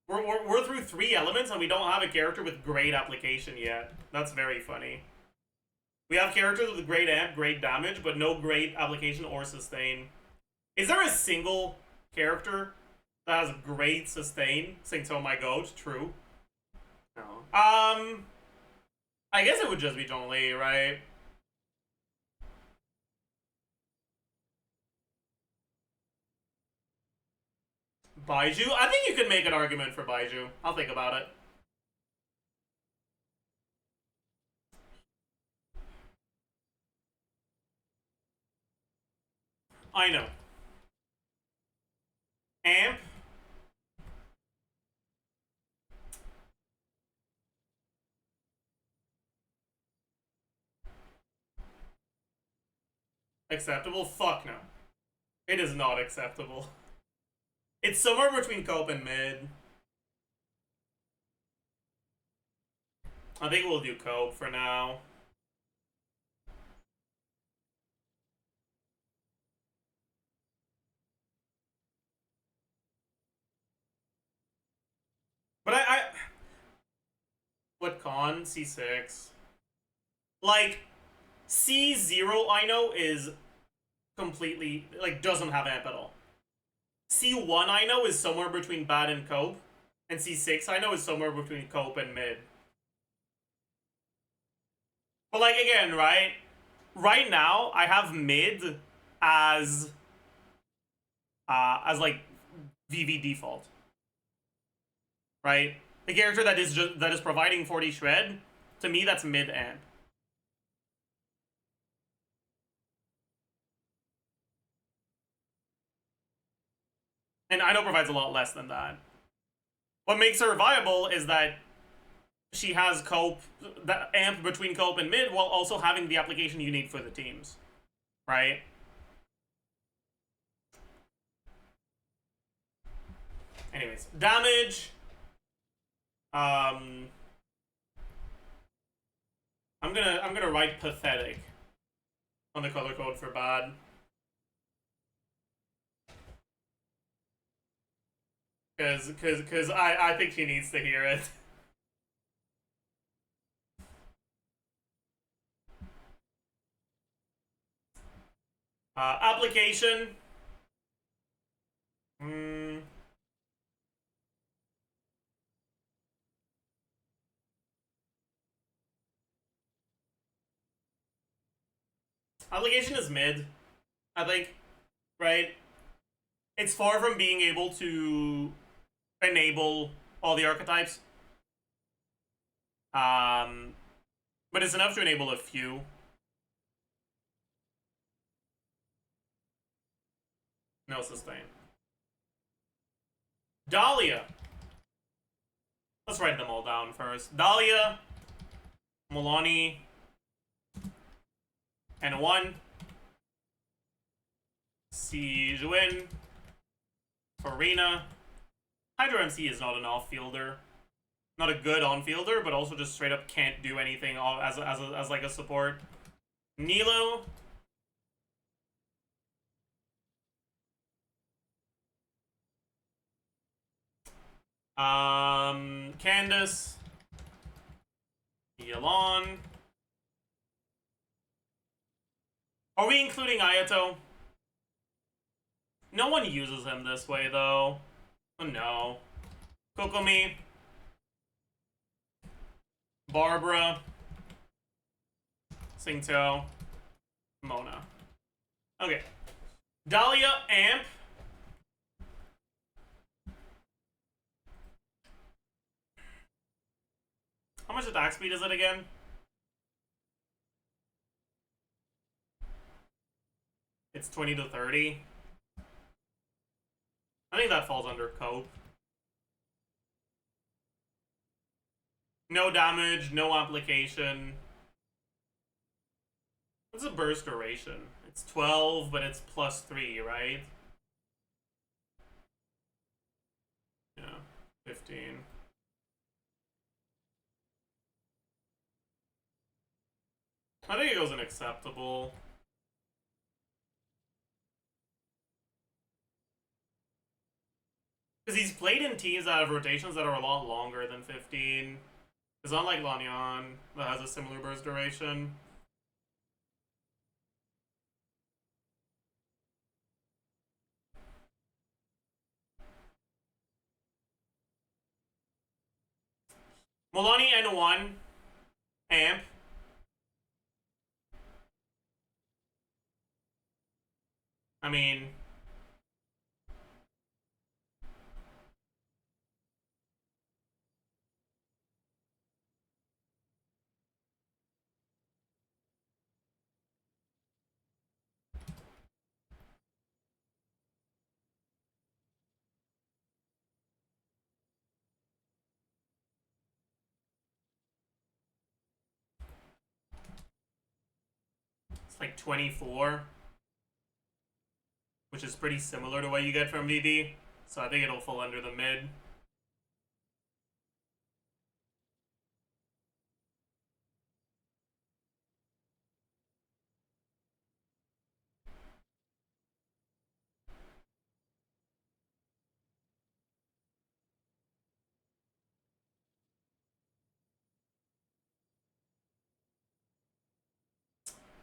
We're through 3 elements and we don't have a character with great application yet. That's very funny. We have characters with great amp, great damage, but no great application or sustain. Is there a single character that has great sustain? Since oh my goat, true. No. I guess it would just be Zhongli, right? Baiju? I think you could make an argument for Baiju. I'll think about it. I know. Amp. Acceptable? Fuck no. It is not acceptable. It's somewhere between cope and mid. I think we'll do cope for now. But what con? C6. Like, C0 I know is completely, like, doesn't have amp at all. C1 I know is somewhere between bad and cope. And C6 I know is somewhere between cope and mid. But like, again, right? Right now, I have mid as like VV default. Right? The character that is providing 40 shred, to me that's mid amp. And I know provides a lot less than that. What makes her viable is that she has cope, the amp between cope and mid, while also having the application you need for the teams. Right? Anyways, damage. I'm gonna write pathetic on the color code for bad. Cause I think she needs to hear it. Application. Application is mid, I think, right? It's far from being able to enable all the archetypes. But it's enough to enable a few. No sustain. Dahlia. Let's write them all down first. Dahlia, Milani, and 1. Sijuin, Farina. Hydro MC is not an off-fielder. Not a good on-fielder, but also just straight up can't do anything as like a support. Nilo. Candace. Yalon. Are we including Ayato? No one uses him this way, though. Oh, no. Kokomi. Barbara. Singto. Mona. Okay. Dahlia, Amp. How much attack speed is it again? It's 20 to 30. I think that falls under cope. No damage, no application. What's the burst duration? It's 12, but it's +3, right? Yeah, 15. I think it goes unacceptable. Because he's played in teams that have rotations that are a lot longer than 15. It's not like Lanyan that has a similar burst duration. Milani N1 Amp. I mean, it's like 24. which is pretty similar to what you get from VV. So I think it'll fall under the mid.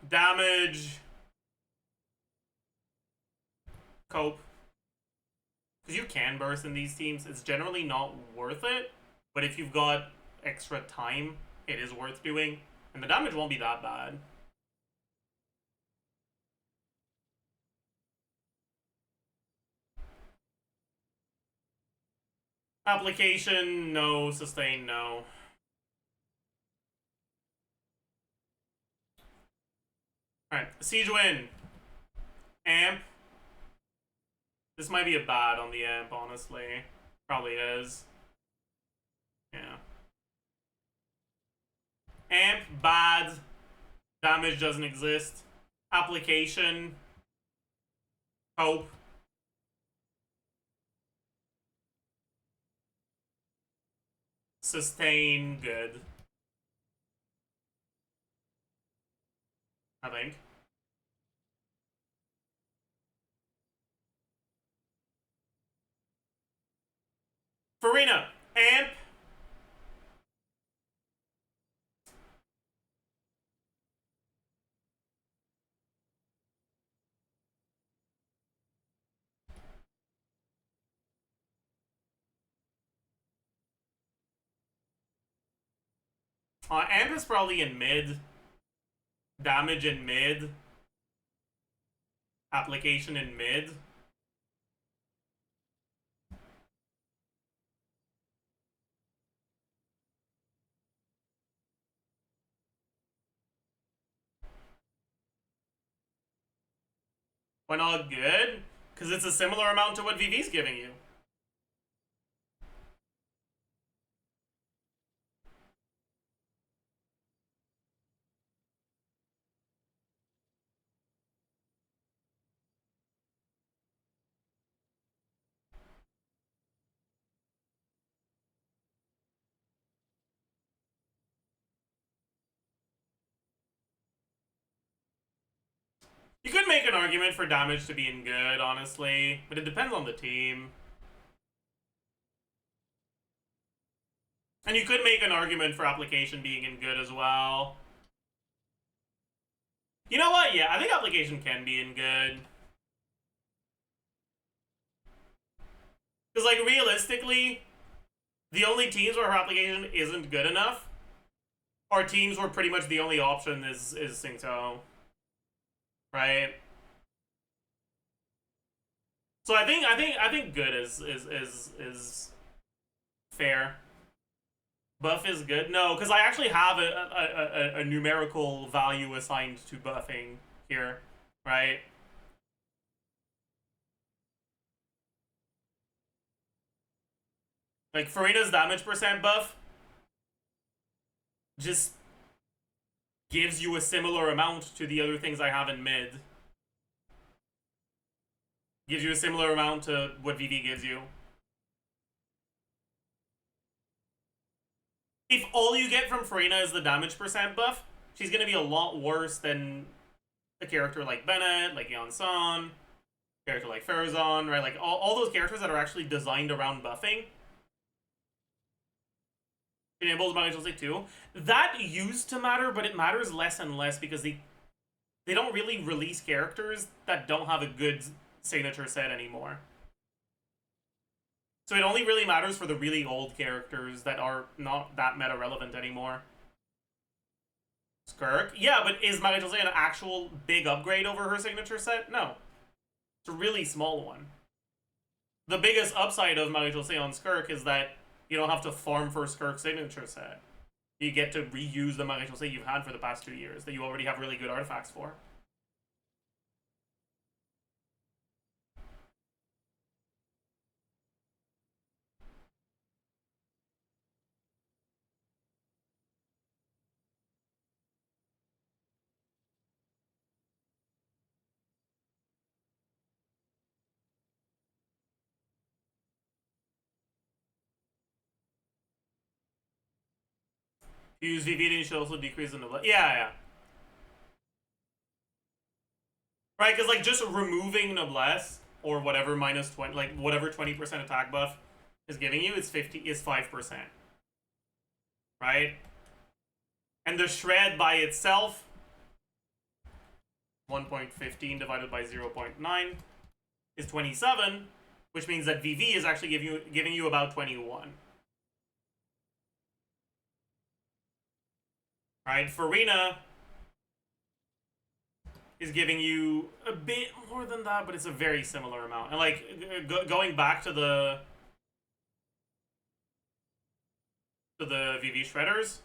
Damage. Cope. Because you can burst in these teams. It's generally not worth it. But if you've got extra time, it is worth doing. And the damage won't be that bad. Application, no. Sustain, no. Alright, Siege Win. Amp. This might be a bad on the amp, honestly. Probably is. Yeah. Amp, bad. Damage doesn't exist. Application. Hope. Sustain, good. I think. Farina, amp. Amp is probably in mid. Damage in mid. Application in mid. Why not good? Because it's a similar amount to what VV's giving you. You could make an argument for damage to being good, honestly, but it depends on the team. And you could make an argument for application being in good as well. You know what? Yeah, I think application can be in good. Because, like, realistically, the only teams where her application isn't good enough are teams where pretty much the only option is Singto. Right? So I think good is fair. Buff is good? No, because I actually have a numerical value assigned to buffing here, right? Like, Farina's damage percent buff just gives you a similar amount to the other things I have in mid. Gives you a similar amount to what VV gives you. If all you get from Farina is the damage percent buff, she's going to be a lot worse than a character like Bennett, like Yansan, a character like Farazan, right? Like, all those characters that are actually designed around buffing. Enables Magical State 2. That used to matter, but it matters less and less because they don't really release characters that don't have a good signature set anymore. So it only really matters for the really old characters that are not that meta relevant anymore. Skirk? Yeah, but is Magical State an actual big upgrade over her signature set? No. It's a really small one. The biggest upside of Magical State on Skirk is that you don't have to farm for Skirk's signature set. You get to reuse the Magical State you've had for the past 2 years that you already have really good artifacts for. Use VV, you should also decrease the noblesse. Yeah. Right, because like just removing noblesse or whatever minus 20, like whatever 20% attack buff is giving you is 5%. Right? And the shred by itself, 1.15 divided by 0.9 is 27, which means that VV is actually giving you about 21. Right? Farina is giving you a bit more than that, but it's a very similar amount. And like going back to the VV shredders,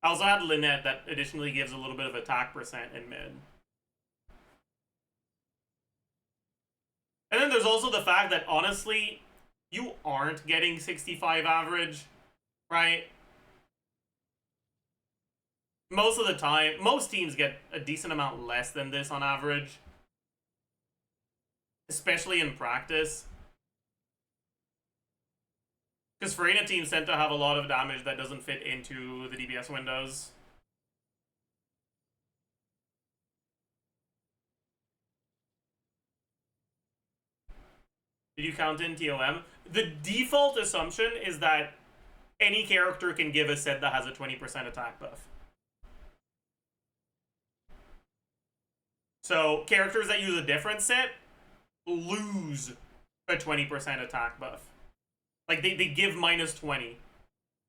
I also had Lynette that additionally gives a little bit of attack percent in mid. And then there's also the fact that honestly, you aren't getting 65 average, right? Most of the time, most teams get a decent amount less than this on average. Especially in practice. Because Farina teams tend to have a lot of damage that doesn't fit into the DPS windows. Did you count in TOM? The default assumption is that any character can give a set that has a 20% attack buff. So, characters that use a different set lose a 20% attack buff. Like, they give minus 20.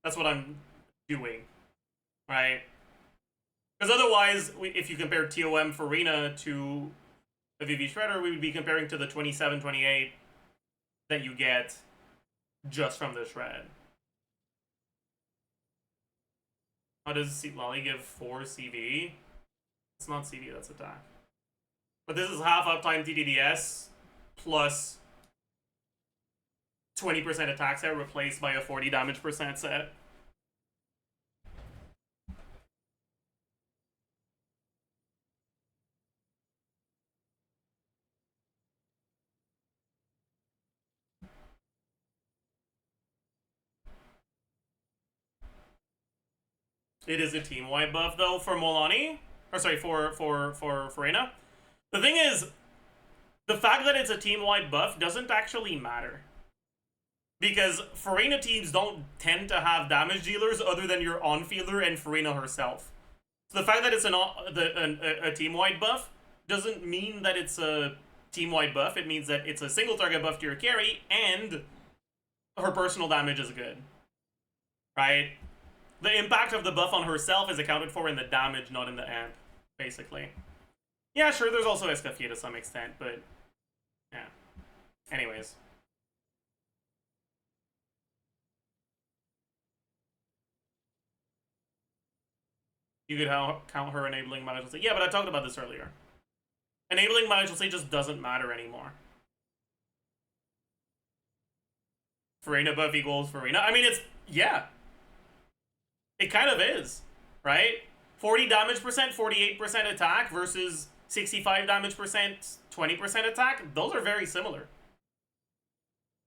That's what I'm doing. Right? Because otherwise, if you compare TOM Farina to the VV Shredder, we would be comparing to the 27, 28 that you get just from the shred. How does Lolly give 4 CV? It's not CV, that's attack. But this is half uptime TDDS plus 20% attack set replaced by a 40 damage percent set. It is a team-wide buff though for Molani. Or sorry, for Farina. The thing is, the fact that it's a team-wide buff doesn't actually matter. Because Farina teams don't tend to have damage dealers other than your on-fielder and Farina herself. So the fact that it's a team-wide buff doesn't mean that it's a team-wide buff. It means that it's a single target buff to your carry and her personal damage is good. Right? The impact of the buff on herself is accounted for in the damage, not in the amp, basically. Yeah, sure, there's also Escafia to some extent, but yeah. Anyways. You could count her enabling Magical State. Yeah, but I talked about this earlier. Enabling Magical State just doesn't matter anymore. Farina buff equals Farina. I mean, it's, yeah. It kind of is, right? 40 damage percent, 48% attack versus 65 damage percent, 20% attack. Those are very similar.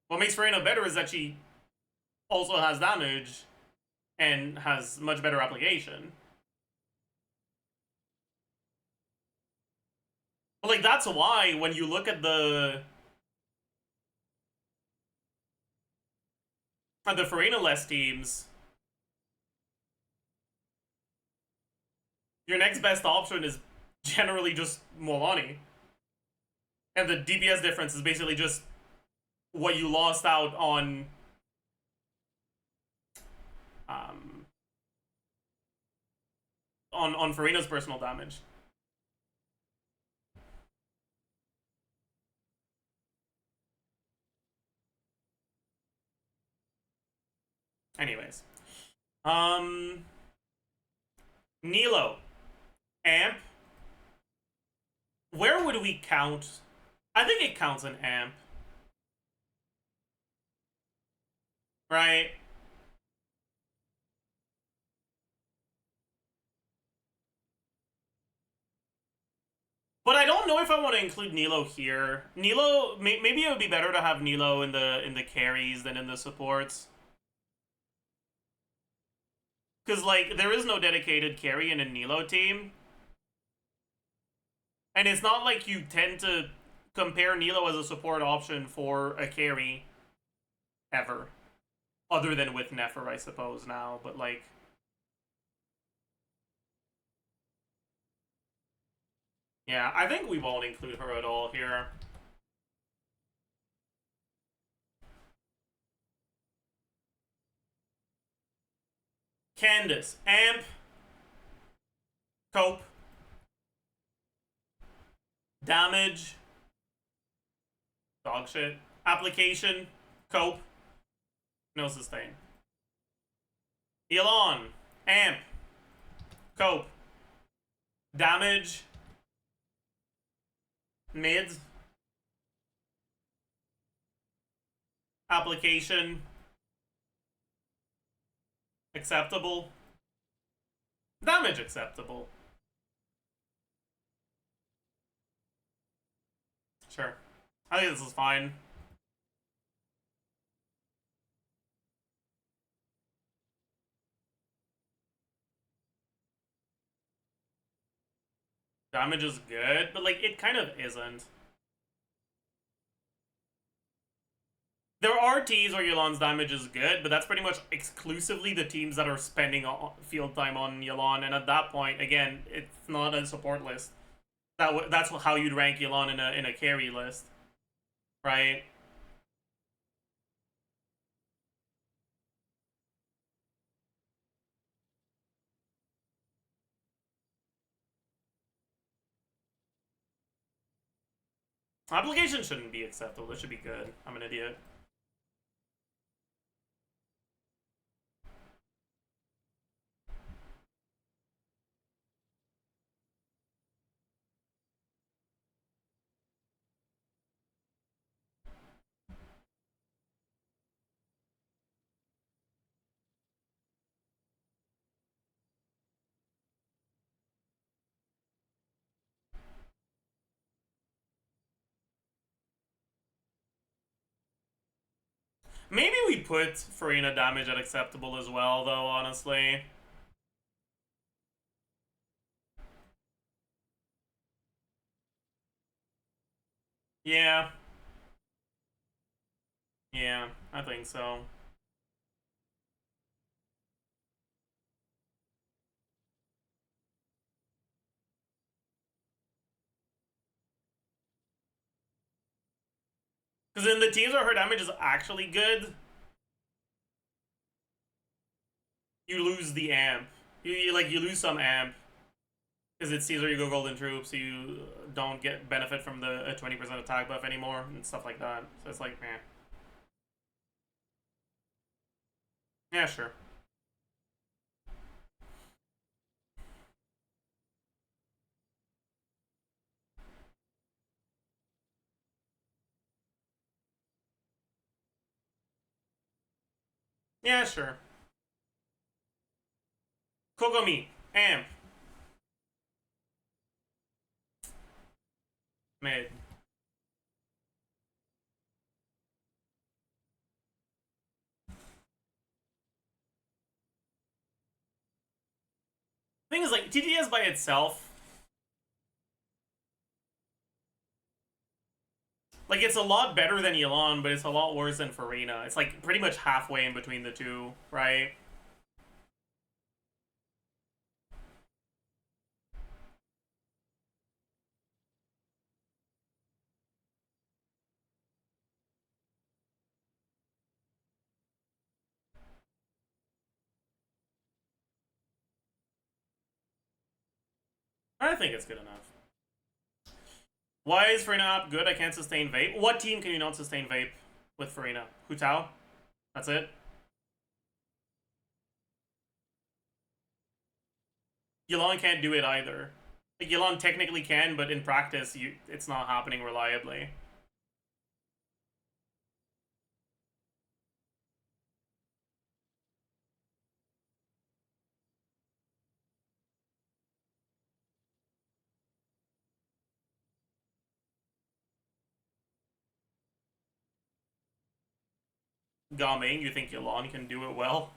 What makes Farina better is that she also has damage and has much better application. But like, that's why when you look at the Farina-less teams, your next best option is generally just Molani. And the DPS difference is basically just what you lost out on on Farina's personal damage. Anyways. Nilo. Amp. Where would we count? I think it counts an amp. Right? But I don't know if I want to include Nilo here. Nilo, maybe it would be better to have Nilo in the carries than in the supports. Because, like, there is no dedicated carry in a Nilo team. And it's not like you tend to compare Nilo as a support option for a carry ever. Other than with Nefer, I suppose, now. But, like... yeah, I think we won't include her at all here. Candace. Amp. Cope. Damage. Dog shit. Application. Cope. No sustain. Elon. Amp. Cope. Damage. Mids. Application. Acceptable. Damage acceptable. Sure. I think this is fine. Damage is good, but, like, it kind of isn't. There are teams where Yelan's damage is good, but that's pretty much exclusively the teams that are spending field time on Yelan, and at that point, again, it's not a support list. That's how you'd rank Yelan in a carry list, right? Application shouldn't be acceptable. It should be good. I'm an idiot. Maybe we put Farina damage at acceptable as well, though, honestly. Yeah. Yeah, I think so. Because in the teams where her damage is actually good, you lose the amp. You lose some amp. Because it's Caesar, you go Golden Troops, so you don't get benefit from the 20% attack buff anymore, and stuff like that. So it's like, man. Yeah, sure. Yeah, sure. Kogomi. Amp. Mid. Thing is, like, TTS by itself, like, it's a lot better than Yelan, but it's a lot worse than Farina. It's, like, pretty much halfway in between the two, right? I think it's good enough. Why is Farina up good? I can't sustain vape. What team can you not sustain vape with Farina? Hu Tao? That's it? Yelan can't do it either. Like, Yelan technically can, but in practice, it's not happening reliably. Gaming, you think Yelan can do it well?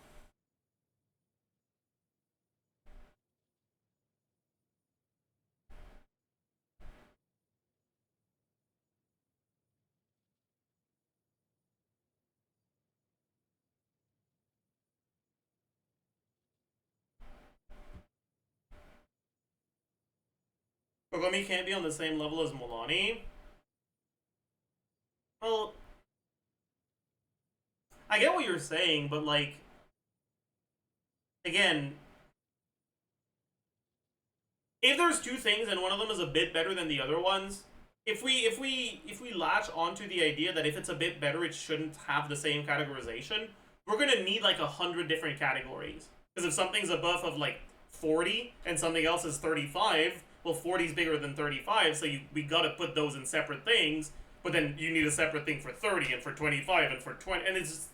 Kogami can't be on the same level as Molani. Well, I get what you're saying, but like, again, if there's two things and one of them is a bit better than the other ones, if we latch onto the idea that if it's a bit better, it shouldn't have the same categorization, we're gonna need like 100 different categories. Because if something's a buff of like 40 and something else is 35, well, 40 is bigger than 35, so we gotta put those in separate things. But then you need a separate thing for 30 and for 25 and for 20, and it's just.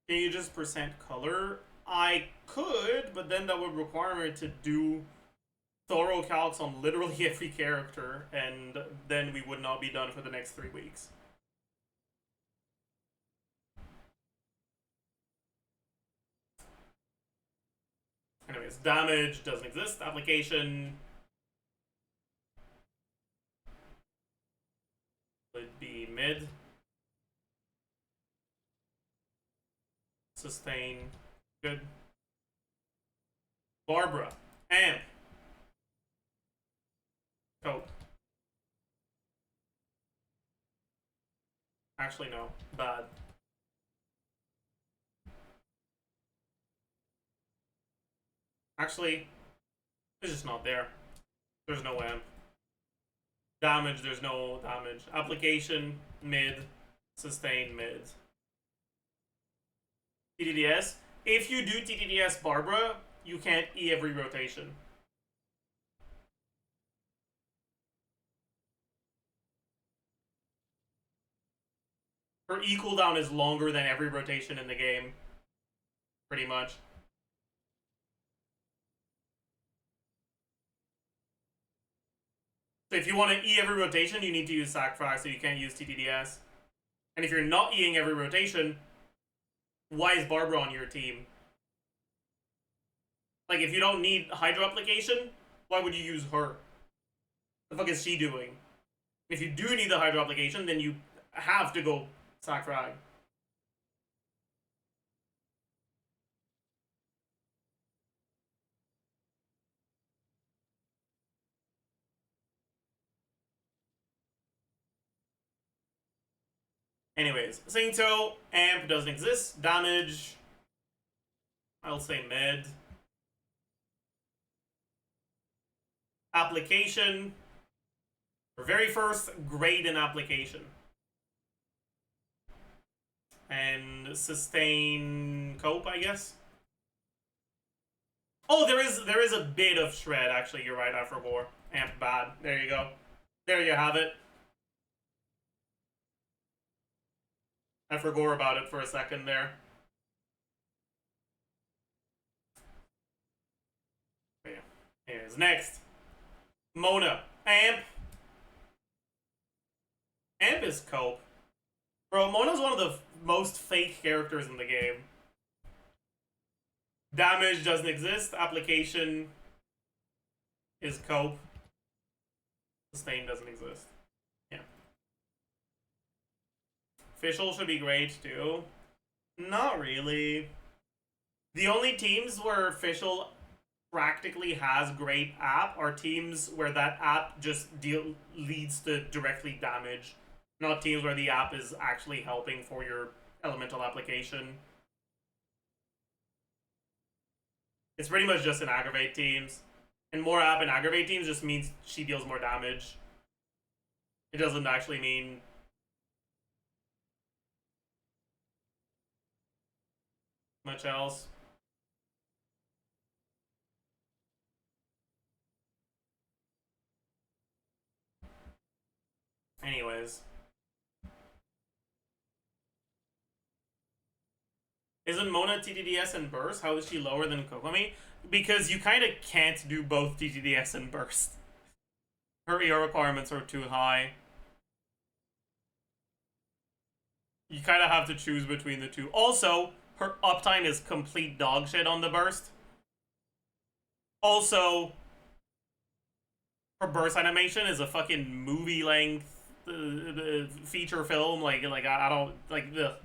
Can you just percent color? I could, but then that would require me to do thorough calcs on literally every character, and then we would not be done for the next 3 weeks. Anyways, damage doesn't exist. Application would be mid. Sustain, good. Barbara, amp. Cope. Actually, no. Bad. Actually, it's just not there. There's no amp. Damage, there's no damage. Application, mid. Sustain, mid. TDDS. If you do TDDS Barbara, you can't E every rotation. Her E cooldown is longer than every rotation in the game. Pretty much. So if you want to E every rotation, you need to use Sacrifice, so you can't use TDDS. And if you're not Eing every rotation, why is Barbara on your team? Like, if you don't need Hydro Application, why would you use her? The fuck is she doing? If you do need the Hydro Application, then you have to go Sac-Frag. Anyways, Sainto, amp doesn't exist. Damage, I'll say mid. Application, for very first, grade in application. And sustain cope, I guess. Oh, there is a bit of shred, actually, you're right, I forgot. Amp bad. There you go. There you have it. I forgot about it for a second there. Yeah. Anyways, next. Mona. Amp. Amp is cope. Bro, Mona's one of the most fake characters in the game. Damage doesn't exist. Application is cope. Sustain doesn't exist. Yeah. Fischl should be great too. Not really. The only teams where Fischl practically has great app are teams where that app just leads to directly damage. Not teams where the app is actually helping for your elemental application. It's pretty much just an aggravate teams. And more app in aggravate teams just means she deals more damage. It doesn't actually mean much else. Anyways. Isn't Mona TTDS and Burst? How is she lower than Kokomi? Because you kind of can't do both TTDS and Burst. Her ER requirements are too high. You kind of have to choose between the two. Also, her uptime is complete dog shit on the Burst. Also, her burst animation is a fucking movie length feature film. Like I don't like the.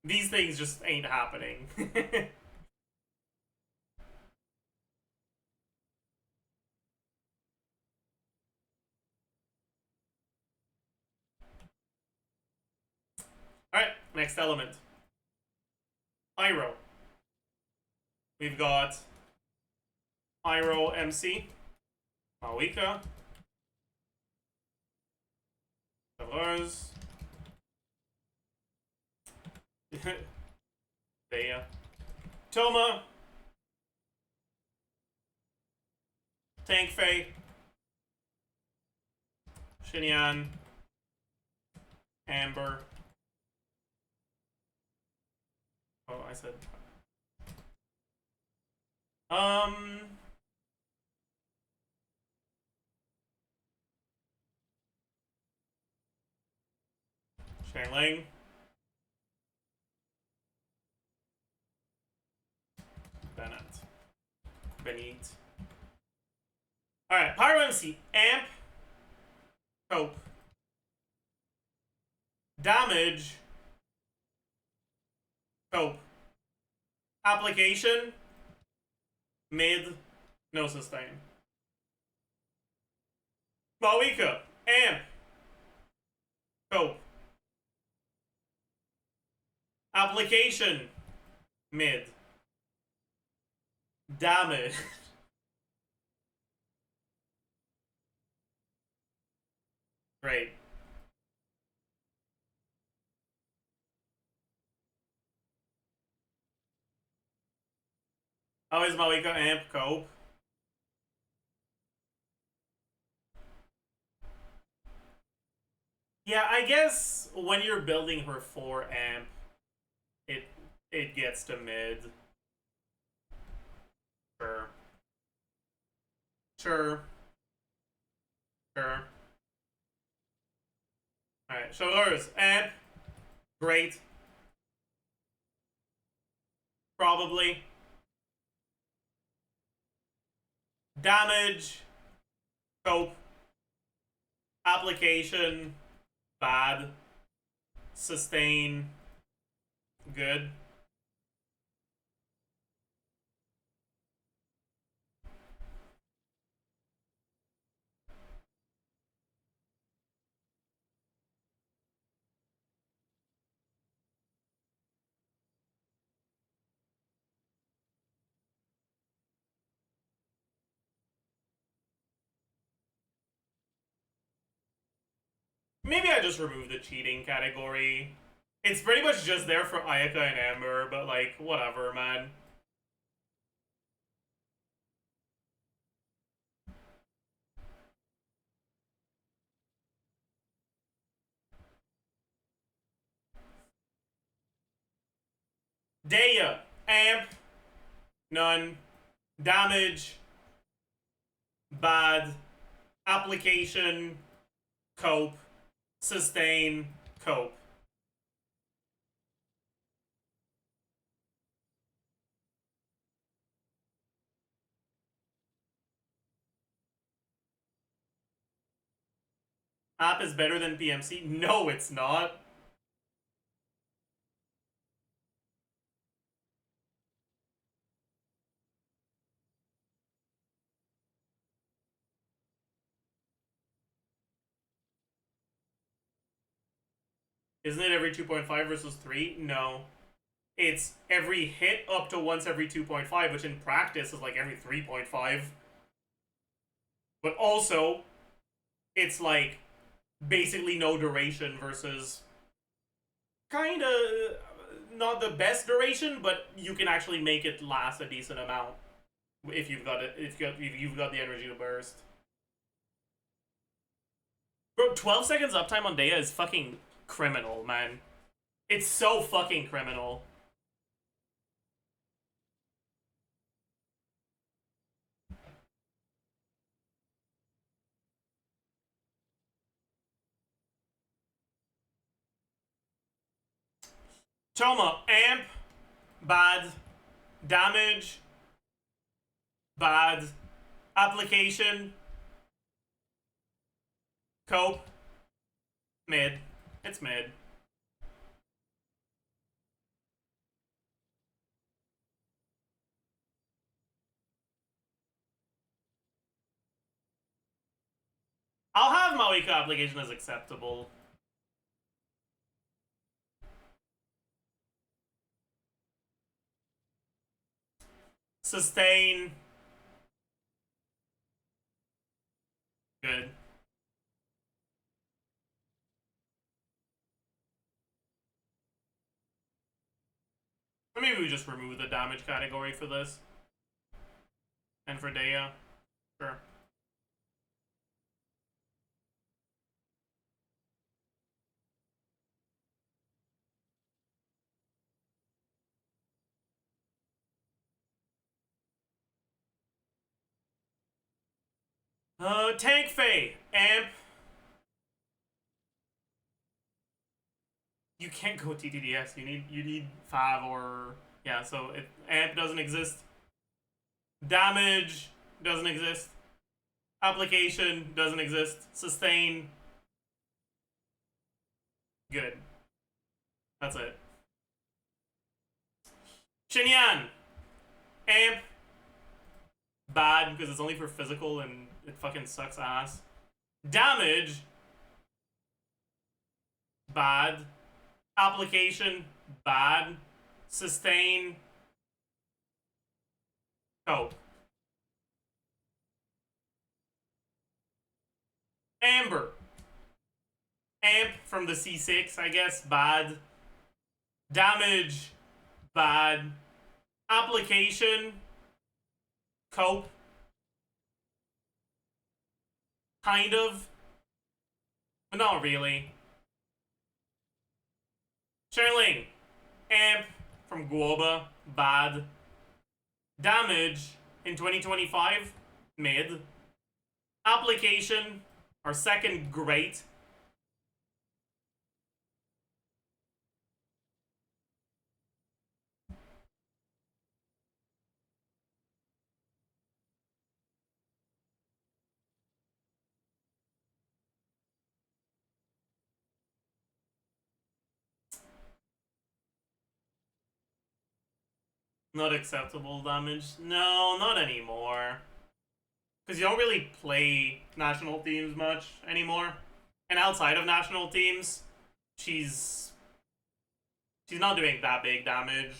These things just ain't happening. Alright, next element. Pyro. We've got Pyro MC, Mawika, Deleuze, Dea, Toma, Tank Fei, Xinyan, Amber. Oh, I said. Shangling. Bennett. Benit. Alright, Pyro MC. Amp. Cope. Damage. Cope. Application. Mid. No sustain. Mawika. Amp. Cope. Application. Mid. Damage. Great. How is Mawika Amp Cope? Yeah, I guess when you're building her 4 amp, it gets to mid. Sure. Sure. Sure. Alright, shoulders. Amp. Great. Probably. Damage. Cope. Application. Bad. Sustain. Good. Maybe I just removed the cheating category. It's pretty much just there for Ayaka and Amber, but like, whatever, man. Dea, amp, none, damage, bad, application, cope, sustain, cope. App is better than PMC? No, it's not. Isn't it every 2.5 versus 3? No. It's every hit up to once every 2.5, which in practice is like every 3.5. But also, it's like basically no duration versus kind of not the best duration, but you can actually make it last a decent amount if you've got it. If you've got the energy to burst. Bro, 12 seconds uptime on Dea is fucking criminal, man. It's so fucking criminal. Toma, amp, bad, damage, bad, application, Cope. Mid. It's mid. I'll have Maoika application as acceptable. Sustain. Good. Or maybe we just remove the damage category for this. And for Dea. Sure. Tank Fae. Amp. You can't go TTDS. You need Fav or yeah. So amp doesn't exist. Damage doesn't exist. Application doesn't exist. Sustain. Good. That's it. Shinyan. Amp. Bad because it's only for physical and it fucking sucks ass. Damage. Bad. Application. Bad. Sustain. Cope. Amber. Amp from the C6, I guess. Bad. Damage. Bad. Application. Cope. Kind of. But not really. Sherling. Amp from Guoba. Bad. Damage in 2025. Mid. Application. Our second great. Not acceptable damage. No, not anymore. Because you don't really play national teams much anymore. And outside of national teams, she's not doing that big damage.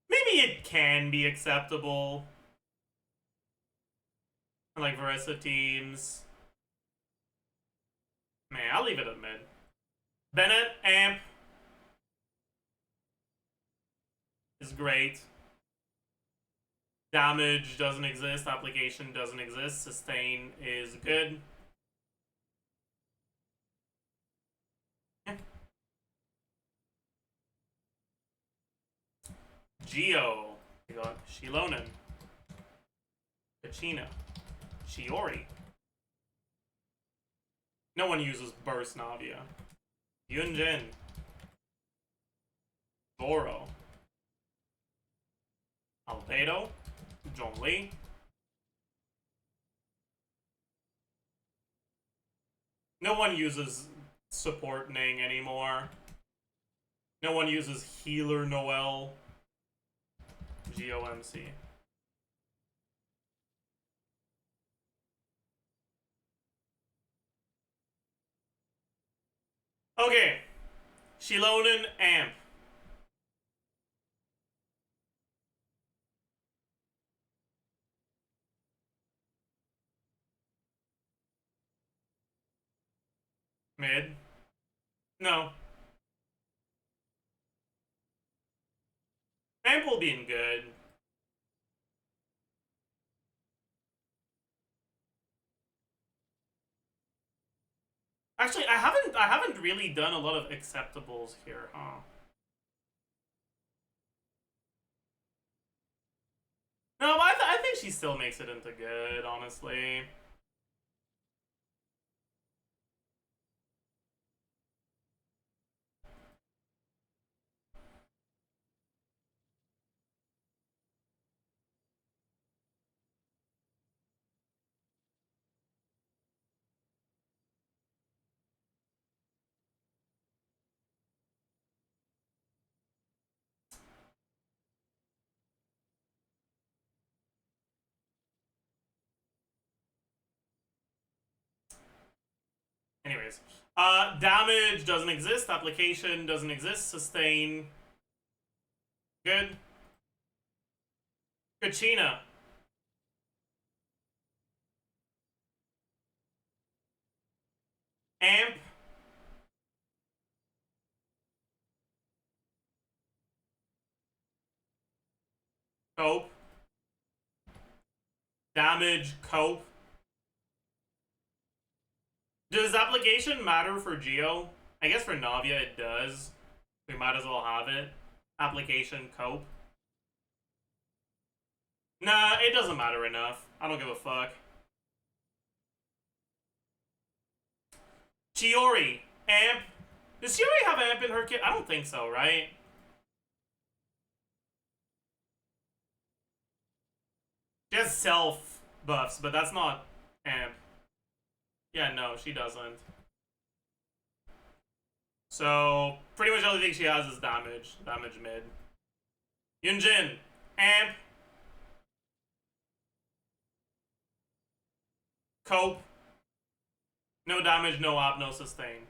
Maybe it can be acceptable. Like Verissa teams. Man, I'll leave it at mid. Bennett, Amp. Is great. Damage doesn't exist. Application doesn't exist. Sustain is good. Geo. We got Shilonen. Kachina. Shiori. No one uses Burst Navia. Yunjin. Goro. Albedo. Zhongli. No one uses Support Ning anymore. No one uses Healer Noel. GOMC. Okay. Shilonen Amp. Mid. No. Amp being good. Actually, I haven't really done a lot of acceptables here, huh? No, but I think she still makes it into good, honestly. Anyways. Damage doesn't exist. Application doesn't exist. Sustain. Good. Kachina. Amp. Cope. Damage. Cope. Does application matter for Geo? I guess for Navia it does. We might as well have it. Application. Cope. Nah, it doesn't matter enough. I don't give a fuck. Chiori. Amp. Does Chiori have amp in her kit? I don't think so, right? She has self buffs, but that's not amp. Yeah, no, she doesn't. So, pretty much the only thing she has is damage. Damage mid. Yunjin. Amp. Cope. No damage, no op, no sustain.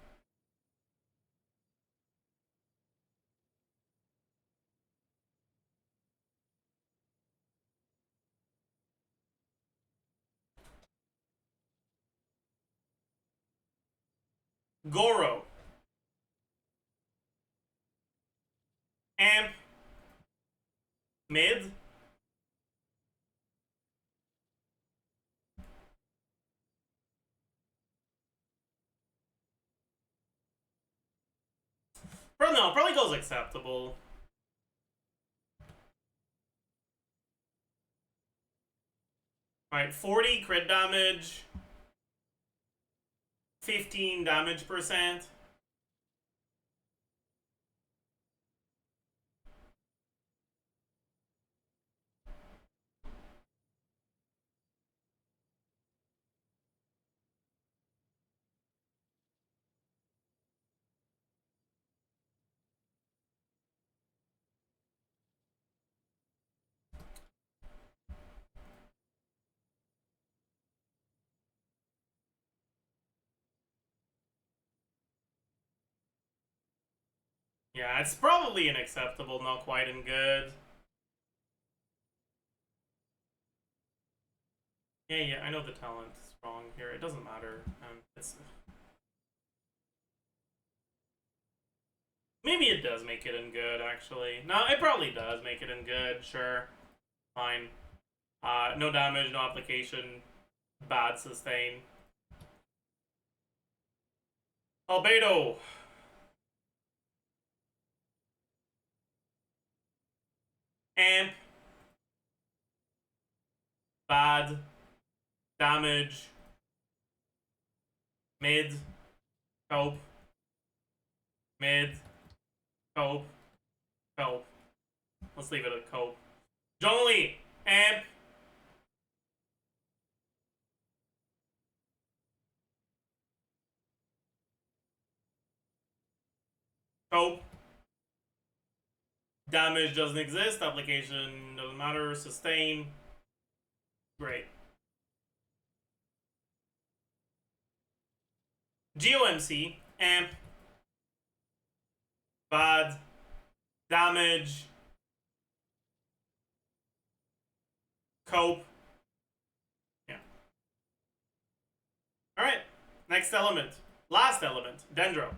Goro. Amp. Mid. No, probably goes acceptable. Alright, 40 crit damage. 15 damage percent. Yeah, it's probably an acceptable, not quite in good. Yeah, I know the talent's wrong here. It doesn't matter. It's maybe it does make it in good, actually. No, it probably does make it in good, sure. Fine. No damage, no application. Bad sustain. Albedo. Amp. Bad. Damage. Mid. Cope. Mid. Cope. Cope. Let's leave it at cope. Zhongli. Amp. Cope. Damage doesn't exist. Application doesn't matter. Sustain. Great. GOMC. Amp. Bad. Damage. Cope. Yeah. Alright. Next element. Last element. Dendro.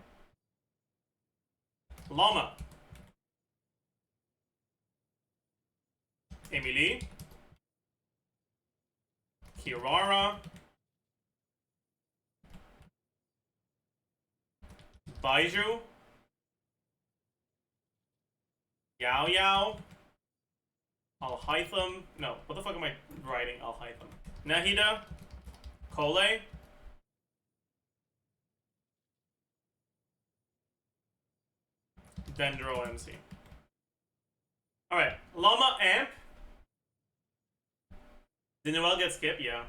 Llama. Emily. Kirara. Baiju. Yao Yao. Alhaitham. No, what the fuck am I writing? Alhaitham. Nahida. Kole. Dendro MC. Alright. Llama Amp. Did Noel get skipped? Yeah.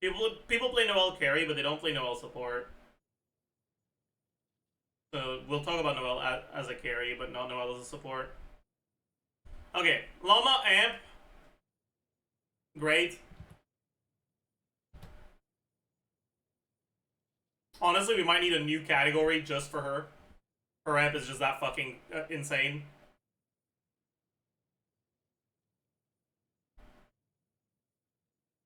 People play Noel carry, but they don't play Noel support. So we'll talk about Noel as a carry, but not Noel as a support. Okay, Llama Amp. Great. Honestly, we might need a new category just for her. Her amp is just that fucking insane.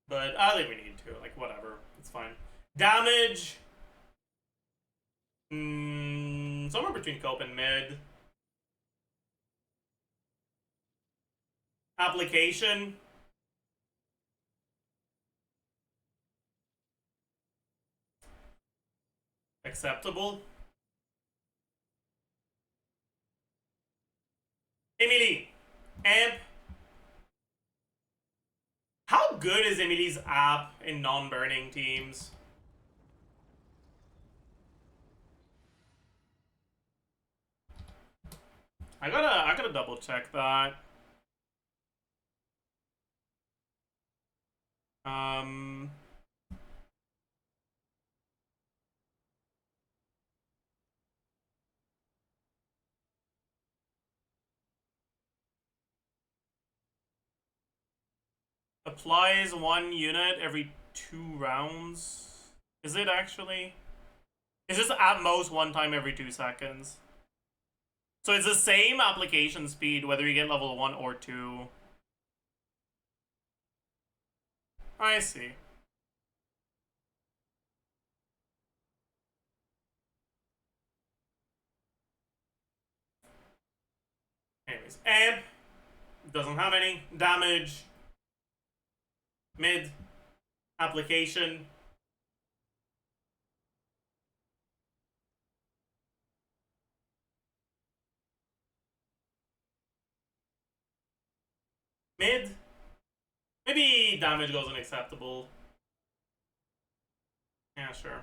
But I think we need to. Like, whatever. It's fine. Damage. Somewhere between cope and mid. Application. Acceptable. Emily. Amp. How good is Emily's app in non-burning teams? I gotta double check that. Applies 1 unit every 2 rounds. Is it actually? Is this at most 1 time every 2 seconds? So it's the same application speed whether you get level 1 or 2. I see. Anyways, amp doesn't have any damage. Mid application. Mid. Maybe damage goes unacceptable. Yeah, sure.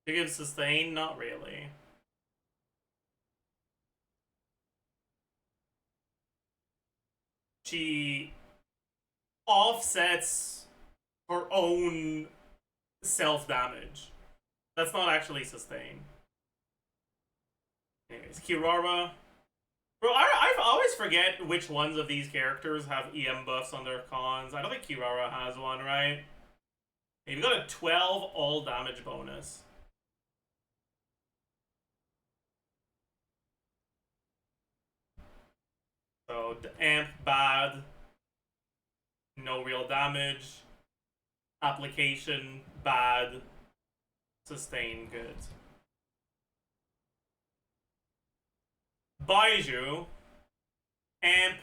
To give sustain? Not really. She offsets her own self-damage. That's not actually sustain. Anyways, Kirara. Bro, I always forget which ones of these characters have EM buffs on their cons. I don't think Kirara has one, right? You've got a 12 all damage bonus. So, the amp bad. No real damage. Application bad. Sustain good. Baiju. Amp.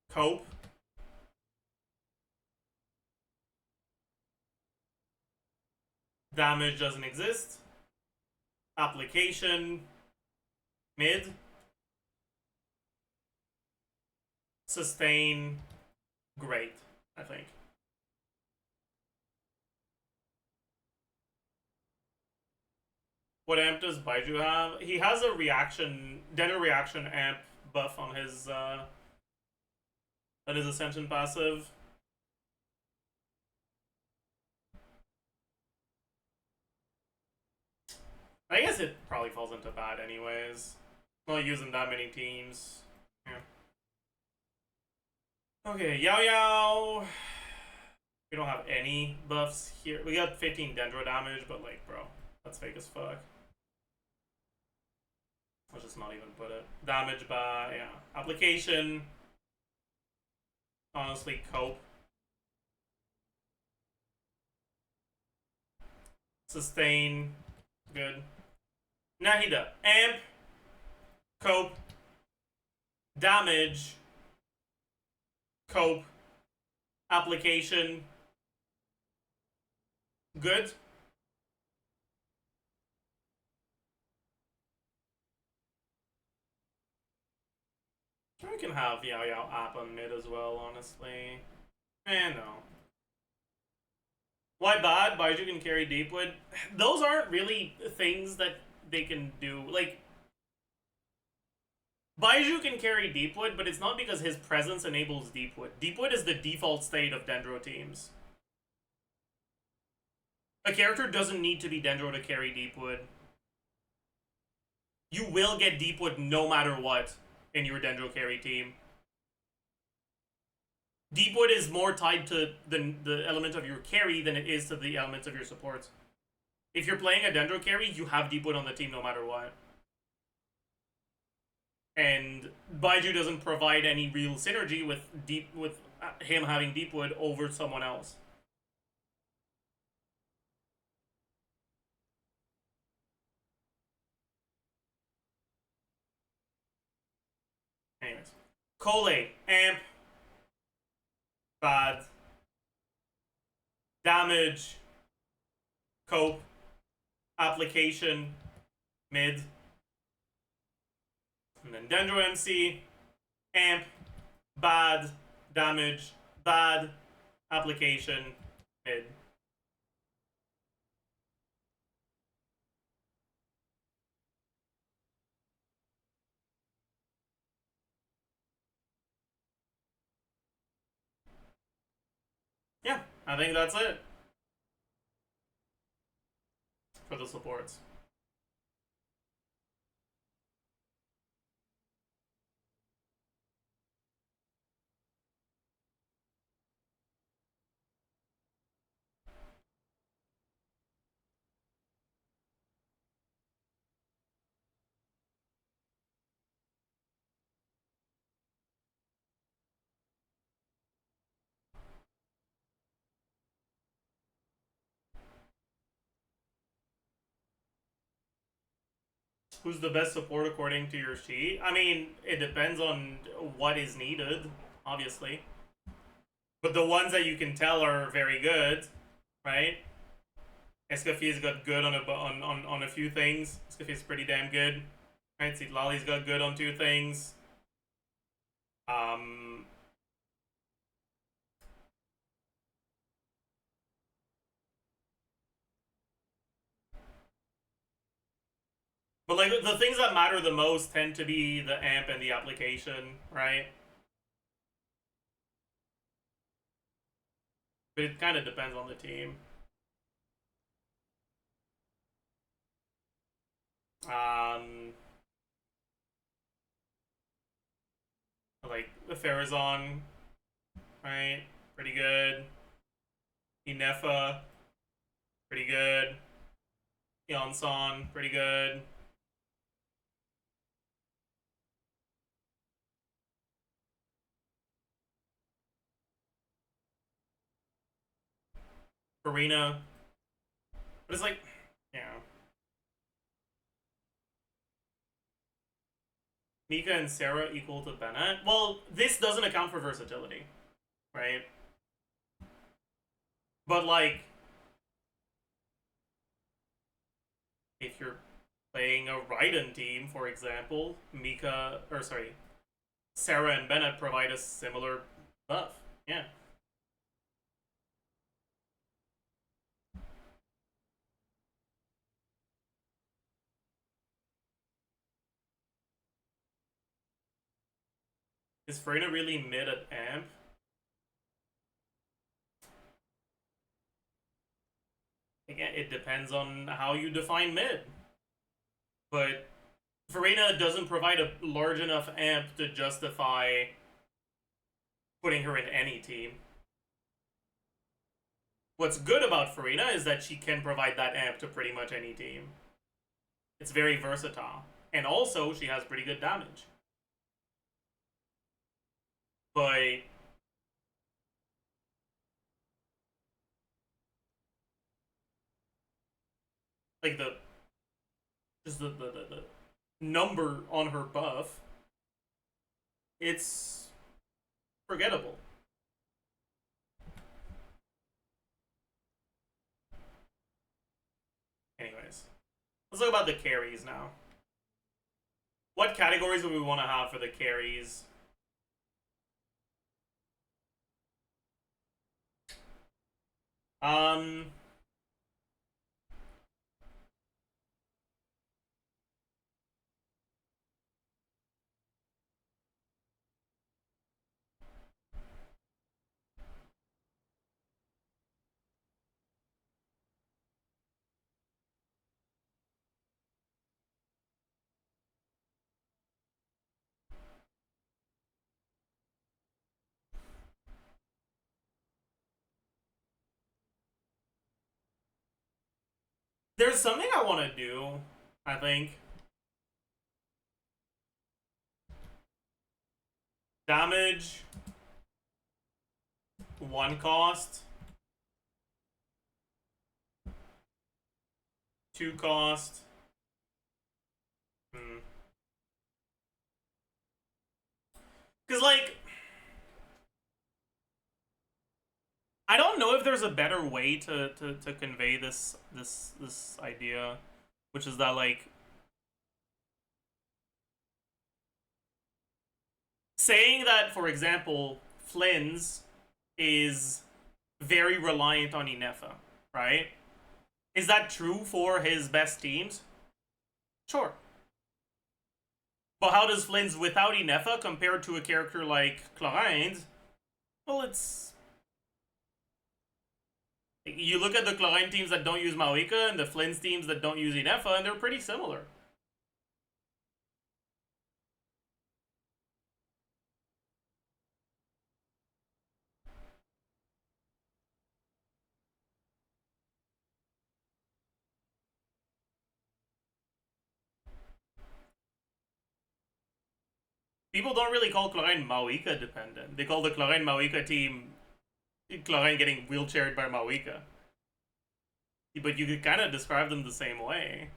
Cope. Damage doesn't exist. Application. Mid. Sustain. Great, I think. What amp does Baiju have? He has a reaction, Denner reaction amp buff on his Ascension passive. I guess it probably falls into bad anyways. Not using that many teams. Yeah. Okay, Yao Yao. We don't have any buffs here. We got 15 Dendro damage, but like, bro, that's fake as fuck. Let's just not even put it. Damage by, yeah. Application. Honestly, cope. Sustain. Good. Nahida. Amp. Cope. Damage. Cope. Application. Good. We can have Yao Yao app on mid as well, honestly. No. Why bad? Baiju can carry Deepwood. Those aren't really things that they can do. Like, Baiju can carry Deepwood, but it's not because his presence enables Deepwood. Deepwood is the default state of Dendro teams. A character doesn't need to be Dendro to carry Deepwood. You will get Deepwood no matter what in your Dendro carry team. Deepwood is more tied to the element of your carry than it is to the elements of your supports. If you're playing a Dendro carry, you have Deepwood on the team no matter what. And Baiju doesn't provide any real synergy with him having Deepwood over someone else. Anyways. Kole, amp. Bad. Damage. Cope. Application. Mid. And then Dendro MC. Amp. Bad. Damage. Bad. Application. Mid. Yeah, I think that's it for the supports. Who's the best support according to your sheet? I mean, it depends on what is needed, obviously. But the ones that you can tell are very good, right? Escafier's got good on a few things. Escafier's pretty damn good. Right? Lali's got good on 2 things. But like the things that matter the most tend to be the amp and the application, right? But it kind of depends on the team. Like the Farazan, right? Pretty good. Inefa, pretty good. Yonson, pretty good. Farina. But it's like, yeah. Mika and Sarah equal to Bennett? Well, this doesn't account for versatility, right? But like, if you're playing a Raiden team, for example, Sarah and Bennett provide a similar buff. Yeah. Is Freyna really mid at amp? Again, it depends on how you define mid. But Farina doesn't provide a large enough amp to justify putting her in any team. What's good about Farina is that she can provide that amp to pretty much any team. It's very versatile. And also, she has pretty good damage. But like just the number on her buff, it's forgettable. Anyways, let's talk about the carries now. What categories do we want to have for the carries? Um, there's something I want to do, I think. Damage, 1 cost, 2 cost. Because, like, I don't know if there's a better way to convey this idea, which is that, like, saying that, for example, Flynn's is very reliant on Inefa, right? Is that true for his best teams? Sure. But how does Flynn's without Inefa compare to a character like Chlorines? Well, it's... You look at the Chlorine teams that don't use Maoika and the Flynn's teams that don't use Inefa, and they're pretty similar. People don't really call Chlorine Maoika dependent. They call the Chlorine Maoika team Chlorine getting wheelchaired by Maoika. But you could kind of describe them the same way.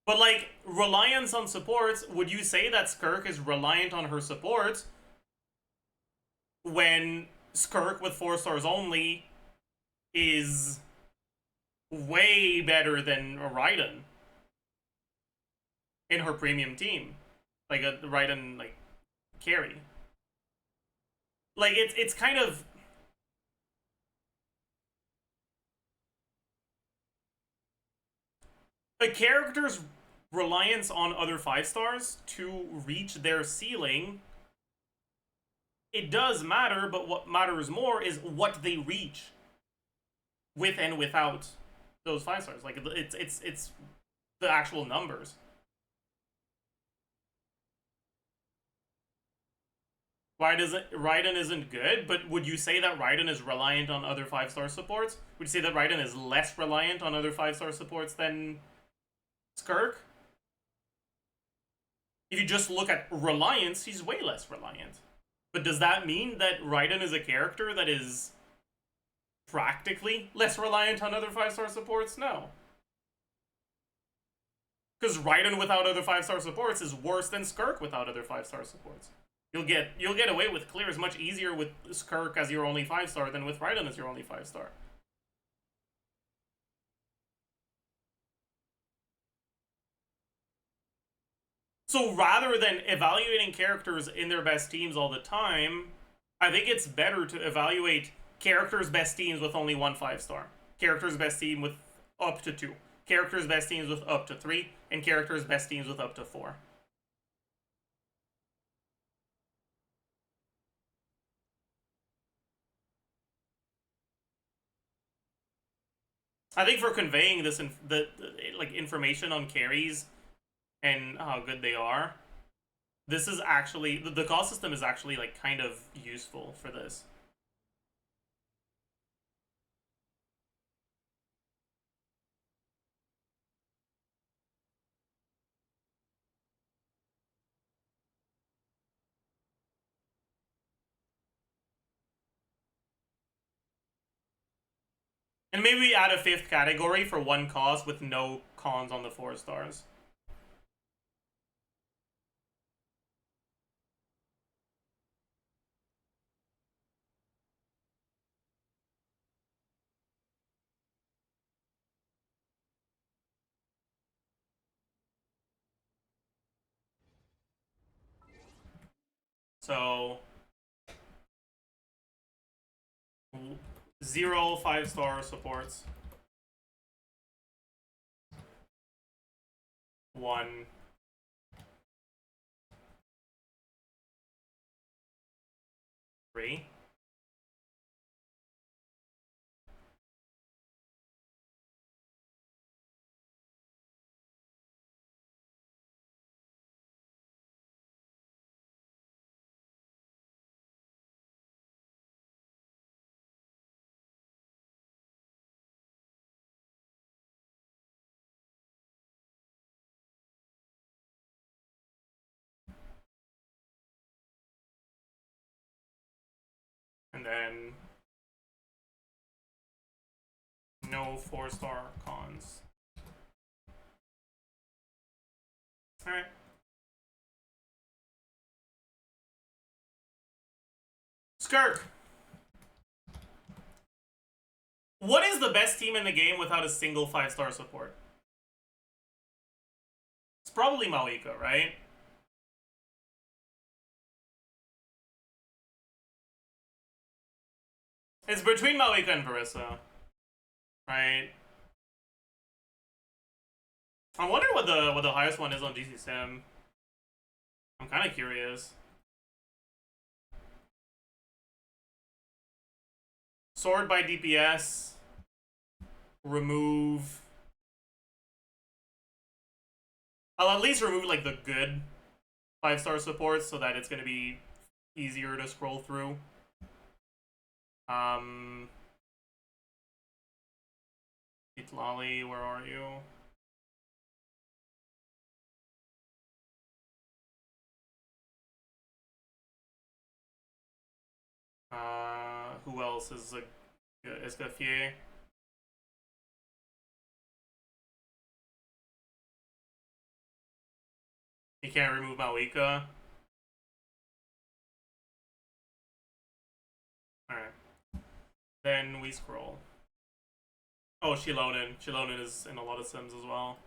But, like, reliance on supports, would you say that Skirk is reliant on her supports when Skirk with 4 stars only is way better than Raiden in her premium team? Like, a Raiden, like, carry. Like, it's kind of... A character's reliance on other 5 stars to reach their ceiling, it does matter, but what matters more is what they reach with and without those 5 stars. Like, it's the actual numbers. Why does it Raiden isn't good, but would you say that Raiden is reliant on other 5-star supports? Would you say that Raiden is less reliant on other 5-star supports than Skirk? If you just look at reliance, he's way less reliant. But does that mean that Raiden is a character that is practically less reliant on other 5-star supports? No. Because Raiden without other 5-star supports is worse than Skirk without other 5-star supports. You'll get away with clears much easier with Skirk as your only 5-star than with Raiden as your only 5-star. So rather than evaluating characters in their best teams all the time, I think it's better to evaluate characters' best teams with only 1 5-star, characters' best team with up to 2, characters' best teams with up to 3, and characters' best teams with up to 4. I think for conveying this like information on carries and how good they are, this is actually the cost system is actually like kind of useful for this. And maybe we add a 5th category for 1 cost with no cons on the 4 stars. So 0 5-star supports. 1. 3. And then no 4-star cons. Alright. Skirk! What is the best team in the game without a single 5-star support? It's probably Malika, right? It's between Malika and Varissa, right? I wonder what the highest one is on GC Sim. I'm kind of curious. Sword by DPS. Remove. I'll at least remove like the good 5-star supports so that it's gonna be easier to scroll through. Lolly, where are you? Who else is a Escoffier? You can't remove Malika. Alright. Then we scroll. Oh, Shilonen. Shilonen is in a lot of sims as well.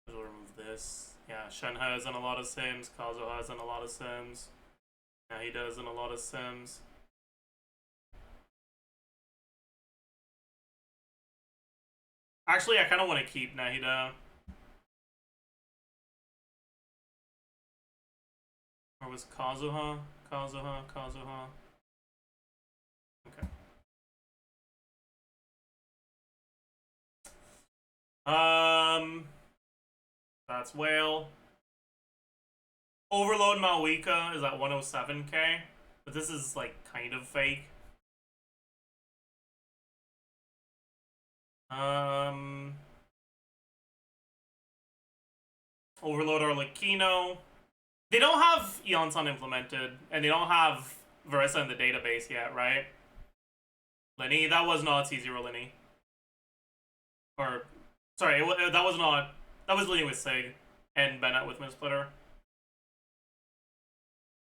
We'll remove this. Yeah, Shenhe is in a lot of sims. Kazuha has in a lot of sims. Nahida is in a lot of sims. Actually, I kind of want to keep Nahida. Or was Kazuha? Kazuha. Okay. That's Whale. Overload Malika is at 107k, but this is like kind of fake. Overload Arlecchino. They don't have Eonson implemented, and they don't have Varissa in the database yet, right? Lenny, that was not C0 Lenny. Or, sorry, that was not. That was Lenny with Sig, and Bennett with Misplitter.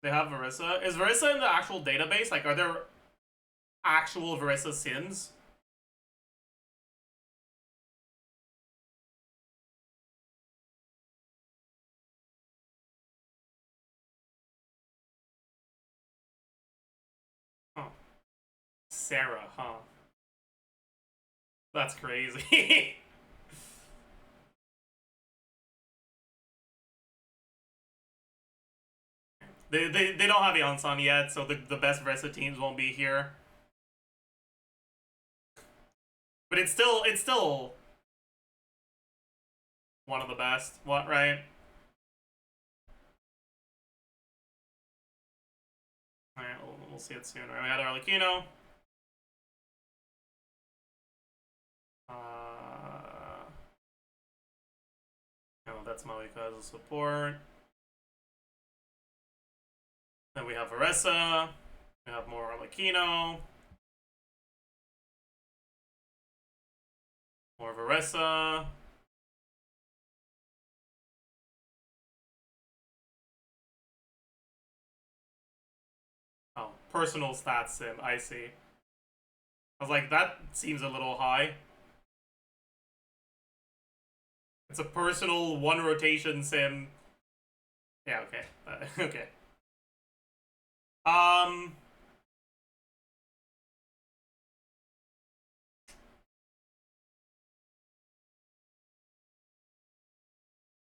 They have Varissa. Is Varissa in the actual database? Like, are there actual Varissa sims? Huh. Sarah, huh? That's crazy. They don't have Eonson yet, so the best Varissa teams won't be here. But it's still one of the best. What, right? Alright, we'll see it soon. Right, we had Arlecchino. that's Malika as a support. Then we have Orisa. We have more Arlecchino. More Orisa. Oh, personal stats sim. I see. I was like, that seems a little high. It's a personal one rotation sim. Yeah, okay. Okay.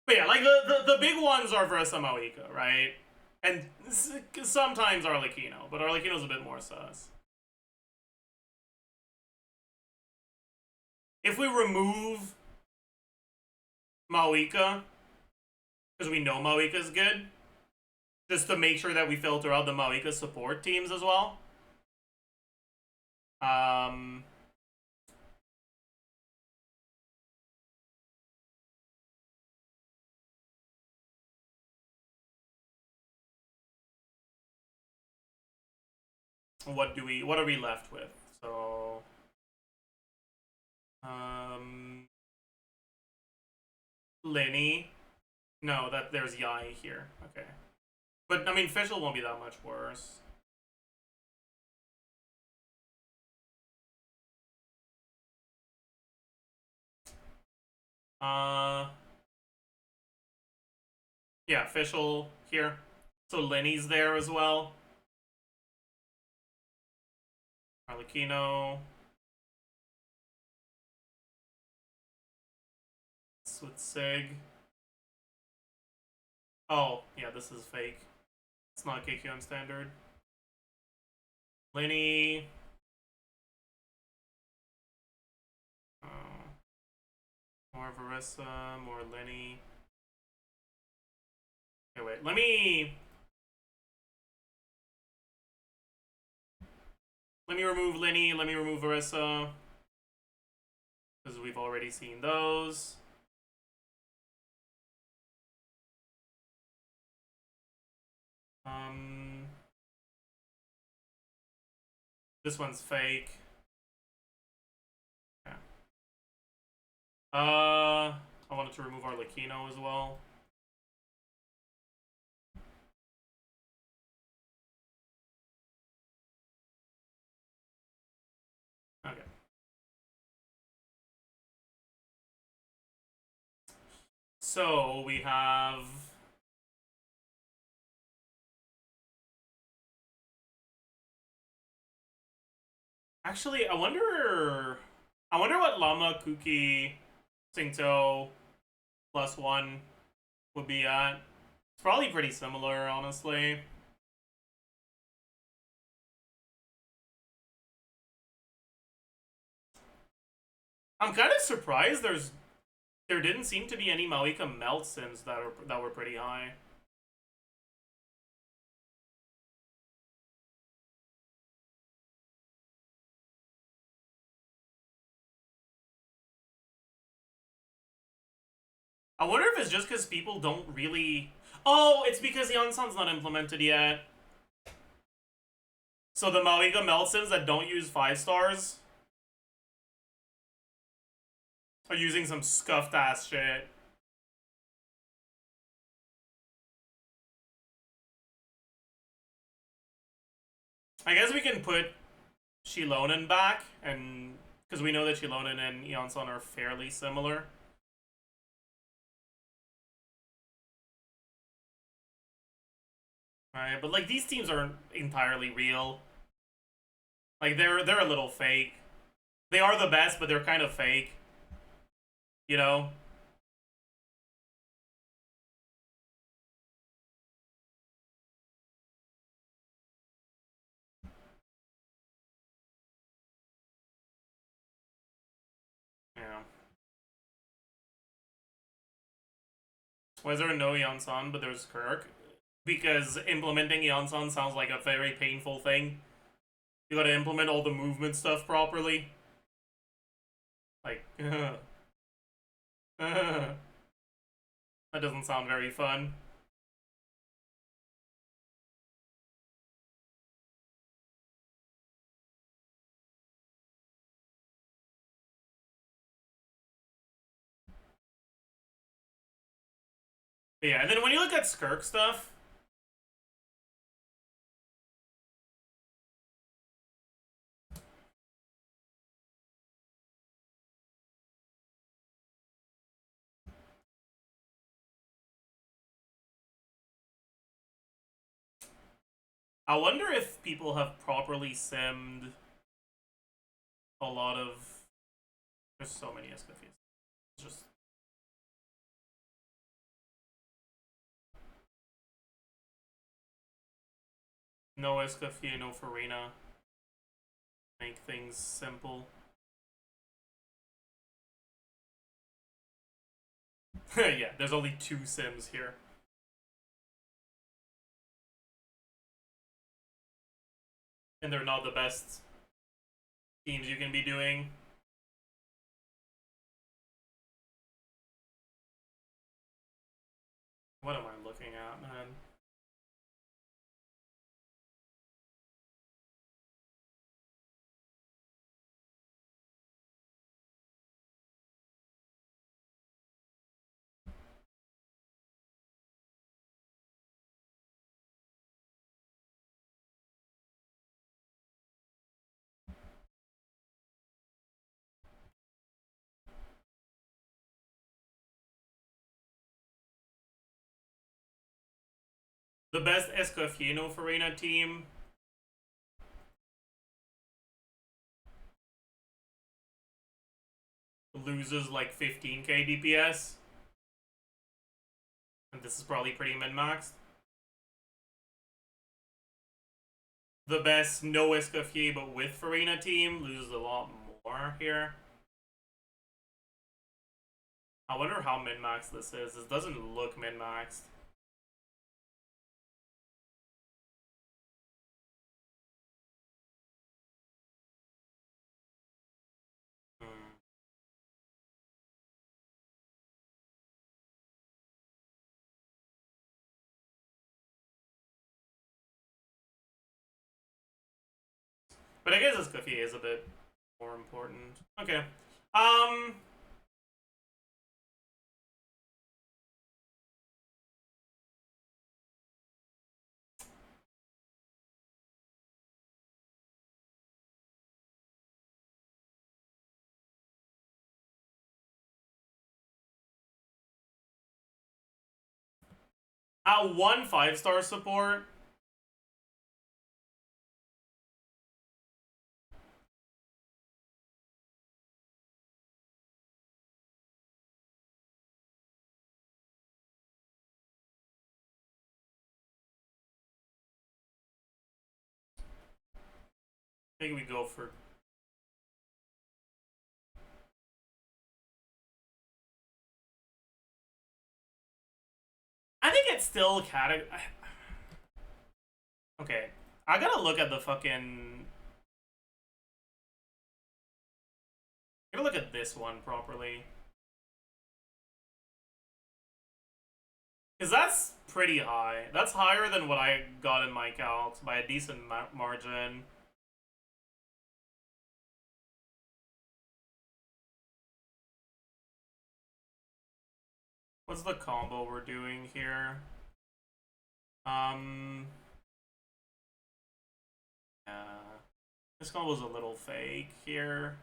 But yeah, like the big ones are Versa Malika, right? And sometimes Arlecchino, but Arlecchino's a bit more sus. If we remove Malika, because we know Malika's good, just to make sure that we filter out the Malika support teams as well. What are we left with? So Lenny. No, there's Yai here. Okay. But I mean Fischl won't be that much worse. Yeah, Fischl here. So Lenny's there as well. Arlecchino. Switsig. Oh, yeah, this is fake. It's not KQM standard. Lenny. More Verissa, more Lenny. Okay, wait, let me remove Lenny, let me remove Verissa. Because we've already seen those. This one's fake. Yeah. I wanted to remove Arlecchino as well. Okay. So we have actually I wonder what Llama, Kuki, Singto +1 would be at. It's probably pretty similar, honestly. I'm kind of surprised there didn't seem to be any Malika melt sims that were pretty high. I wonder if it's just because people don't really... Oh, it's because Yansan's not implemented yet. So the Malika melt sims that don't use 5 stars are using some scuffed ass shit. I guess we can put Shilonen back, and because we know that Shilonen and Yansan are fairly similar. Right, but like these teams aren't entirely real. Like they're a little fake. They are the best, but they're kind of fake. You know? Yeah. Why is there no Yansan, but there's Kirk? Because implementing Yansan sounds like a very painful thing. You gotta implement all the movement stuff properly. Like, That doesn't sound very fun. But yeah, and then when you look at Skirk stuff, I wonder if people have properly simmed a lot of... There's so many Escaffiers. Just... No Escaffier, no Farina. Make things simple. Yeah, there's only 2 sims here. And they're not the best teams you can be doing. What am I looking at, man? The best Escaffier Farina team loses like 15k DPS. And this is probably pretty min-maxed. The best no Escaffier but with Farina team loses a lot more here. I wonder how min-maxed this is. This doesn't look min-maxed. But I guess Escaffier is a bit more important. Okay. At 1 5-star support. Maybe we go for... I think it's still Okay, I gotta look at the fucking... I gotta look at this one properly. Because that's pretty high. That's higher than what I got in my calcs by a decent margin. What's the combo we're doing here? This combo's a little fake here.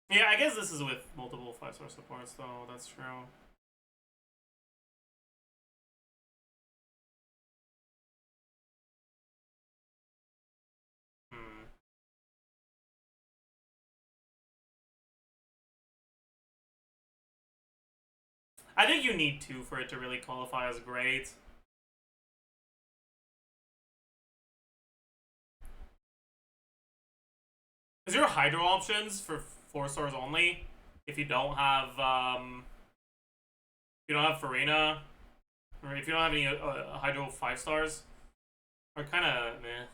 Yeah, I guess this is with multiple 5-star supports, though. That's true. I think you need 2 for it to really qualify as great. Is there hydro options for 4 stars only? If you don't have, if you don't have Farina, or if you don't have any hydro 5 stars? are kind of meh.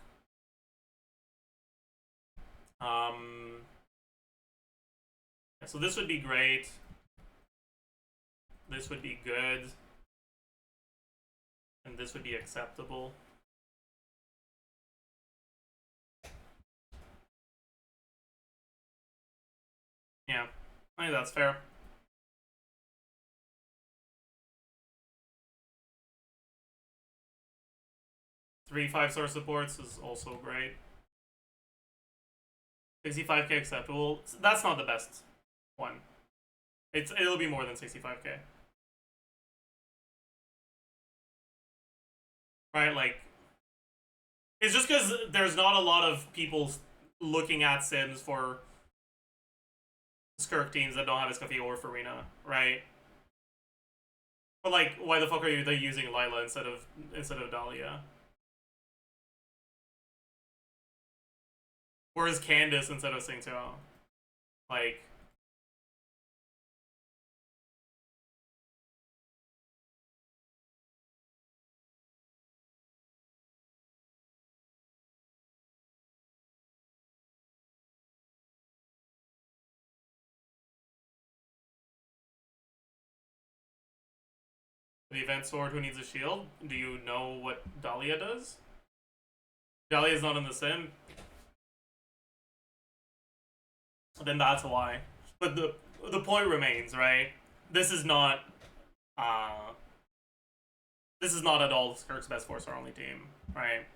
Yeah, so this would be great. This would be good. And this would be acceptable. Yeah, I think that's fair. 3 5-star supports is also great. 65k acceptable. That's not the best one. It'll be more than 65k. Right, like it's just because there's not a lot of people looking at Sims for Skirk teams that don't have Escafie or Farina, right? But like, why the fuck are they using Lila instead of Dahlia? Whereas Candace instead of Singtao? Like, the event sword who needs a shield? Do you know what Dahlia does? Dahlia's not in the sim. Then that's why. But the point remains, right? This is not at all Skirk's best 4-star only team, right?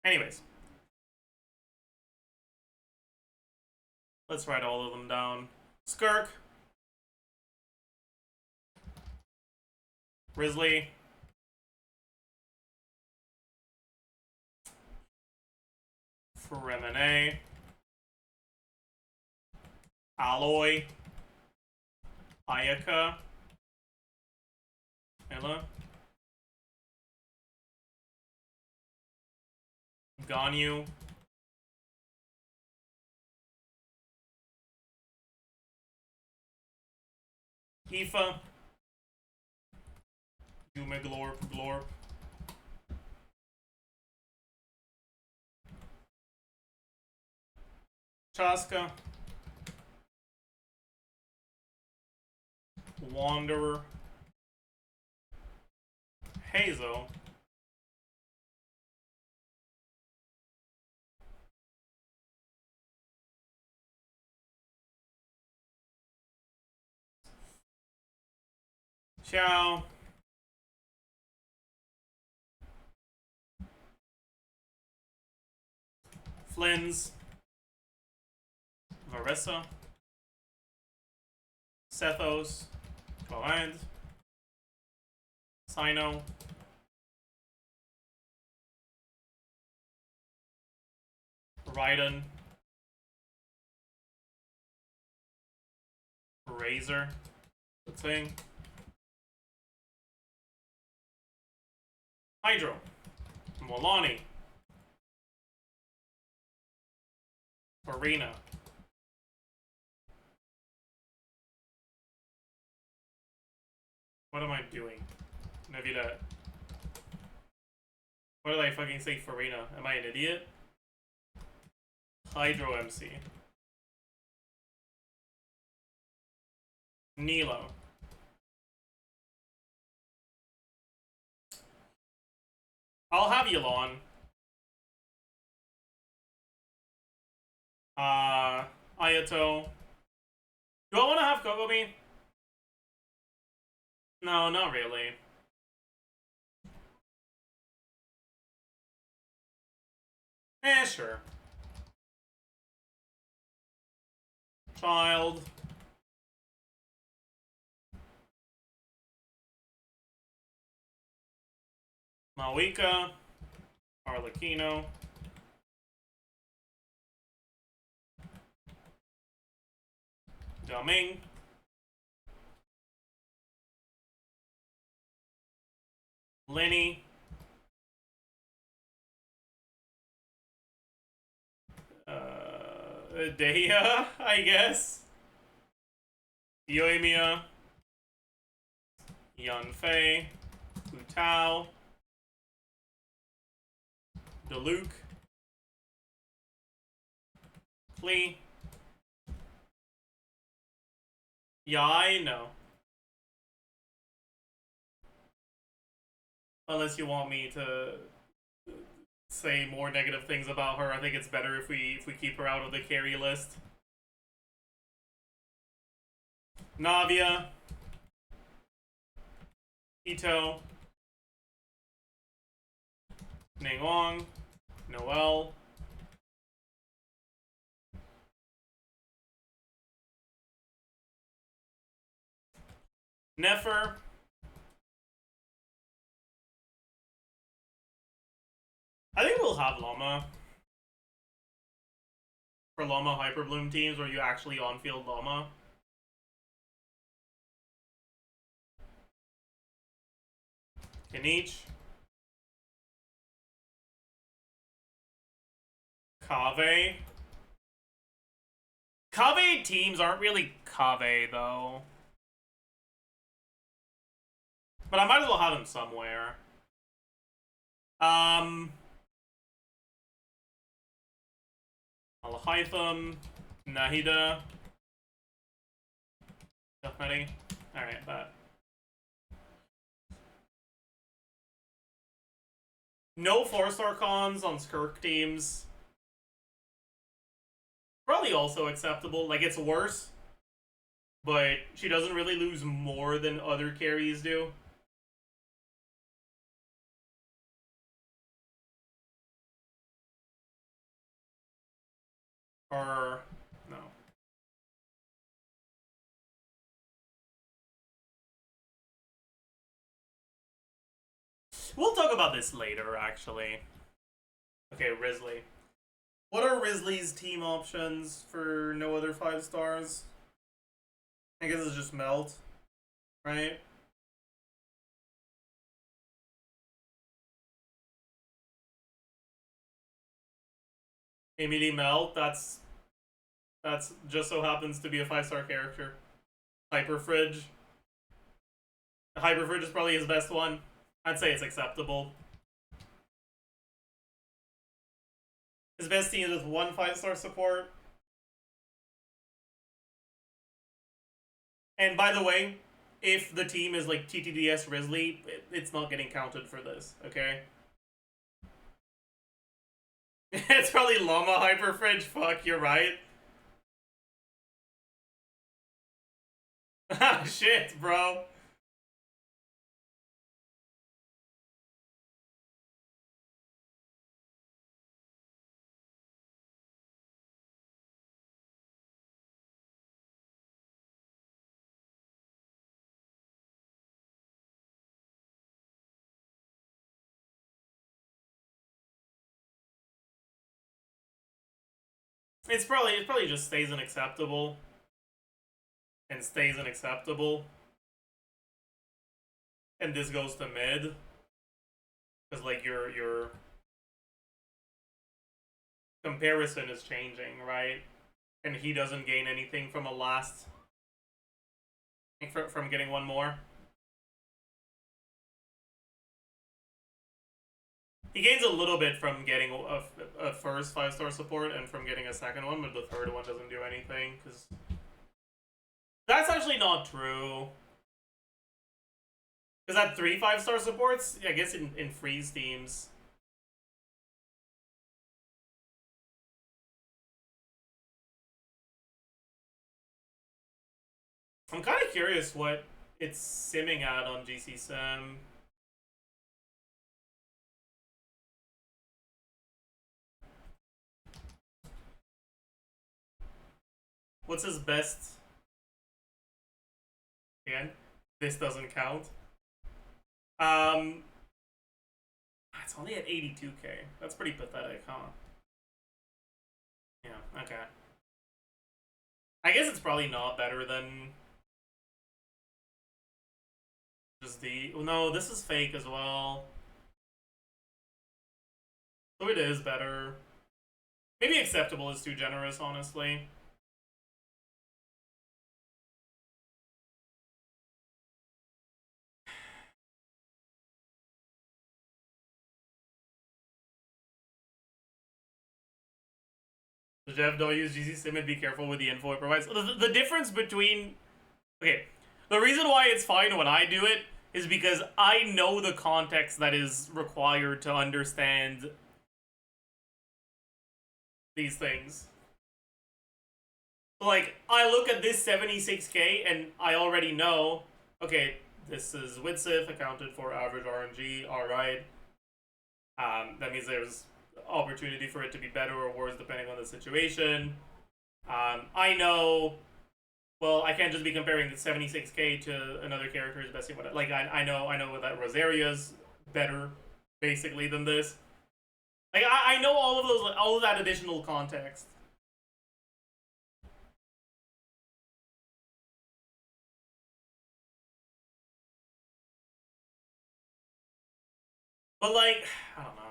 Anyways. Let's write all of them down. Skirk. Grizzly. Fremine. Alloy. Ayaka. Ella. Ganyu. Aoife. Yume Glorp. Chaska. Wanderer. Hazel. Xiao. Flynn's. Varessa. Sethos. Coand. Sino. Raiden. Razor. The thing. Hydro. Molani. Arena. What am I doing? Navila. What did I fucking say Farina? Am I an idiot? Hydro MC. Nilo. I'll have Yulon. Ayato. Do I want to have Kogomi? No, not really. Sure. Child. Mawika. Arlecchino. Dumming. Lenny. Dehia, I guess. Yoimiya. Yunfei, Hu Tao, Diluc, Klee. Yai? No. Unless you want me to say more negative things about her, I think it's better if we keep her out of the carry list. Navia, Ito, Ningguang, Noelle, Nefer, I think we'll have Llama for Llama Hyperbloom teams where you actually on-field Llama. Kinich, Kave. Kave teams aren't really Kave though. But I might as well have him somewhere. Alhaitham, Nahida. Ready? Alright, that. No 4-star cons on Skirk teams. Probably also acceptable. Like, it's worse. But she doesn't really lose more than other carries do. Or, no. We'll talk about this later, actually. Okay, Risley. What are Risley's team options for no other 5 stars? I guess it's just Melt, right? Emily Melt, that's just so happens to be a 5-star character. Hyperfridge. Hyperfridge is probably his best one. I'd say it's acceptable. His best team is with 1 5-star support. And by the way, if the team is like TTDS Risley, it's not getting counted for this, okay? It's probably Llama Hyperfridge. Fuck, you're right. Ah, shit, bro. It probably just stays unacceptable. And stays unacceptable. And this goes to mid. Because like your comparison is changing, right? And he doesn't gain anything from a last from getting one more. He gains a little bit from getting a first 5-star support and from getting a second one, but the third one doesn't do anything, because that's actually not true. Because that 3 5-star supports, I guess in freeze teams. I'm kind of curious what it's simming at on GC Sim. What's his best? Again, this doesn't count. It's only at 82k. That's pretty pathetic, huh? Yeah, okay. I guess it's probably not better than just the... No, this is fake as well. So it is better. Maybe acceptable is too generous, honestly. Jeff, don't use GC Sim and be careful with the info it provides. The difference between... Okay, the reason why it's fine when I do it is because I know the context that is required to understand these things. Like, I look at this 76k and I already know, okay, this is Widsith, accounted for average RNG, alright. That means there's opportunity for it to be better or worse depending on the situation. I know, well, I can't just be comparing 76k to another character's best team. Like, I know that Rosaria's better, basically, than this. Like, I know all of those, all of that additional context. But, like, I don't know.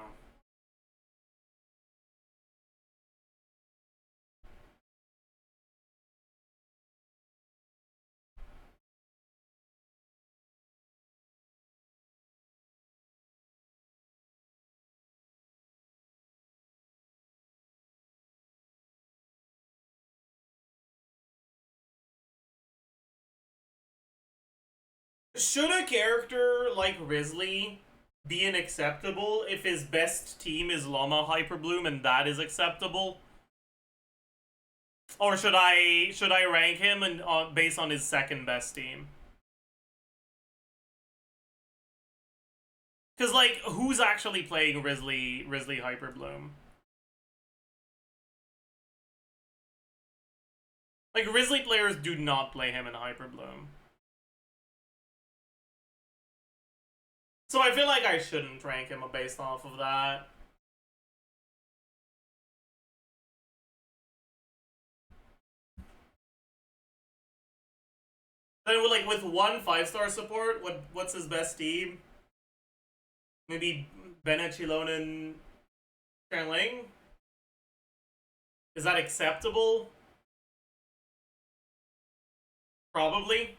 Should a character like Risley be unacceptable if his best team is Llama Hyperbloom and that is acceptable? Or should I rank him based on his second best team? Because, like, who's actually playing Risley Hyperbloom? Like, Risley players do not play him in Hyperbloom. So I feel like I shouldn't rank him based off of that. Then, like, with one 5-star support, what's his best team? Maybe Bennett, Chilonen, Chanling? Is that acceptable? Probably.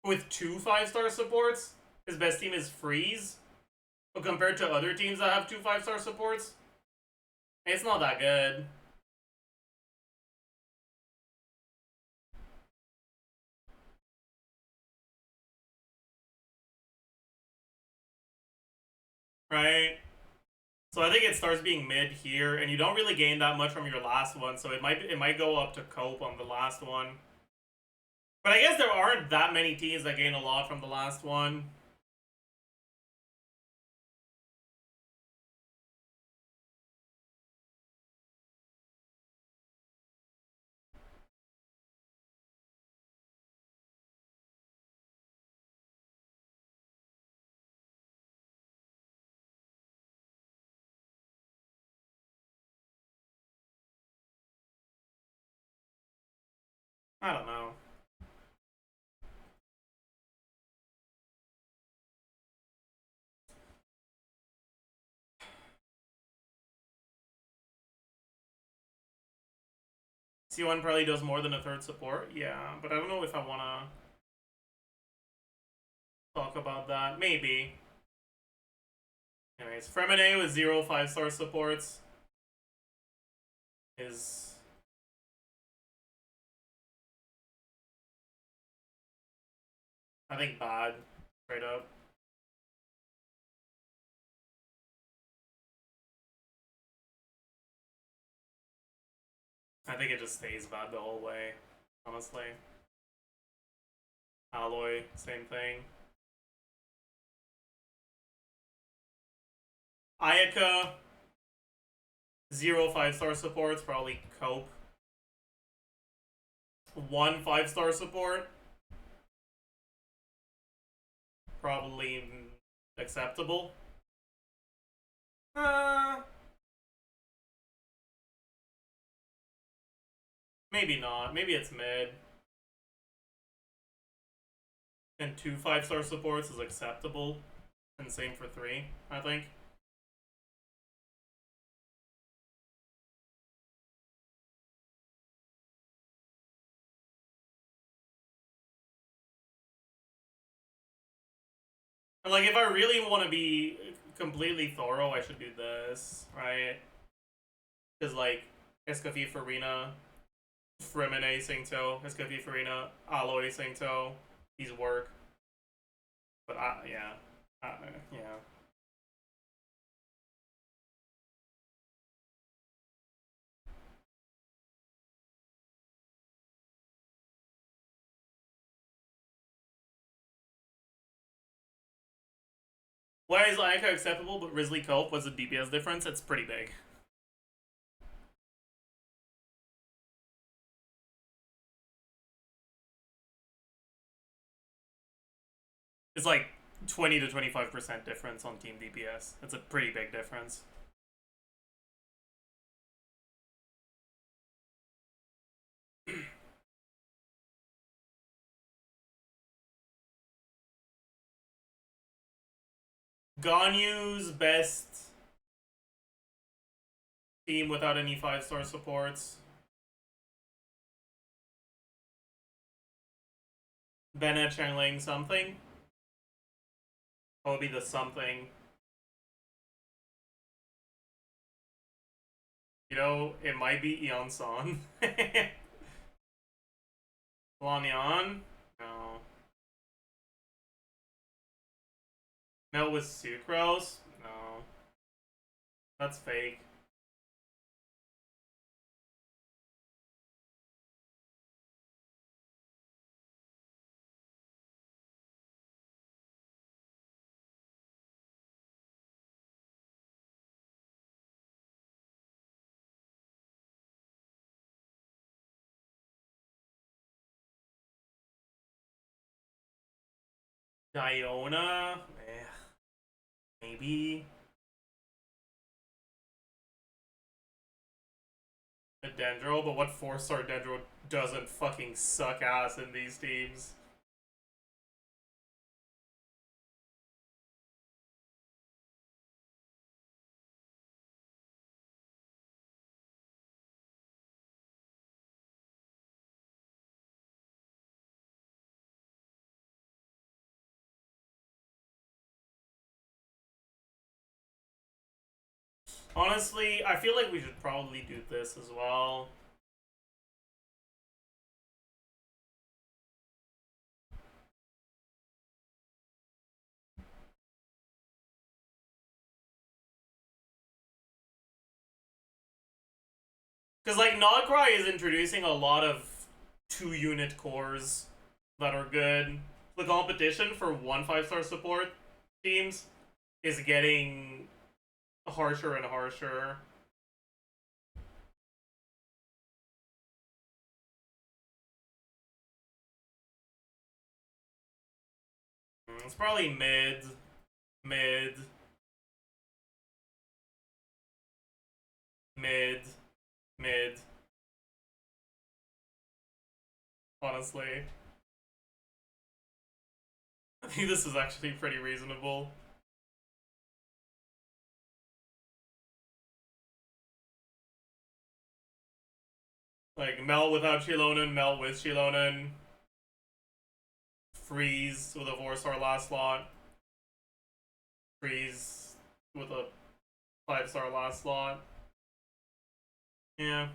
With two 5-star supports, his best team is Freeze. But compared to other teams that have two 5-star supports, it's not that good. Right? So I think it starts being mid here, and you don't really gain that much from your last one, so it might go up to Cope on the last one. But I guess there aren't that many teams that gain a lot from the last one. I don't know. C1 probably does more than a third support, yeah, but I don't know if I want to talk about that. Maybe. Anyways, Fremine with 0 5-star supports is... I think bad, straight up. I think it just stays bad the whole way, honestly. Alloy, same thing. Ayaka, 0 5-star supports, probably Cope. 1 5-star support, probably acceptable. Maybe not. Maybe it's mid. And 2 5-star supports is acceptable. And same for 3, I think. And like, if I really want to be completely thorough, I should do this, right? Because, like, Escafie Farina, Fremine Sainto, Escafie Farina, Alloy Sainto, these work. But, yeah. Yeah. Why is Ayaka acceptable, but Risley Cope was a DPS difference? It's pretty big. It's like 20 to 25% difference on team DPS. It's a pretty big difference. Ganyu's best team without any 5-star supports. Bennett Changling something. Probably the something. You know, it might be Eon Son. Lanyan? No. Melt with Sucrose? No. That's fake. Diona? Maybe. A Dendro, but what 4-star Dendro doesn't fucking suck ass in these teams? Honestly, I feel like we should probably do this as well. Because, like, Nogcry is introducing a lot of 2-unit cores that are good. The competition for 1 5-star support teams is getting harsher and harsher. It's probably mid. Mid. Mid. Mid. Honestly. I think this is actually pretty reasonable. Like, Mel without Chilonen, Mel with Chilonen. Freeze with a 4-star last slot. Freeze with a 5-star last slot. Yeah.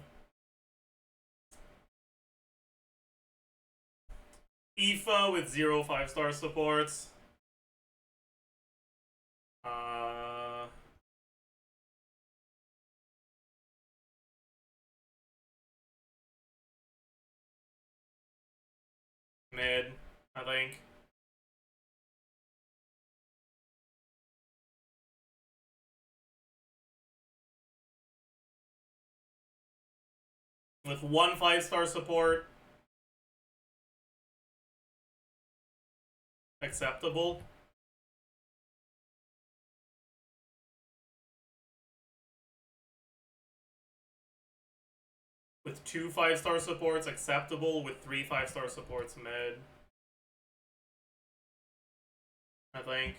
Aoife with 0 5-star supports. Mid, I think. With 1 5-star support. Acceptable. With 2 5-star supports, acceptable. With 3 5-star supports, mid. I think.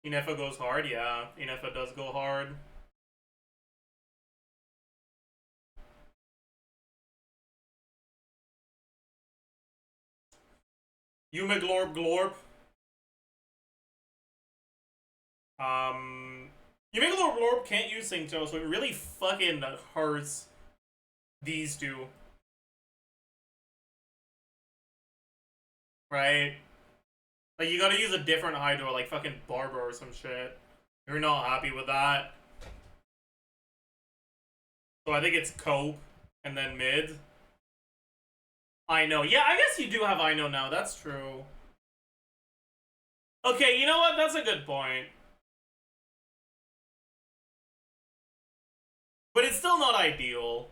Inefa goes hard, yeah. Inefa does go hard. Yume Glorp Glorp. You make a little Lorb can't use Sing Cho, so it really fucking hurts these two. Right? Like, you gotta use a different Hydro, like fucking Barbara or some shit. You're not happy with that. So I think it's Cope, and then mid. I know. Yeah, I guess you do have I know now, that's true. Okay, you know what? That's a good point. But it's still not ideal.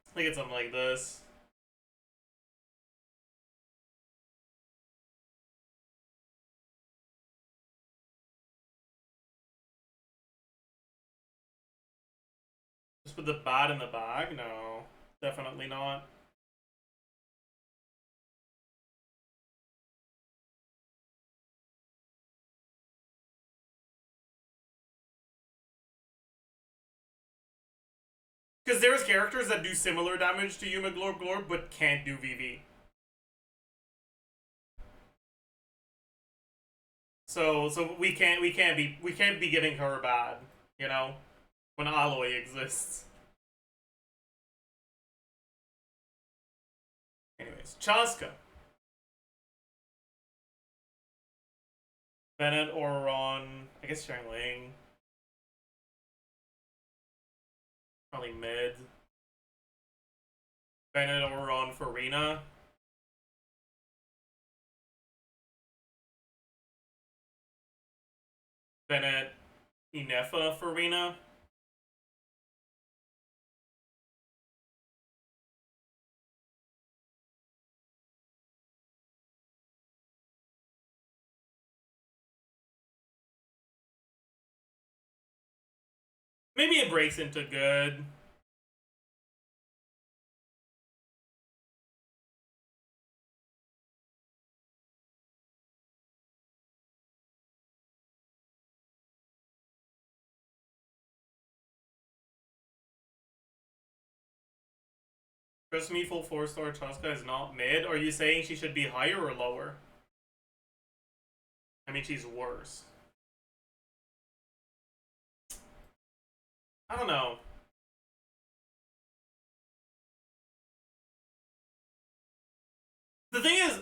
I think it's something like this. Just put the bat in the bag? No, definitely not. Because there's characters that do similar damage to Yuma Glorb Glorb, but can't do VV. So we can't be giving her bad, you know, when Alloy exists. Anyways, Chaska. Bennett or Ron, I guess Shang Ling. Probably mid. Bennett or Ron for Rena. Bennett, Inefa for Rena. Maybe it breaks into good. Trust me, full 4-star Chaska is not mid. Are you saying she should be higher or lower? I mean, she's worse. I don't know. The thing is,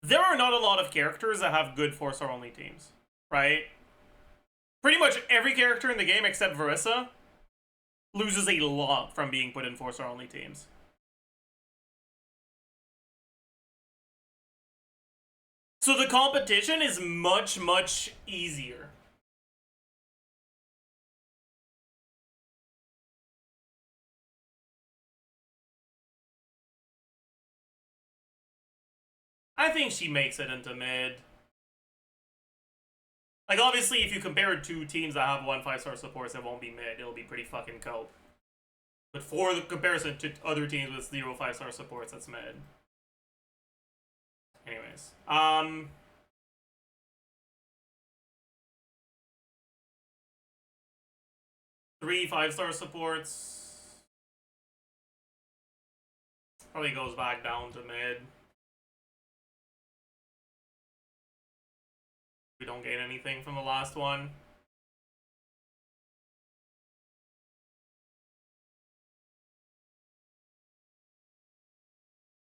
there are not a lot of characters that have good 4-star only teams, right? Pretty much every character in the game except Verissa loses a lot from being put in 4-star only teams. So the competition is much, much easier. I think she makes it into mid. Like, obviously, if you compare two teams that have 1 5-star supports, it won't be mid. It'll be pretty fucking cope. But for the comparison to other teams with 0 5-star supports, that's mid. Anyways. 3 5-star supports. Probably goes back down to mid. We don't gain anything from the last one.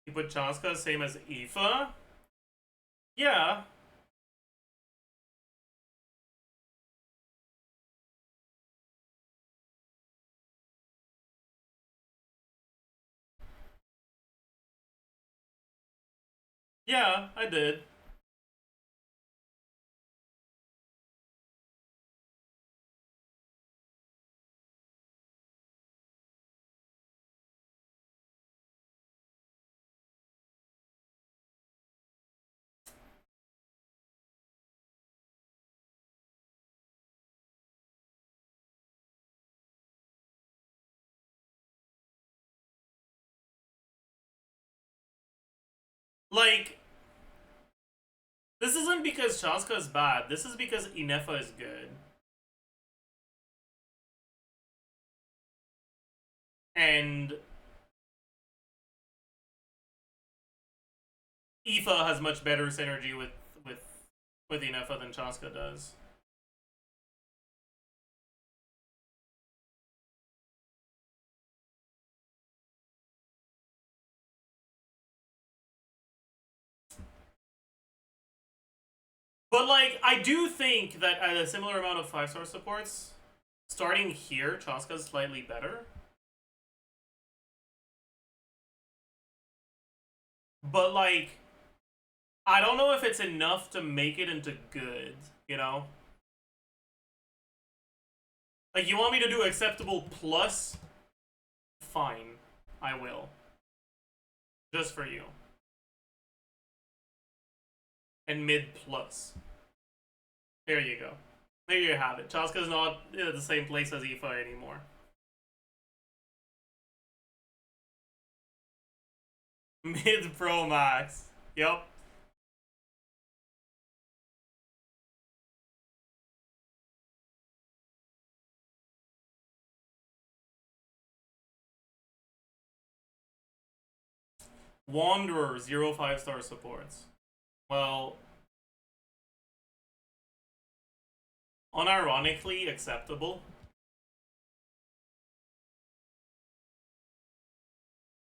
You put Chaska same as Aoife? Yeah. Yeah, I did. Like, this isn't because Chaska is bad. This is because Inefa is good. And Aoife has much better synergy with Yennefer than Chaska does. But, like, I do think that at a similar amount of 5-star supports, starting here, Chaska's slightly better. But, like, I don't know if it's enough to make it into good, you know? Like, you want me to do acceptable plus? Fine. I will. Just for you. And mid plus. There you go. There you have it. Chaska's not in the same place as Aoife anymore. Mid Pro Max. Yep. Wanderer, 0 5-star supports. Well, unironically acceptable.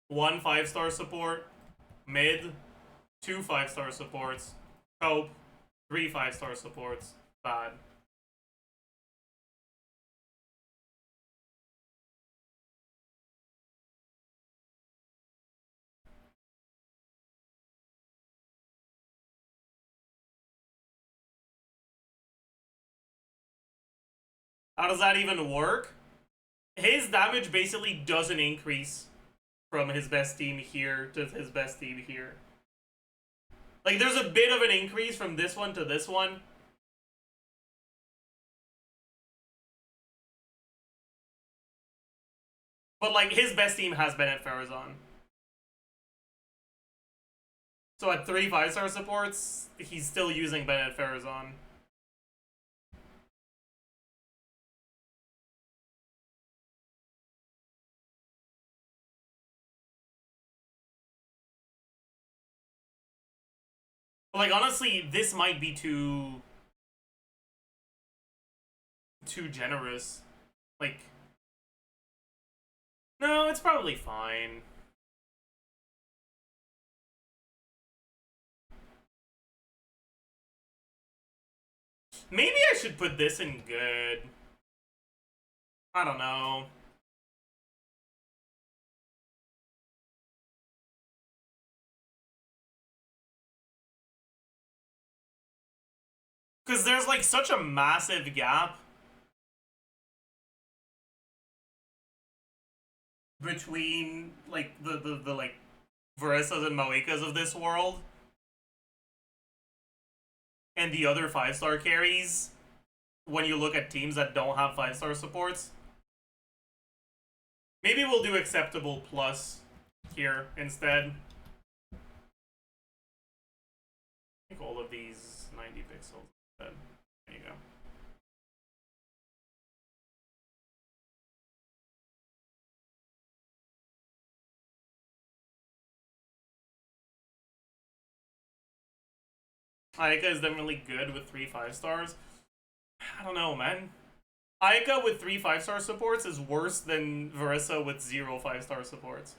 1 5-star support, mid, 2 5-star supports, cope, 3 5-star supports, bad. How does that even work? His damage basically doesn't increase from his best team here to his best team here. Like, there's a bit of an increase from this one to this one. But, like, his best team has Bennett Farazan. So at 3 5-star supports, he's still using Bennett Farazan. Like, honestly, this might be too generous. Like, no, it's probably fine. Maybe I should put this in good. I don't know. Because there's, like, such a massive gap between, like, the like, Varissas and Moikas of this world and the other 5-star carries when you look at teams that don't have 5-star supports. Maybe we'll do acceptable plus here instead. I think all of these 90 pixels. There you go. Ayaka is definitely good with 3 5-stars. I don't know, man. Ayaka with 3 5-star supports is worse than Varissa with 0 5-star supports.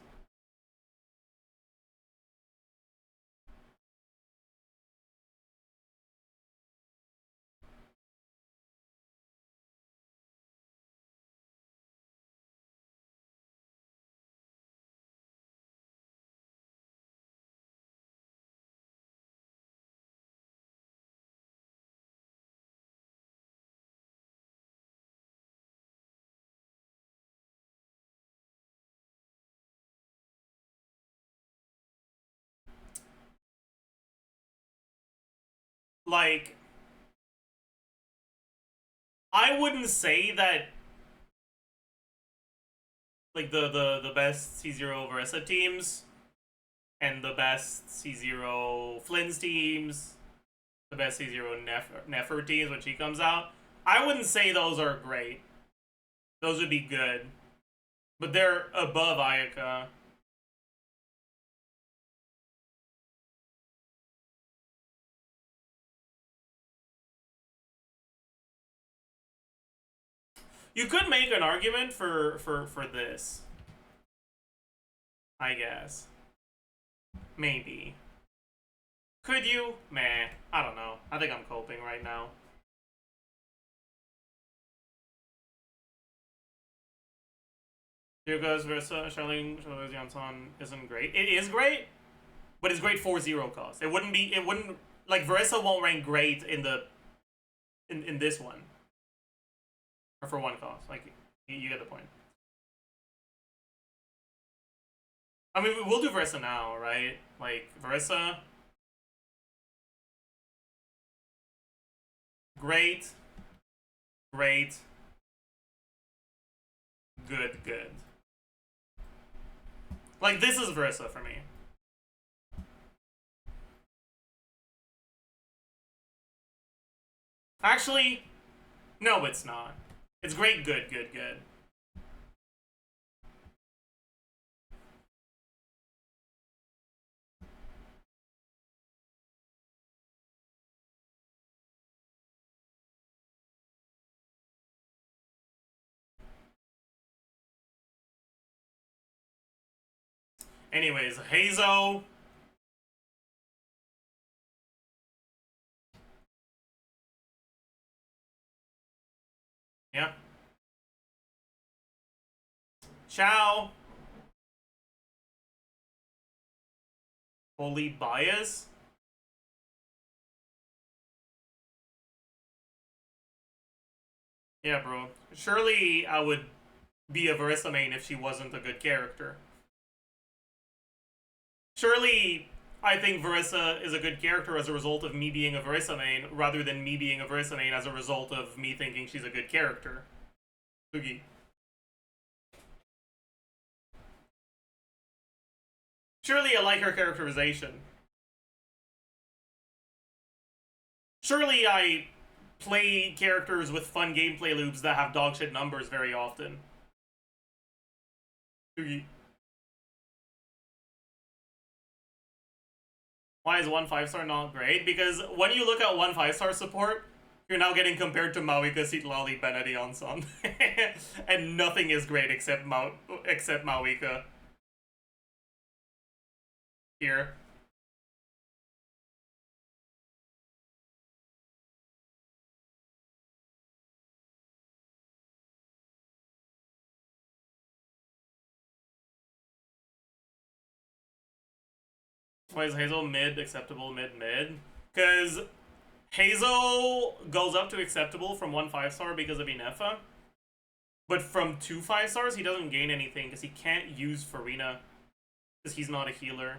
Like, I wouldn't say that, like, the best C0 Varissa teams and the best C0 Flynn's teams, the best C0 Nefer teams when she comes out, I wouldn't say those are great. Those would be good. But they're above Ayaka. You could make an argument for this. I guess. Maybe. Could you? Meh. I don't know. I think I'm coping right now. Here goes Versa. Charlene Janson isn't great. It is great, but it's great for 0 cost. It wouldn't be. It wouldn't like Versa won't rank great in the in this one. Or for 1 cost. Like you get the point. I mean, we'll do Versa now, right? Like Versa. Great. Great. Good, good. Like, this is Versa for me. Actually, no, it's not. It's great, good, good, good. Anyways, Hazo. Yeah. Ciao. Holy bias. Yeah, bro. Surely I would be a Versa main if she wasn't a good character. Surely I think Versa is a good character as a result of me being a Versa main, rather than me being a Versa main as a result of me thinking she's a good character. Sugi. Surely I like her characterization. Surely I play characters with fun gameplay loops that have dogshit numbers very often. Sugi. Why is 1 5-star not great? Because when you look at 1 5-star support, you're now getting compared to Mawika, Sitlali, Benedion-san. And nothing is great except Mawika. Here. Why is Hazel mid acceptable, mid? Because Hazel goes up to acceptable from 1 5-star because of Inefa. But from 2 5-stars, he doesn't gain anything because he can't use Farina. Because he's not a healer.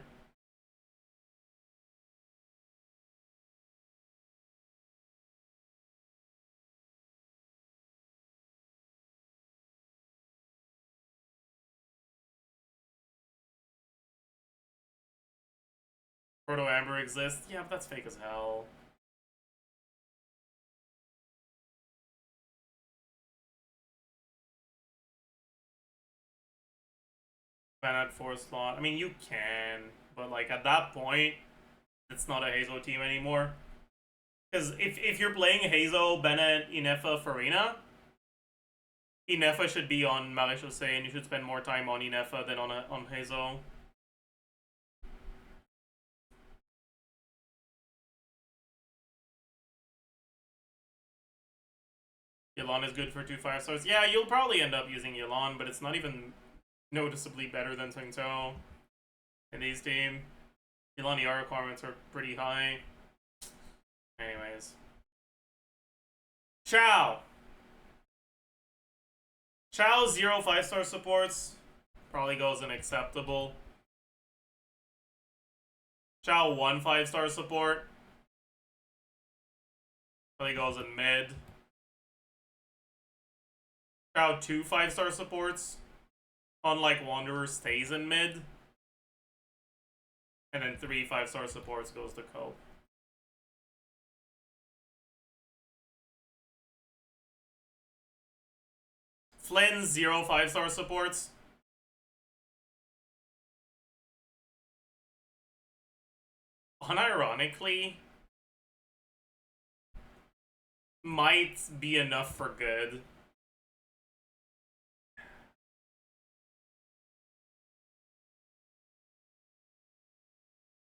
Proto Amber exists. Yeah, but that's fake as hell. Ban at 4 slot. I mean, you can, but like at that point, it's not a Hazo team anymore. Because if you're playing Hazo, Bennett, Inefa, Farina, Inefa should be on Maréchaussée, and you should spend more time on Inefa than on Hazo. Yelan is good for 2 5-stars. Yeah, you'll probably end up using Yelan, but it's not even noticeably better than Tsingtao in these teams. Yelan ER requirements are pretty high. Anyways. Chao! Chao's 0 5-star supports probably goes unacceptable. Chao 1 5-star support probably goes in mid. Chao 2 5-star supports, unlike Wanderer, stays in mid. And then 3 5-star supports goes to Cope. Flynn's 0 5-star supports unironically, might be enough for good.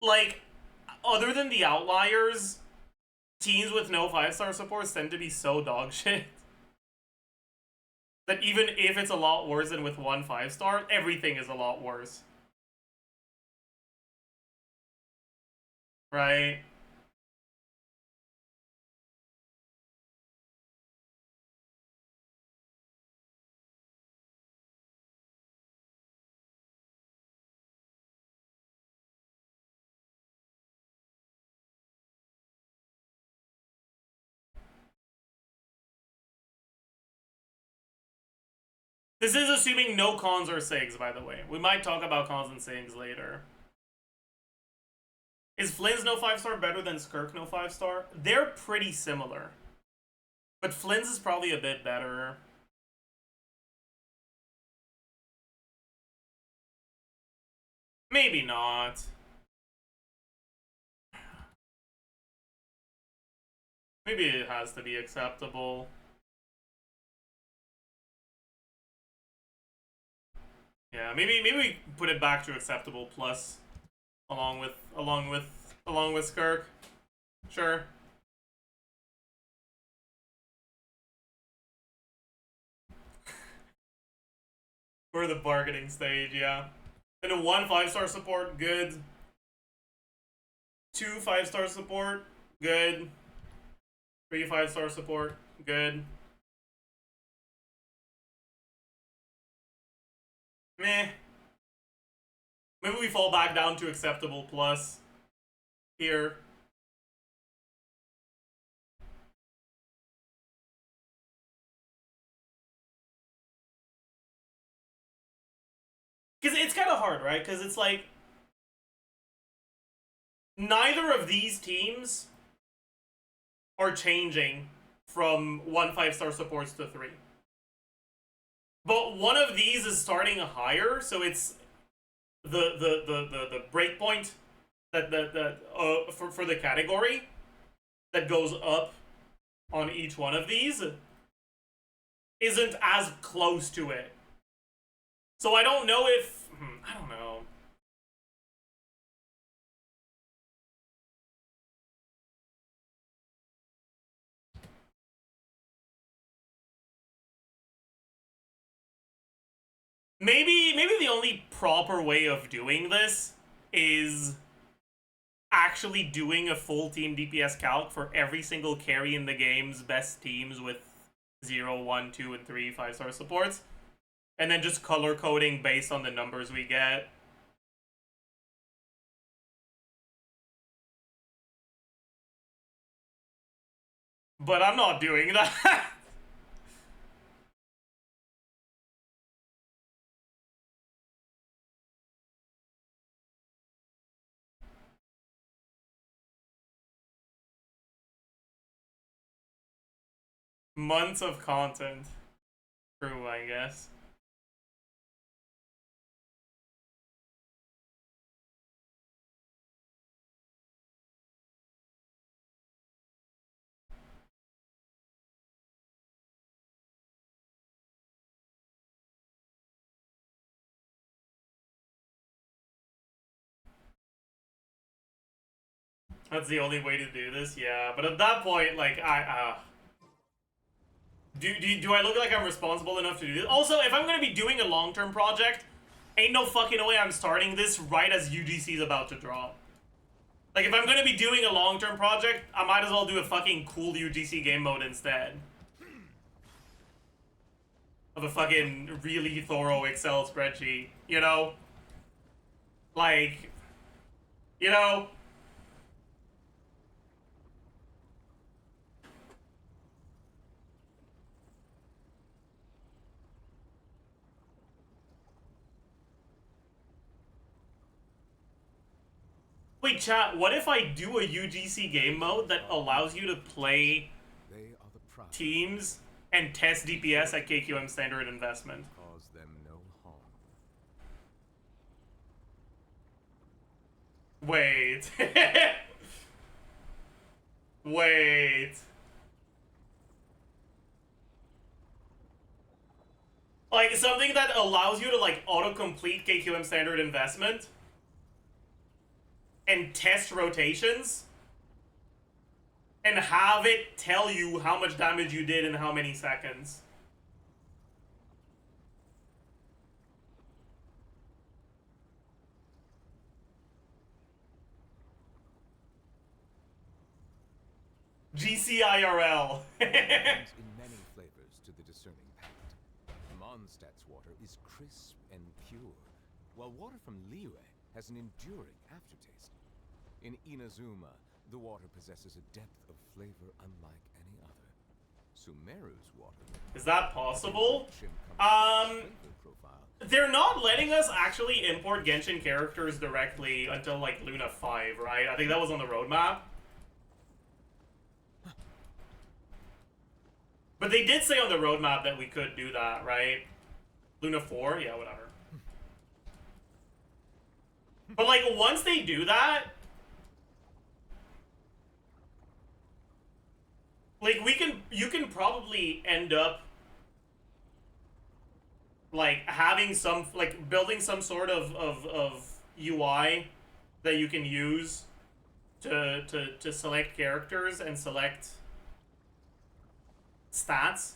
Like, other than the outliers, teams with no 5-star supports tend to be so dog shit that even if it's a lot worse than with 1 5-star, everything is a lot worse. Right? This is assuming no cons or SIGs, by the way. We might talk about cons and SIGs later. Is Flynn's no 5-star better than Skirk no 5-star? They're pretty similar. But Flynn's is probably a bit better. Maybe not. Maybe it has to be acceptable. Yeah, maybe we put it back to acceptable plus along with Skirk. Sure. For the bargaining stage, yeah. And a 1 5-star support, good. 2 5-star support, good. 3 5-star support, good. Meh. Maybe we fall back down to acceptable plus here. Because it's kind of hard, right? Because it's like, neither of these teams are changing from 1 5-star supports to 3. But one of these is starting higher, so it's the breakpoint for the category that goes up on each one of these isn't as close to it. So I don't know if I don't know. Maybe the only proper way of doing this is actually doing a full team DPS calc for every single carry in the game's best teams with 0, 1, 2, and 3 5-star supports. And then just color coding based on the numbers we get. But I'm not doing that. Months of content. True, I guess. That's the only way to do this, yeah. But at that point, like, do I look like I'm responsible enough to do this? Also, if I'm gonna be doing a long-term project, ain't no fucking way I'm starting this right as UGC is about to drop. Like, if I'm gonna be doing a long-term project, I might as well do a fucking cool UGC game mode instead of a fucking really thorough Excel spreadsheet, you know? Like, you know? Wait, chat, what if I do a UGC game mode that allows you to play teams and test DPS at KQM standard investment? Cause them no harm. Wait. Wait. Like, something that allows you to, like, auto-complete KQM standard investment and test rotations and have it tell you how much damage you did in how many seconds. GCIRL. In many flavors to the discerning palate. Mondstadt's water is crisp and pure, while water from Liyue has an enduring aftertaste. In Inazuma, the water possesses a depth of flavor unlike any other. Sumeru's water Is that possible? flavor profile. They're not letting us actually import Genshin characters directly until, like, Luna 5, right? I think that was on the roadmap. But they did say on the roadmap that we could do that, right? Luna 4? Yeah, whatever. But, like, once they do that, like, you can probably end up, like, having some, like, building some sort of UI that you can use to select characters and select stats.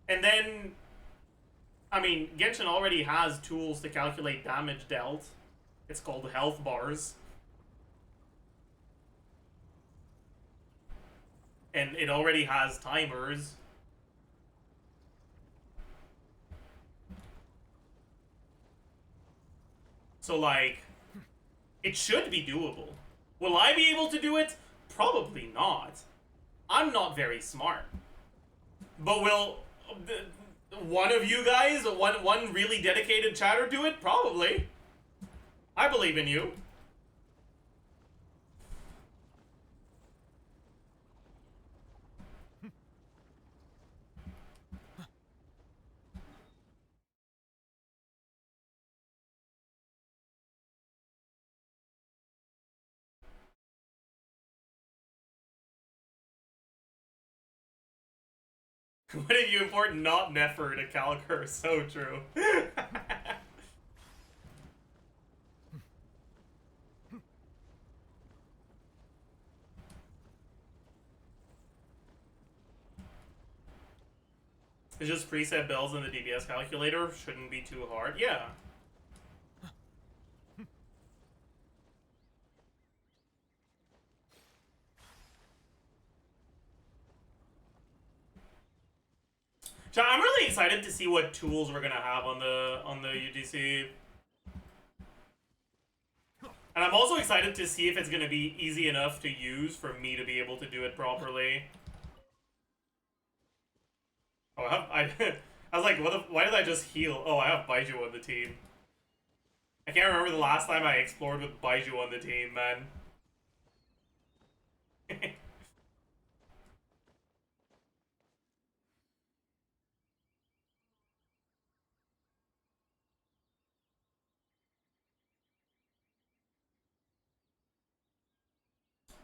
And then, I mean, Genshin already has tools to calculate damage dealt. It's called health bars. And it already has timers. So, like, it should be doable. Will I be able to do it? Probably not. I'm not very smart. But will one of you guys, one really dedicated chatter do it? Probably. I believe in you. What if you import not Nefer to Calcur? So true. It's just preset builds in the DBS calculator. Shouldn't be too hard. Yeah. So I'm really excited to see what tools we're gonna have on the UGC. And I'm also excited to see if it's gonna be easy enough to use for me to be able to do it properly. Oh, I was like, why did I just heal? Oh, I have Baiju on the team. I can't remember the last time I explored with Baiju on the team, man.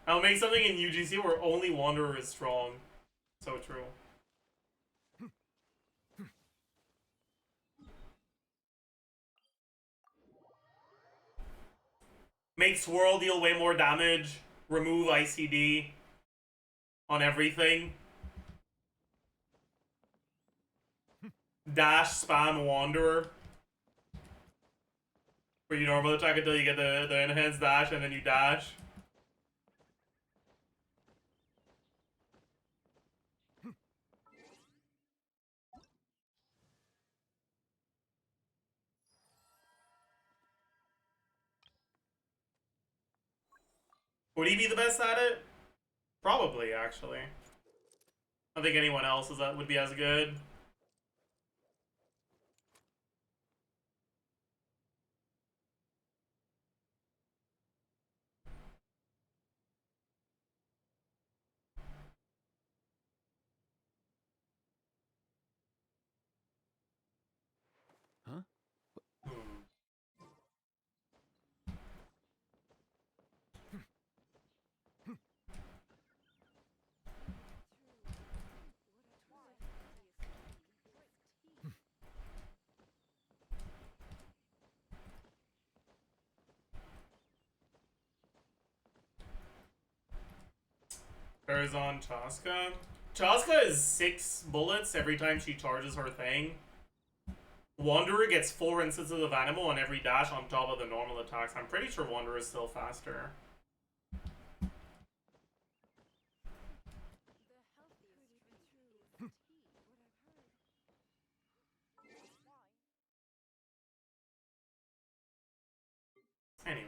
I'll make something in UGC where only Wanderer is strong. So true. Make Swirl deal way more damage. Remove ICD on everything. Dash spam Wanderer. Where you normal attack until you get the enhanced dash and then you dash. Would he be the best at it? Probably, actually. I don't think anyone else would be as good. Huh? There's on Chaska. Chaska is 6 bullets every time she charges her thing. Wanderer gets 4 instances of animal on every dash on top of the normal attacks. I'm pretty sure Wanderer is still faster. Anyways.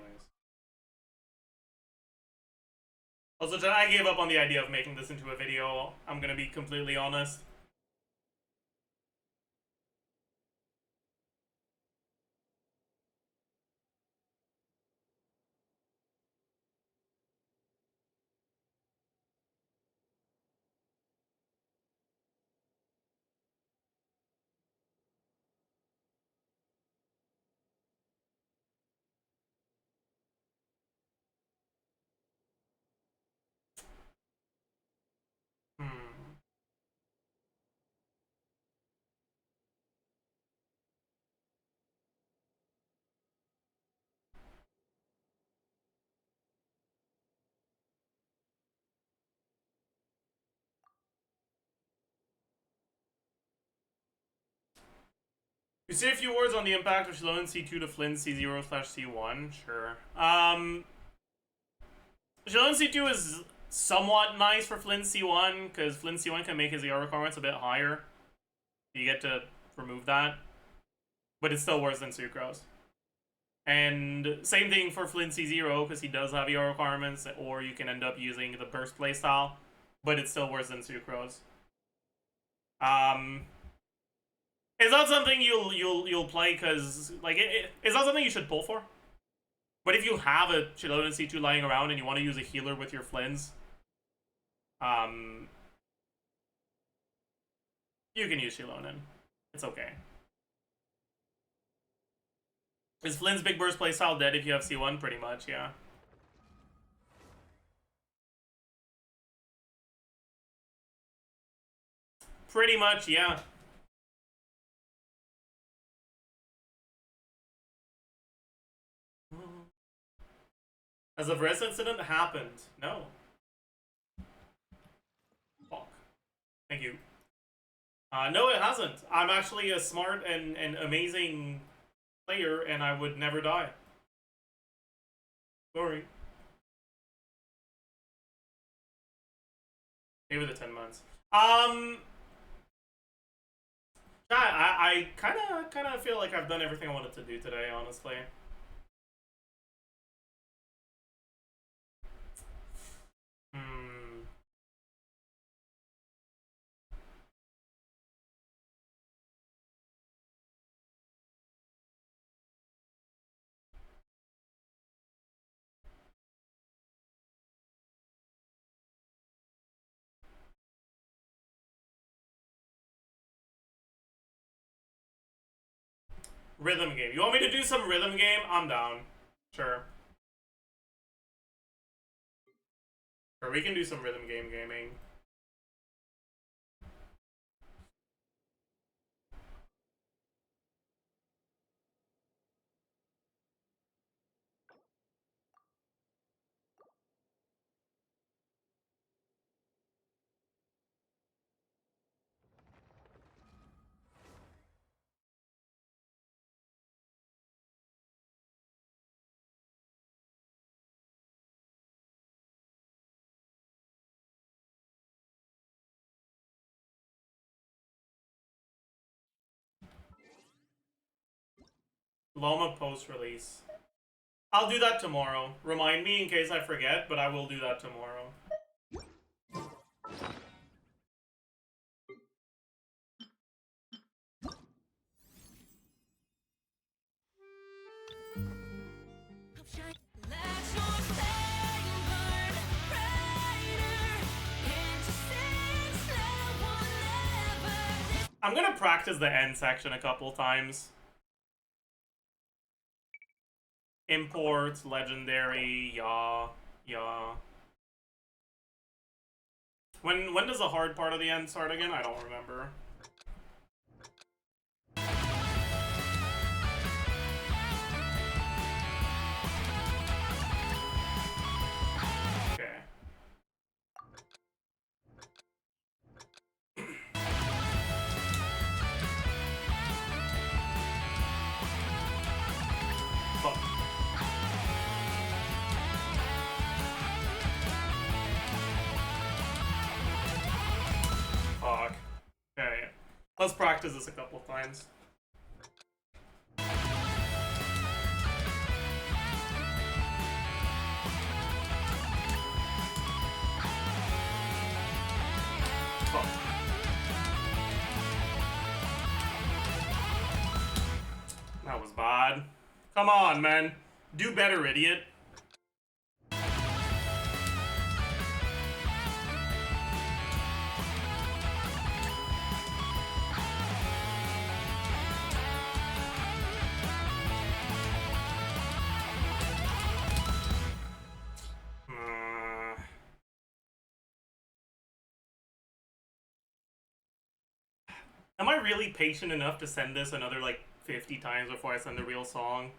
Also, I gave up on the idea of making this into a video. I'm gonna be completely honest. You say a few words on the impact of Shilon C2 to Flynn C0/C1? Sure. Shilon C2 is somewhat nice for Flynn C1, because Flynn C1 can make his ER requirements a bit higher. You get to remove that. But it's still worse than Sucrose. And same thing for Flynn C0, because he does have ER requirements, or you can end up using the Burst playstyle, but it's still worse than Sucrose. It's not something you'll play because like it's not something you should pull for. But if you have a Shilon C2 lying around and you want to use a healer with your Flins, you can use Shilonen. It's okay. Is Flynn's big burst playstyle dead if you have C1? Pretty much, yeah. Pretty much, yeah. Has the Vrest incident happened? No. Fuck. Thank you. No, it hasn't. I'm actually a smart and amazing player, and I would never die. Sorry. Maybe the 10 months. I kind of feel like I've done everything I wanted to do today, honestly. Rhythm game. You want me to do some rhythm game? I'm down. Sure. Sure, we can do some rhythm game gaming. Loma post-release. I'll do that tomorrow. Remind me in case I forget, but I will do that tomorrow. I'm gonna practice the end section a couple times. Import, legendary, yeah. When does the hard part of the end start again? I don't remember. Okay. Fuck. Fuck. Okay. Let's practice this a couple of times. Fuck. That was bad. Come on, man. Do better, idiot. Am I really patient enough to send this another, like, 50 times before I send the real song?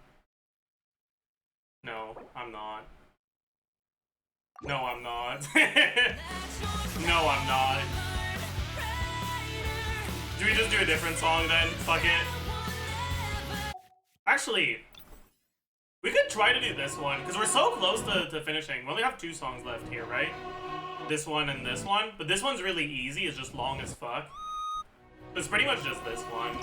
No, I'm not. No, I'm not. No, I'm not. Do we just do a different song then? Fuck it. Actually, we could try to do this one, because we're so close to finishing. We only have 2 songs left here, right? This one and this one. But this one's really easy, it's just long as fuck. It's pretty much just this one.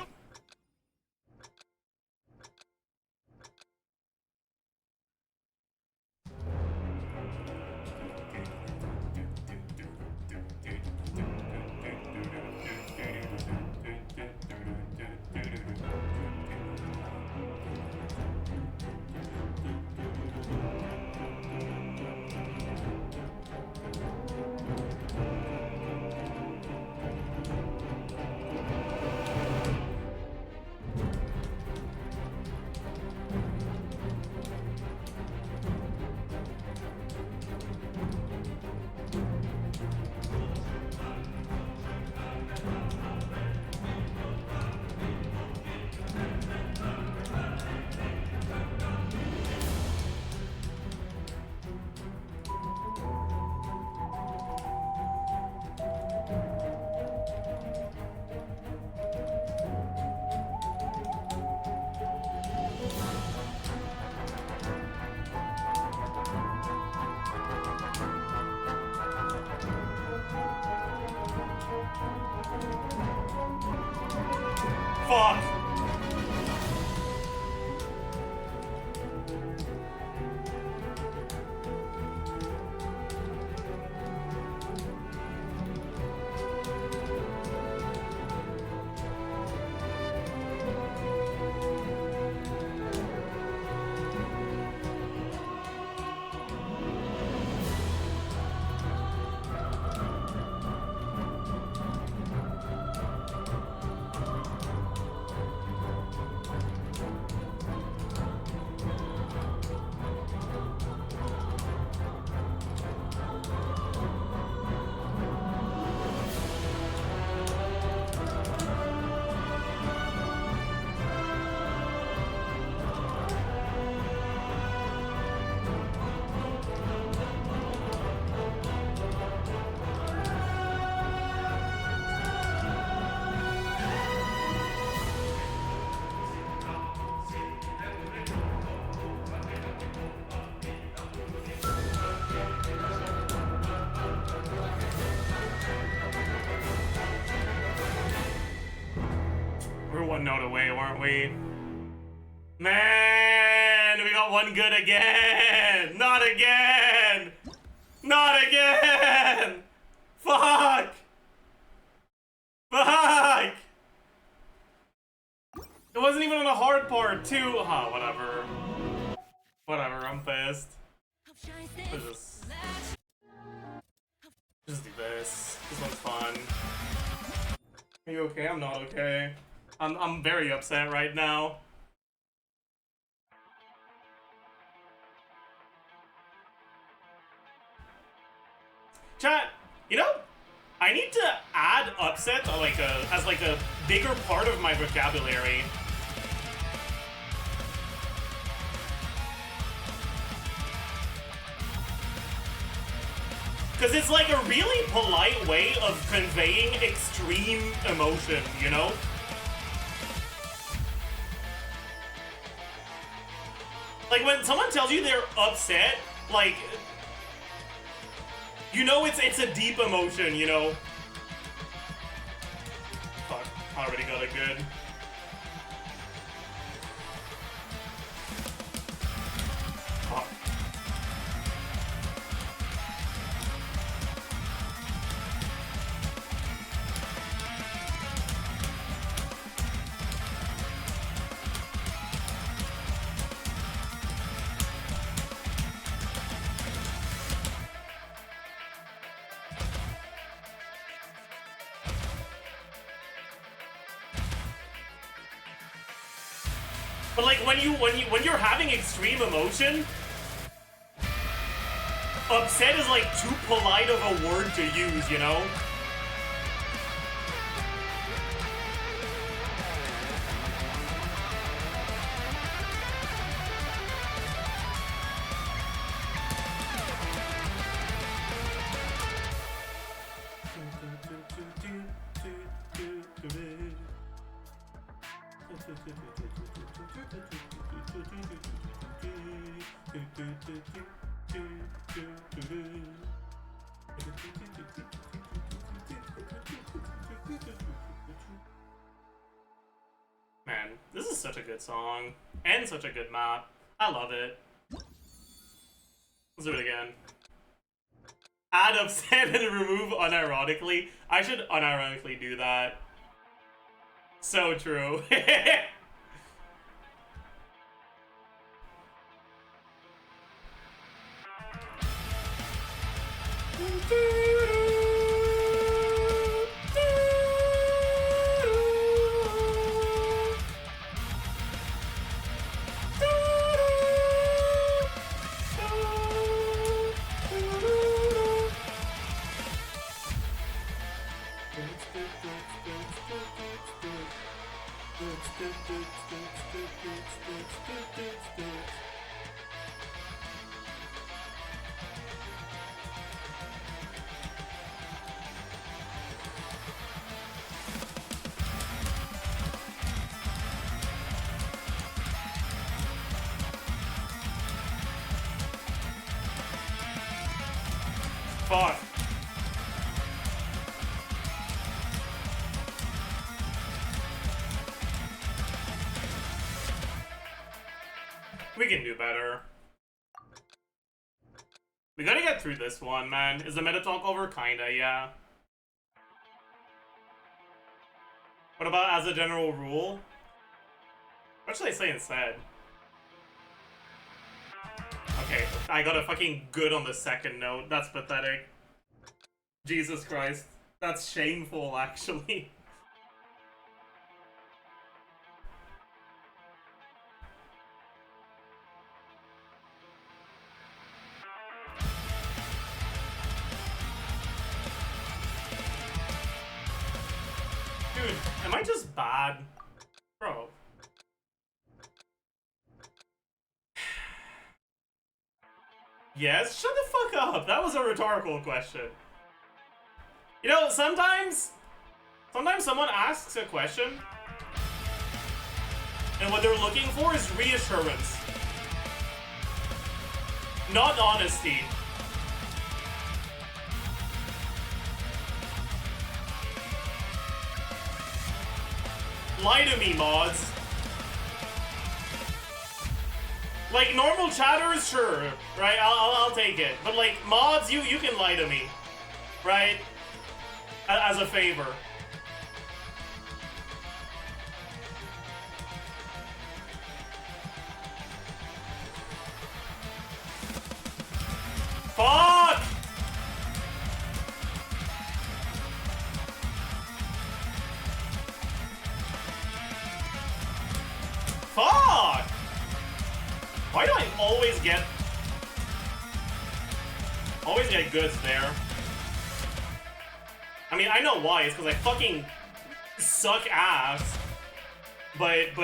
Fuck! We're one note away, weren't we? Man, we got one good again! Not again! Not again! Fuck! Fuck! It wasn't even on the hard part, too. Ah, whatever. Whatever, I'm pissed. What is this? Just do this. This one's fun. Are you okay? I'm not okay. I'm very upset right now. Chat, you know, I need to add upset as a bigger part of my vocabulary. Because it's like a really polite way of conveying extreme emotion, you know? Like, when someone tells you they're upset, like, you know it's a deep emotion, you know? Fuck, already got it good. Fuck. But like when you're having extreme emotion, upset is like too polite of a word to use, you know? Man, this is such a good song and such a good map. I love it. Let's do it again. Add upset and remove unironically. I should unironically do that. So true. Fuck. We can do better. We gotta get through this one, man. Is the meta talk over? Kinda, yeah. What about as a general rule? What should I say instead? Okay, I got a fucking good on the second note. That's pathetic. Jesus Christ. That's shameful, actually. Dude, am I just bad? Bro. Yes? Shut the fuck up! That was a rhetorical question. You know, sometimes someone asks a question, and what they're looking for is reassurance. Not honesty. Lie to me, mods. Like, normal chatters, sure, right? I'll take it. But like, mods, you can lie to me, right? As a favor. Fuck! Fuck! Why do I always get goods there? I mean, I know why. It's because I fucking suck ass. But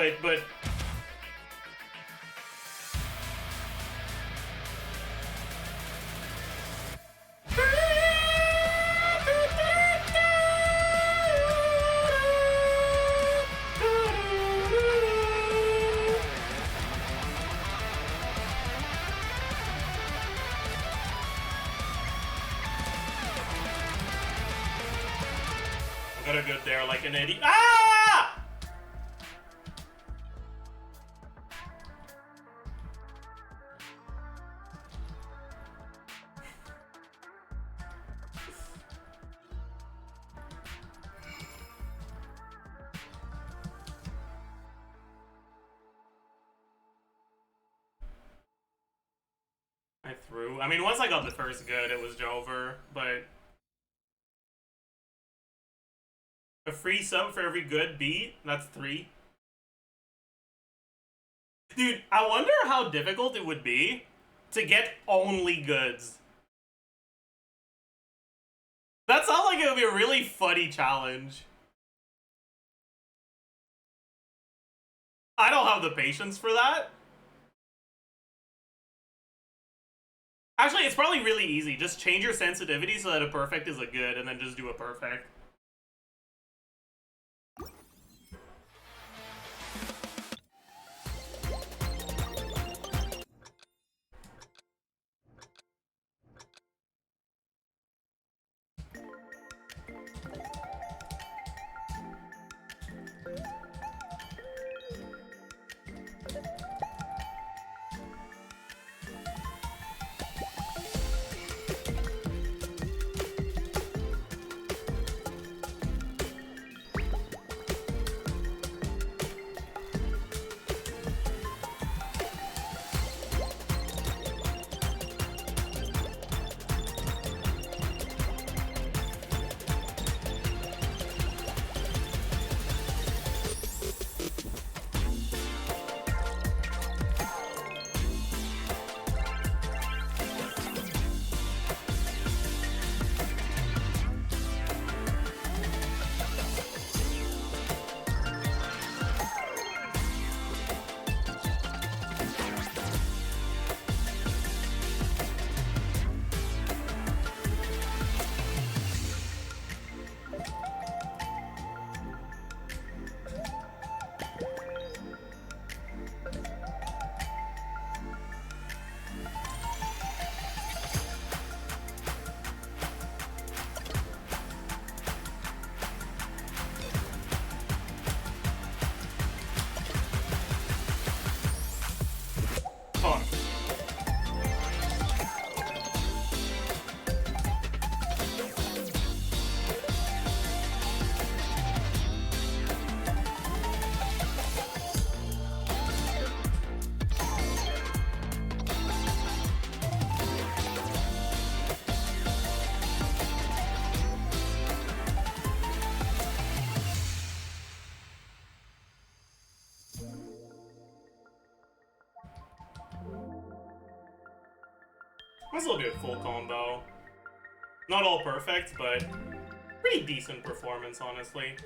Got a good there, like an idiot. Ah! I threw. I mean, once I got the first good, it was over, but a free sub for every good beat? That's 3. Dude, I wonder how difficult it would be to get only goods. That sounds like it would be a really funny challenge. I don't have the patience for that. Actually, it's probably really easy. Just change your sensitivity so that a perfect is a good, and then just do a perfect. This will be a full combo. Not all perfect, but pretty decent performance, honestly.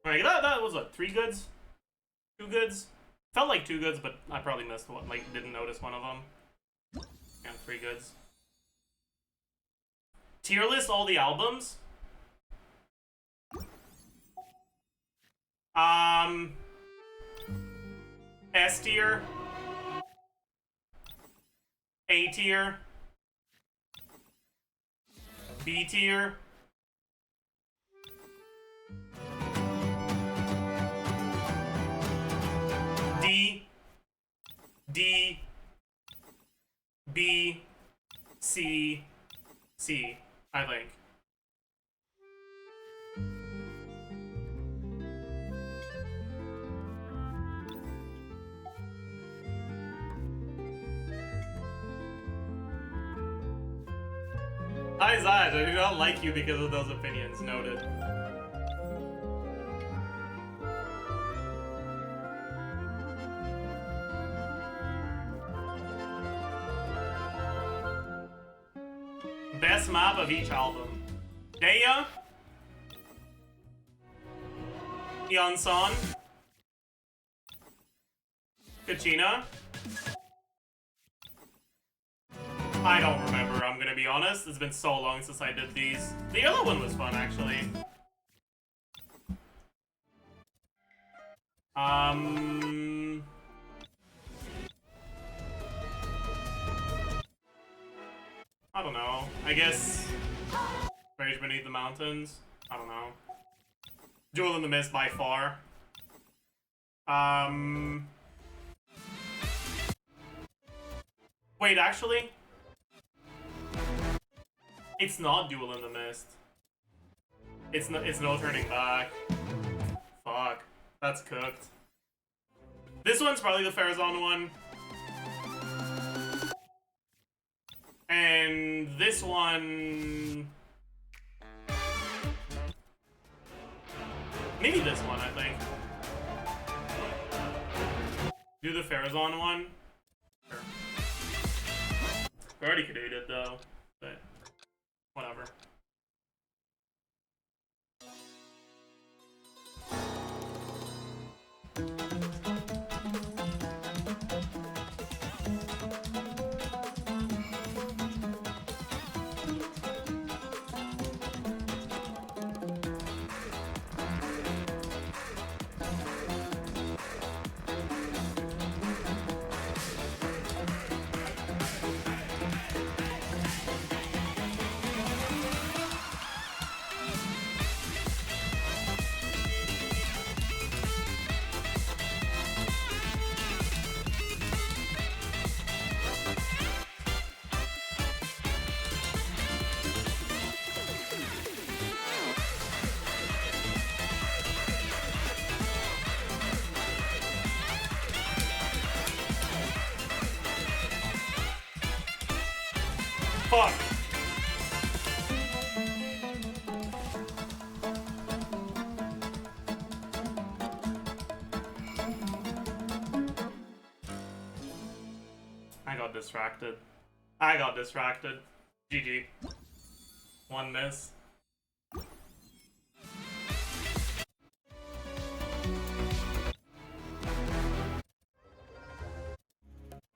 Alright, that was what, 3 goods? 2 goods? Felt like 2 goods, but I probably missed one, like, didn't notice one of them. Yeah, 3 goods. Tier list all the albums? S tier, A tier, B tier, D, B, C, I think. Hi Zaj, I do not like you because of those opinions, noted. Best map of each album. Deya, Yeonsan, Kachina. I don't remember, I'm gonna be honest. It's been so long since I did these. The other one was fun, actually. I don't know. I guess Rage Beneath the Mountains. I don't know. Duel in the Mist by far. Wait, actually, it's not Duel in the Mist. It's no turning back. Fuck, that's cooked. This one's probably the Farazan one. And this one... maybe this one, I think. Do the Farazan one? Sure. We already could eat it though, but whatever. Fuck. I got distracted. GG. One miss. Is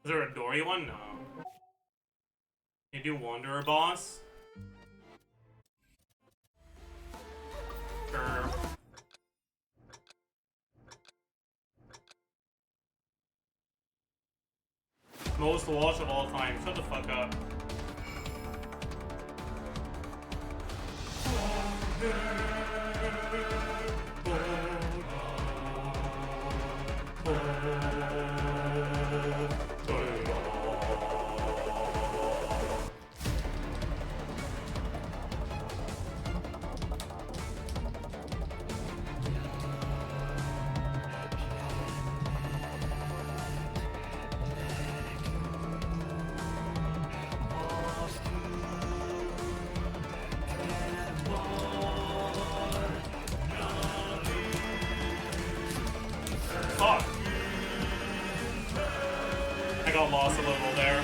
there a Dory one? No. You do Wanderer boss? Sure. Most watched of all time. Shut the fuck up. Fuck. I got lost a little there.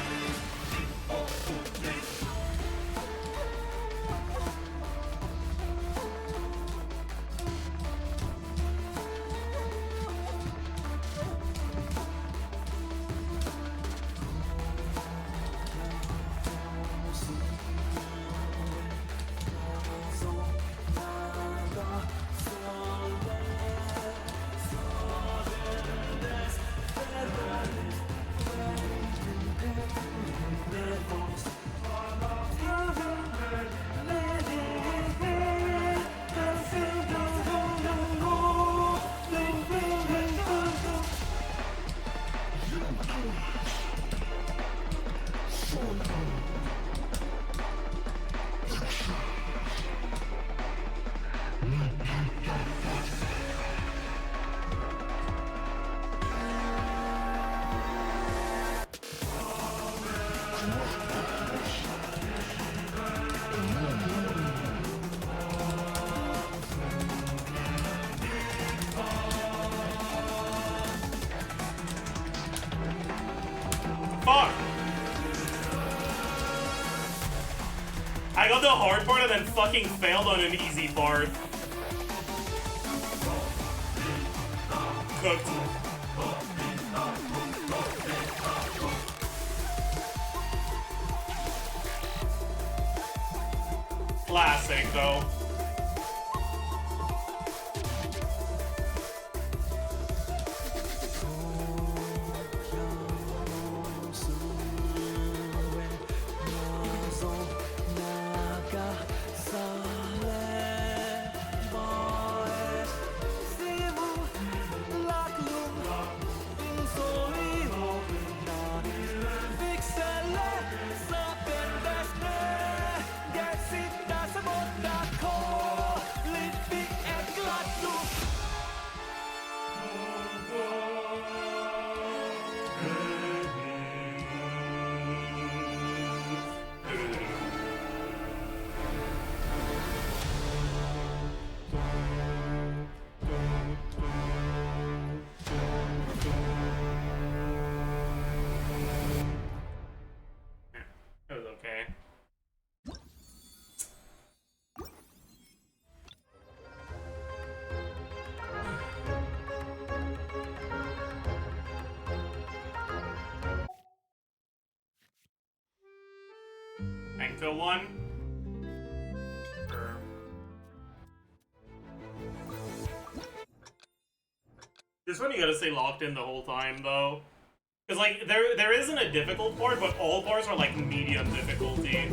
Fuck! I got the hard part and then fucking failed on an easy part. Cooked. Classic, though. infill one. Or... This one you gotta stay locked in the whole time, though. Because, like, there isn't a difficult part, but all parts are, like, medium difficulty.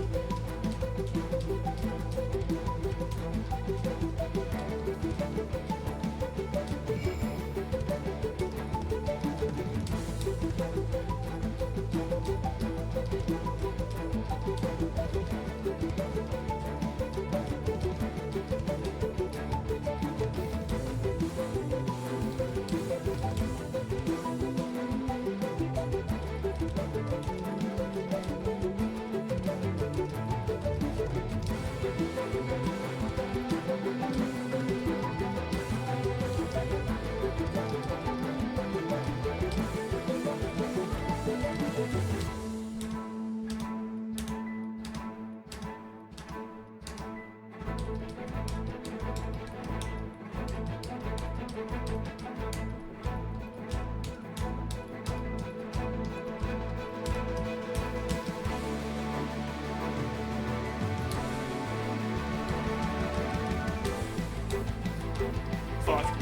Fuck.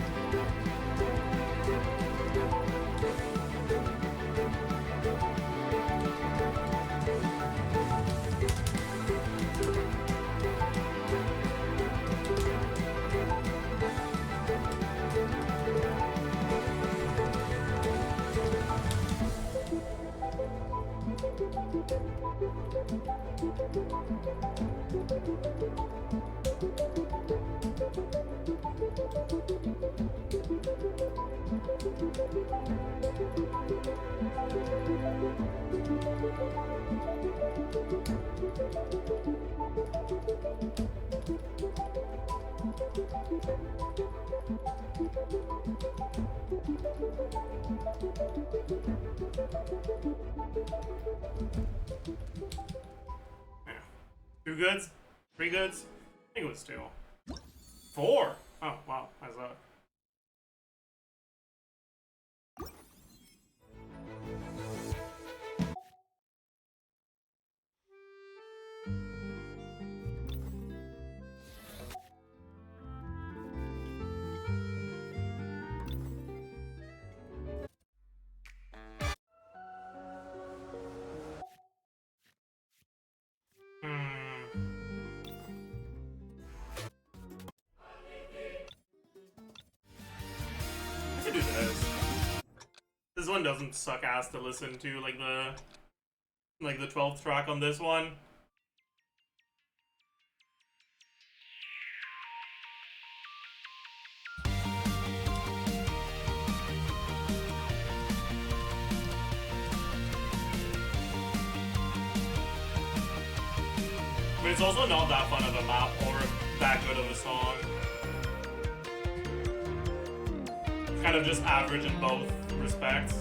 Yeah. 2 goods? 3 goods? I think it was 2. 4! Oh, wow. How's that? I could do this. This one doesn't suck ass to listen to, like the 12th track on this one. But it's also not that fun of a map or that good of a song. Kind of just average in both respects.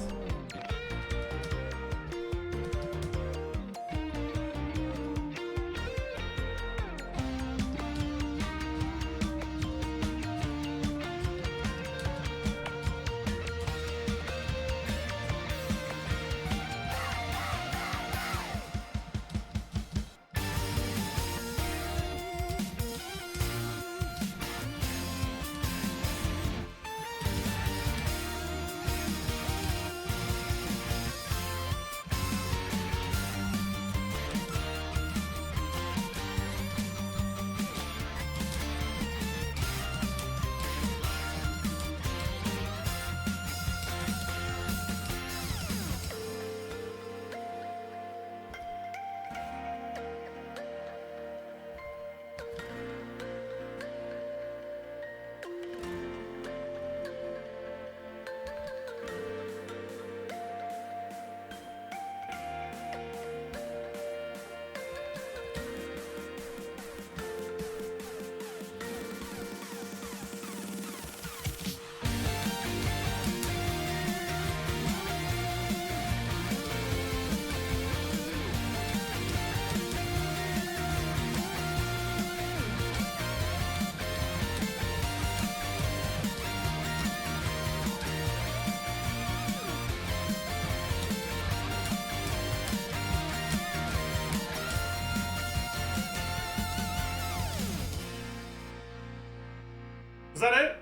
that it?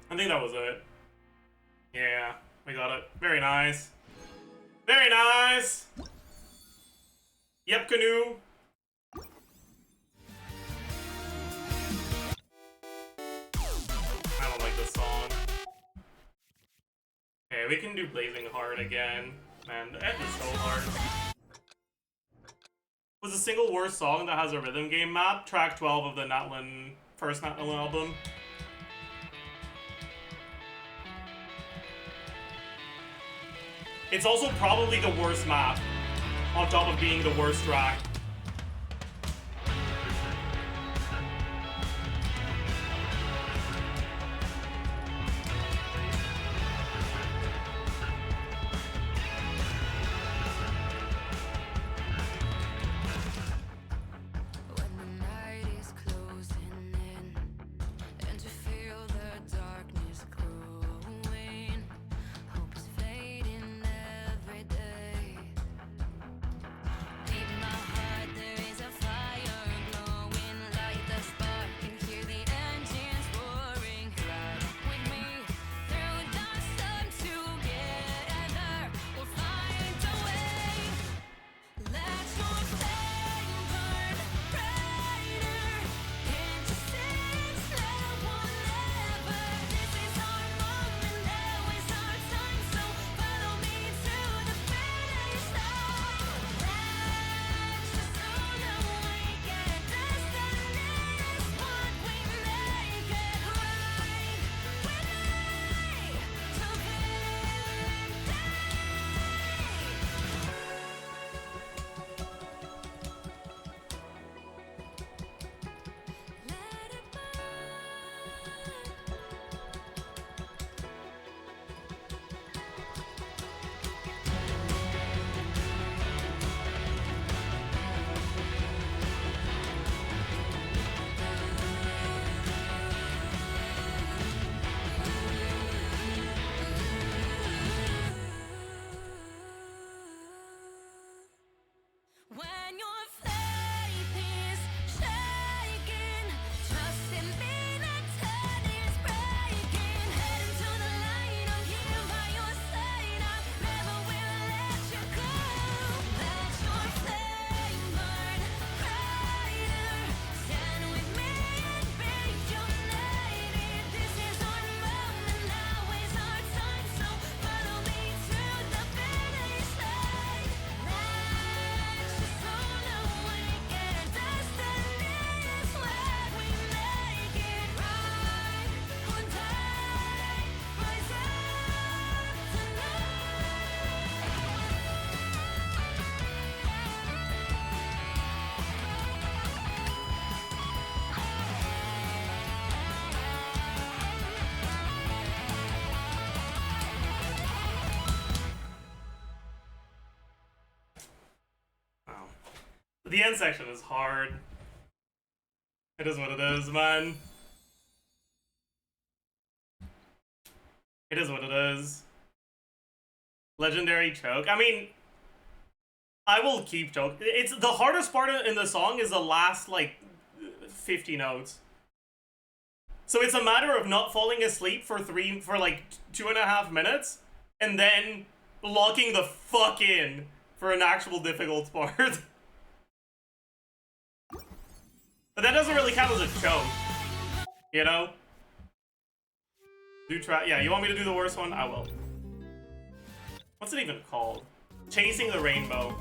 I think that was it. Yeah, we got it. Very nice. Very nice! Yep, canoe. I don't like this song. Okay, we can do Blazing Heart again. Man, the end is so hard. Was the single worst song that has a rhythm game map? Track 12 of the Natlin, first Natlin album. It's also probably the worst map, on top of being the worst track. The end section is hard. It is what it is, man. It is what it is. Legendary choke. I mean, I will keep choke. It's the hardest part in the song is the last, like, 50 notes. So it's a matter of not falling asleep for like 2.5 minutes, and then locking the fuck in for an actual difficult part. But that doesn't really count as a choke, you know? Yeah, you want me to do the worst one? I will. What's it even called? Chasing the Rainbow.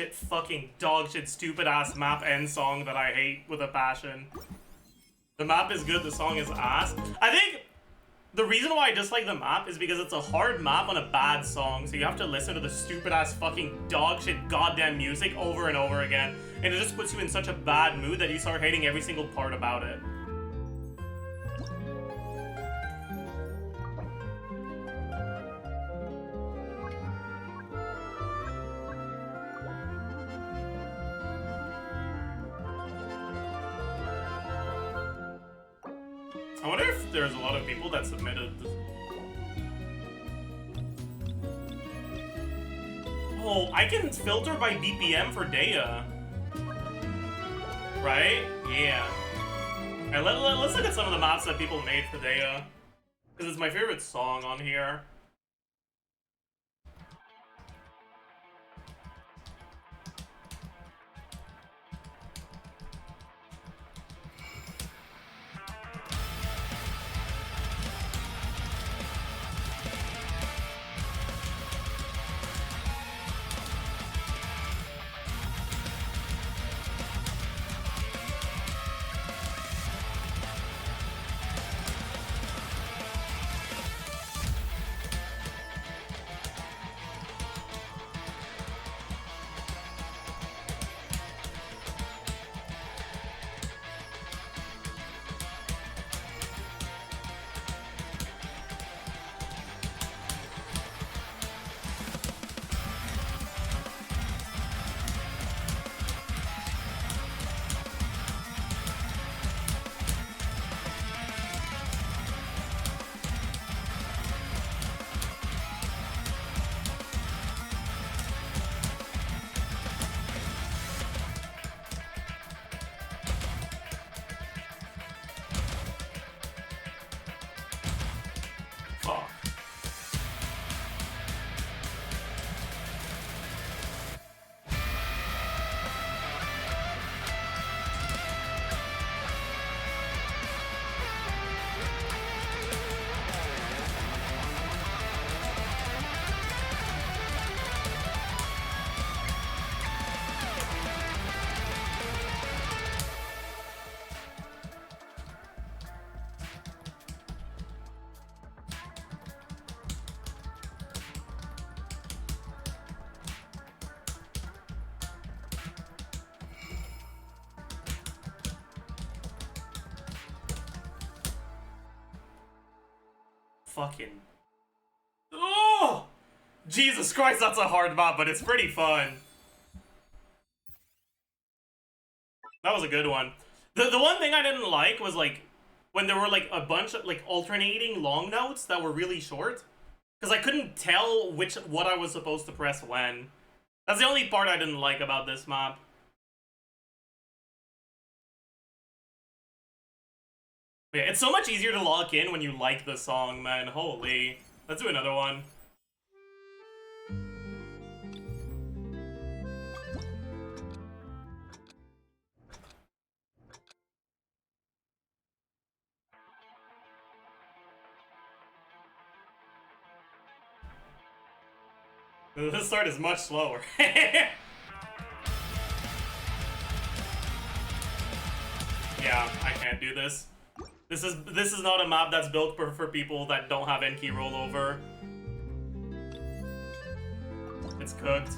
shit, fucking dog shit, stupid ass map end song that I hate with a passion. The map is good, the song is ass. I think the reason why I dislike the map is because it's a hard map on a bad song, so you have to listen to the stupid ass fucking dog shit goddamn music over and over again, and it just puts you in such a bad mood that you start hating every single part about it. I wonder if there's a lot of people that submitted this. Oh, I can filter by BPM for Daya. Right? Yeah. Alright, let's look at some of the maps that people made for Daya. Because it's my favorite song on here. Fuck. Fucking. Oh! Jesus Christ, that's a hard map, but it's pretty fun. That was a good one. The one thing I didn't like was like when there were like a bunch of like alternating long notes that were really short. Because I couldn't tell what I was supposed to press when. That's the only part I didn't like about this map. Yeah, it's so much easier to lock in when you like the song, man. Holy. Let's do another one. This start is much slower. Yeah, I can't do this. This is not a map that's built for people that don't have N key rollover. It's cooked.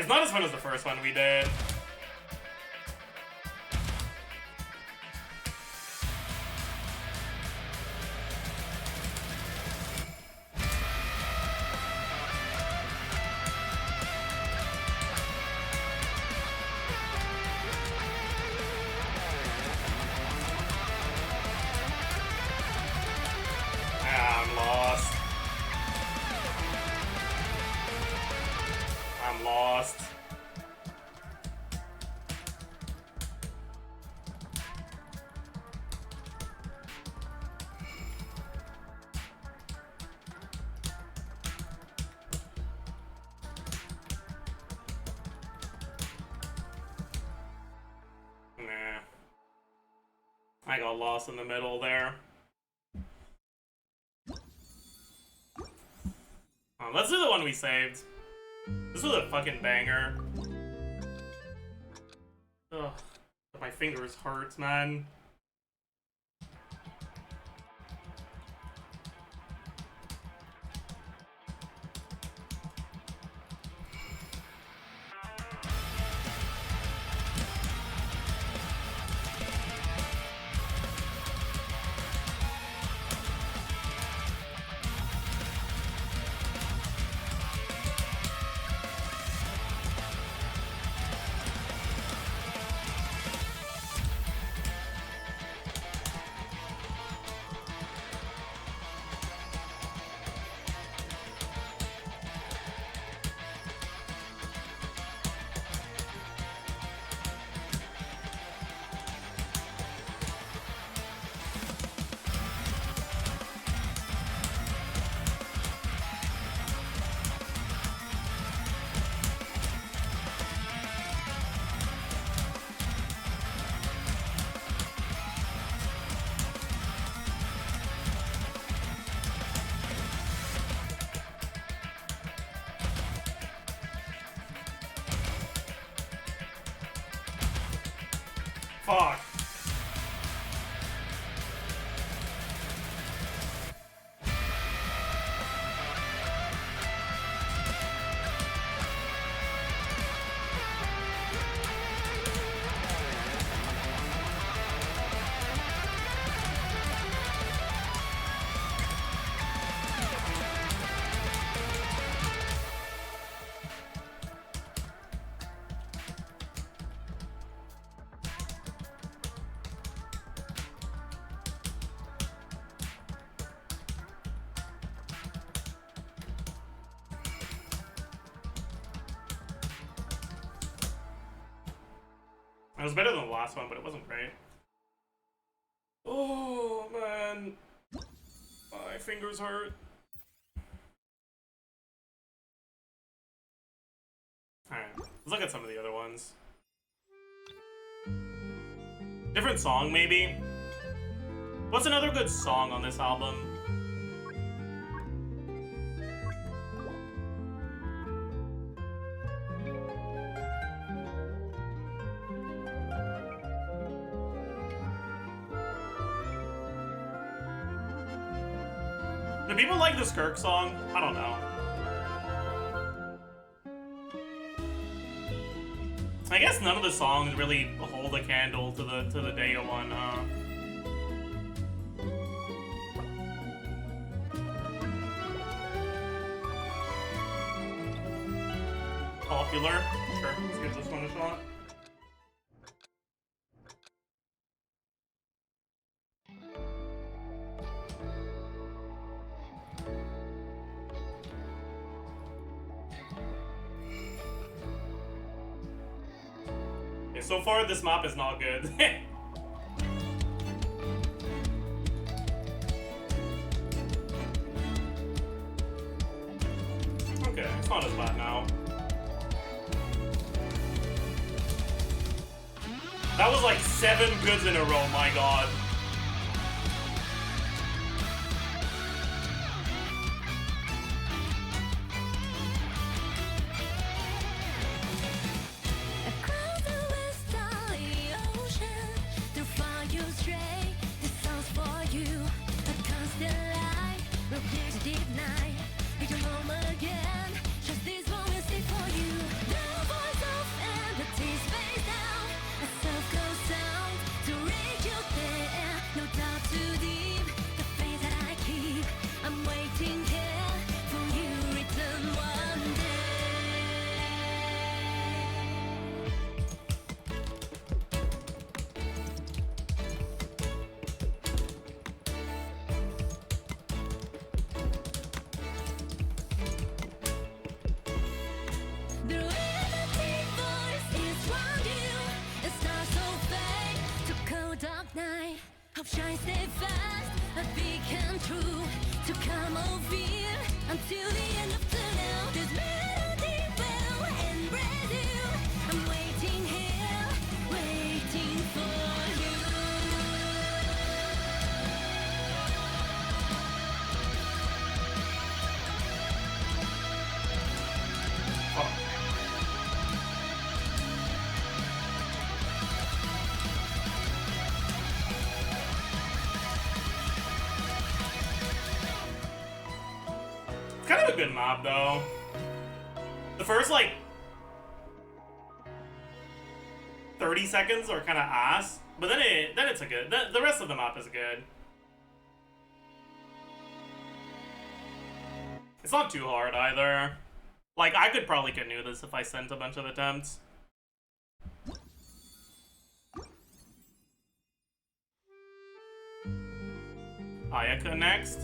It's not as fun as the first one we did. I'm lost. I'm lost. Nah. I got lost in the middle there. Let's do the one we saved. This was a fucking banger. Ugh. My fingers hurt, man. Fuck. It was better than the last one, but it wasn't great. Oh, man. My fingers hurt. Alright, let's look at some of the other ones. Different song, maybe? What's another good song on this album? Do people like the Skirk song? I don't know. I guess none of the songs really hold a candle to the Deo one, huh? Popular? Sure, let's give this one a shot. So far, this map is not good. Okay, it's not as bad now. That was like 7 goods in a row, my god. Deep night, we can home again. Just this moment, stay for you. No good map though. The first like 30 seconds are kind of ass, but then it's a good. The rest of the map is good. It's not too hard either. Like I could probably canoe this if I sent a bunch of attempts. Ayaka next.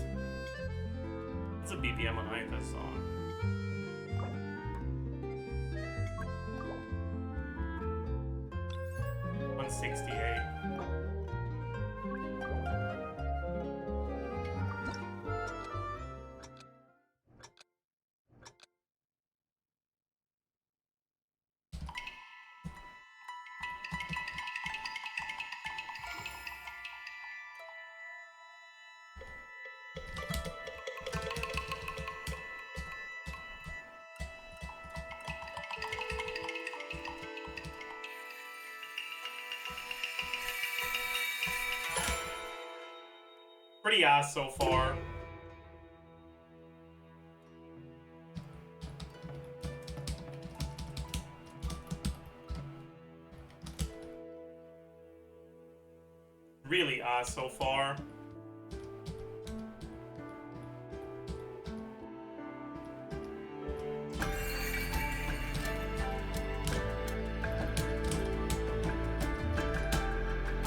What's a BPM on Ayaka's song? $168. Pretty ass so far. Really ass so far.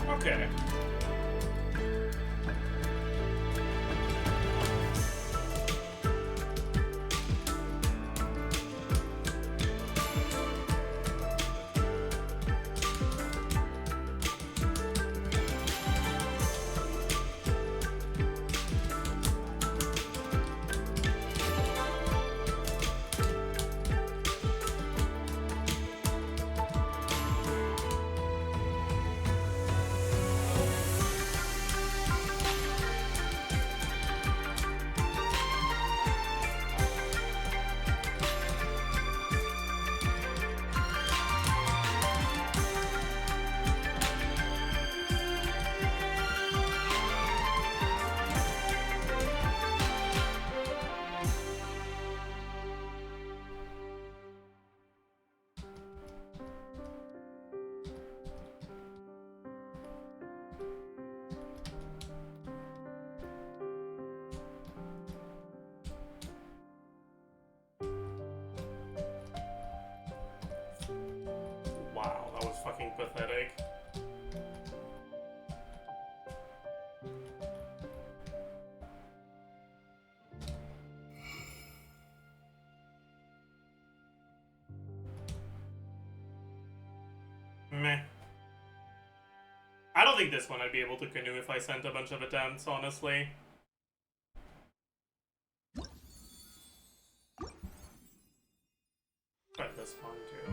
Okay. Wow, that was fucking pathetic. Meh. I don't think this one I'd be able to canoe if I sent a bunch of attempts, honestly. Try this one too.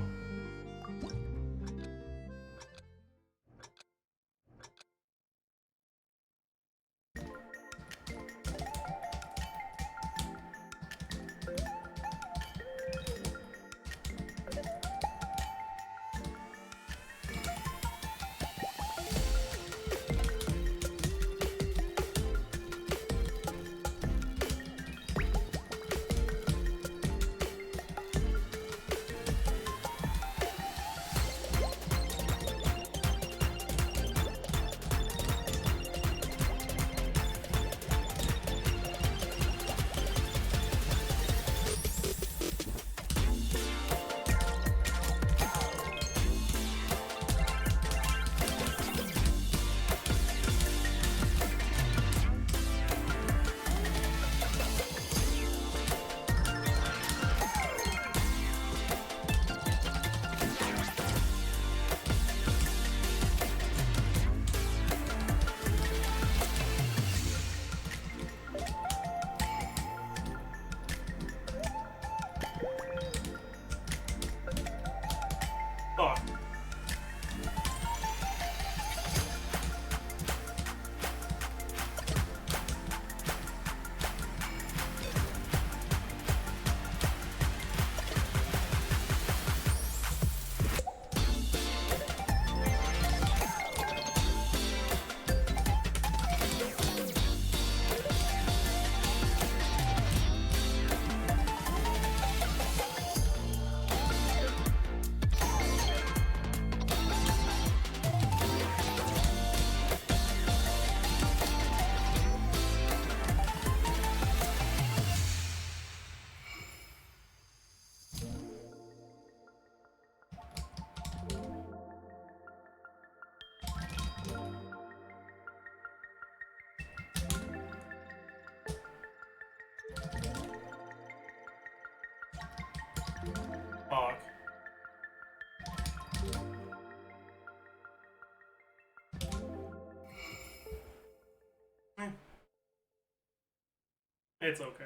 It's okay.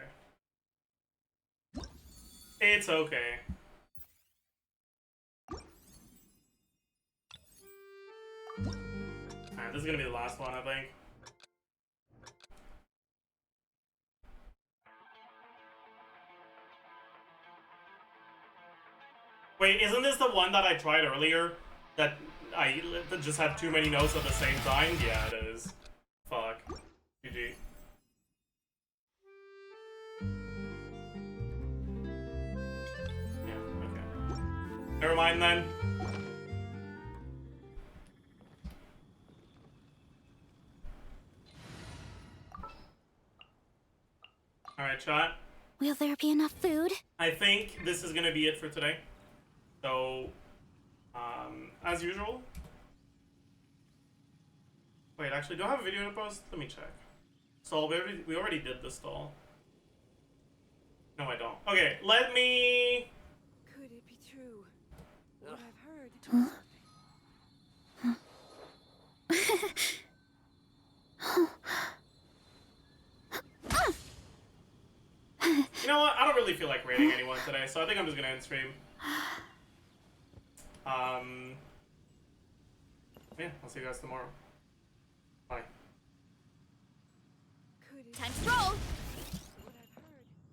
It's okay. Alright, this is gonna be the last one, I think. Wait, isn't this the one that I tried earlier? That that just had too many notes at the same time? Yeah, it is. Fuck. GG. Yeah, okay. Never mind then. Alright, chat. Will there be enough food? I think this is gonna be it for today. So, as usual. Wait, actually, do I have a video to post? Let me check. Stall, we already did the stall. No, I don't. Okay, let me... Could it be true? What I've heard. You know what? I don't really feel like raiding anyone today, so I think I'm just gonna end stream. Yeah, I'll see you guys tomorrow. Bye. Time to roll!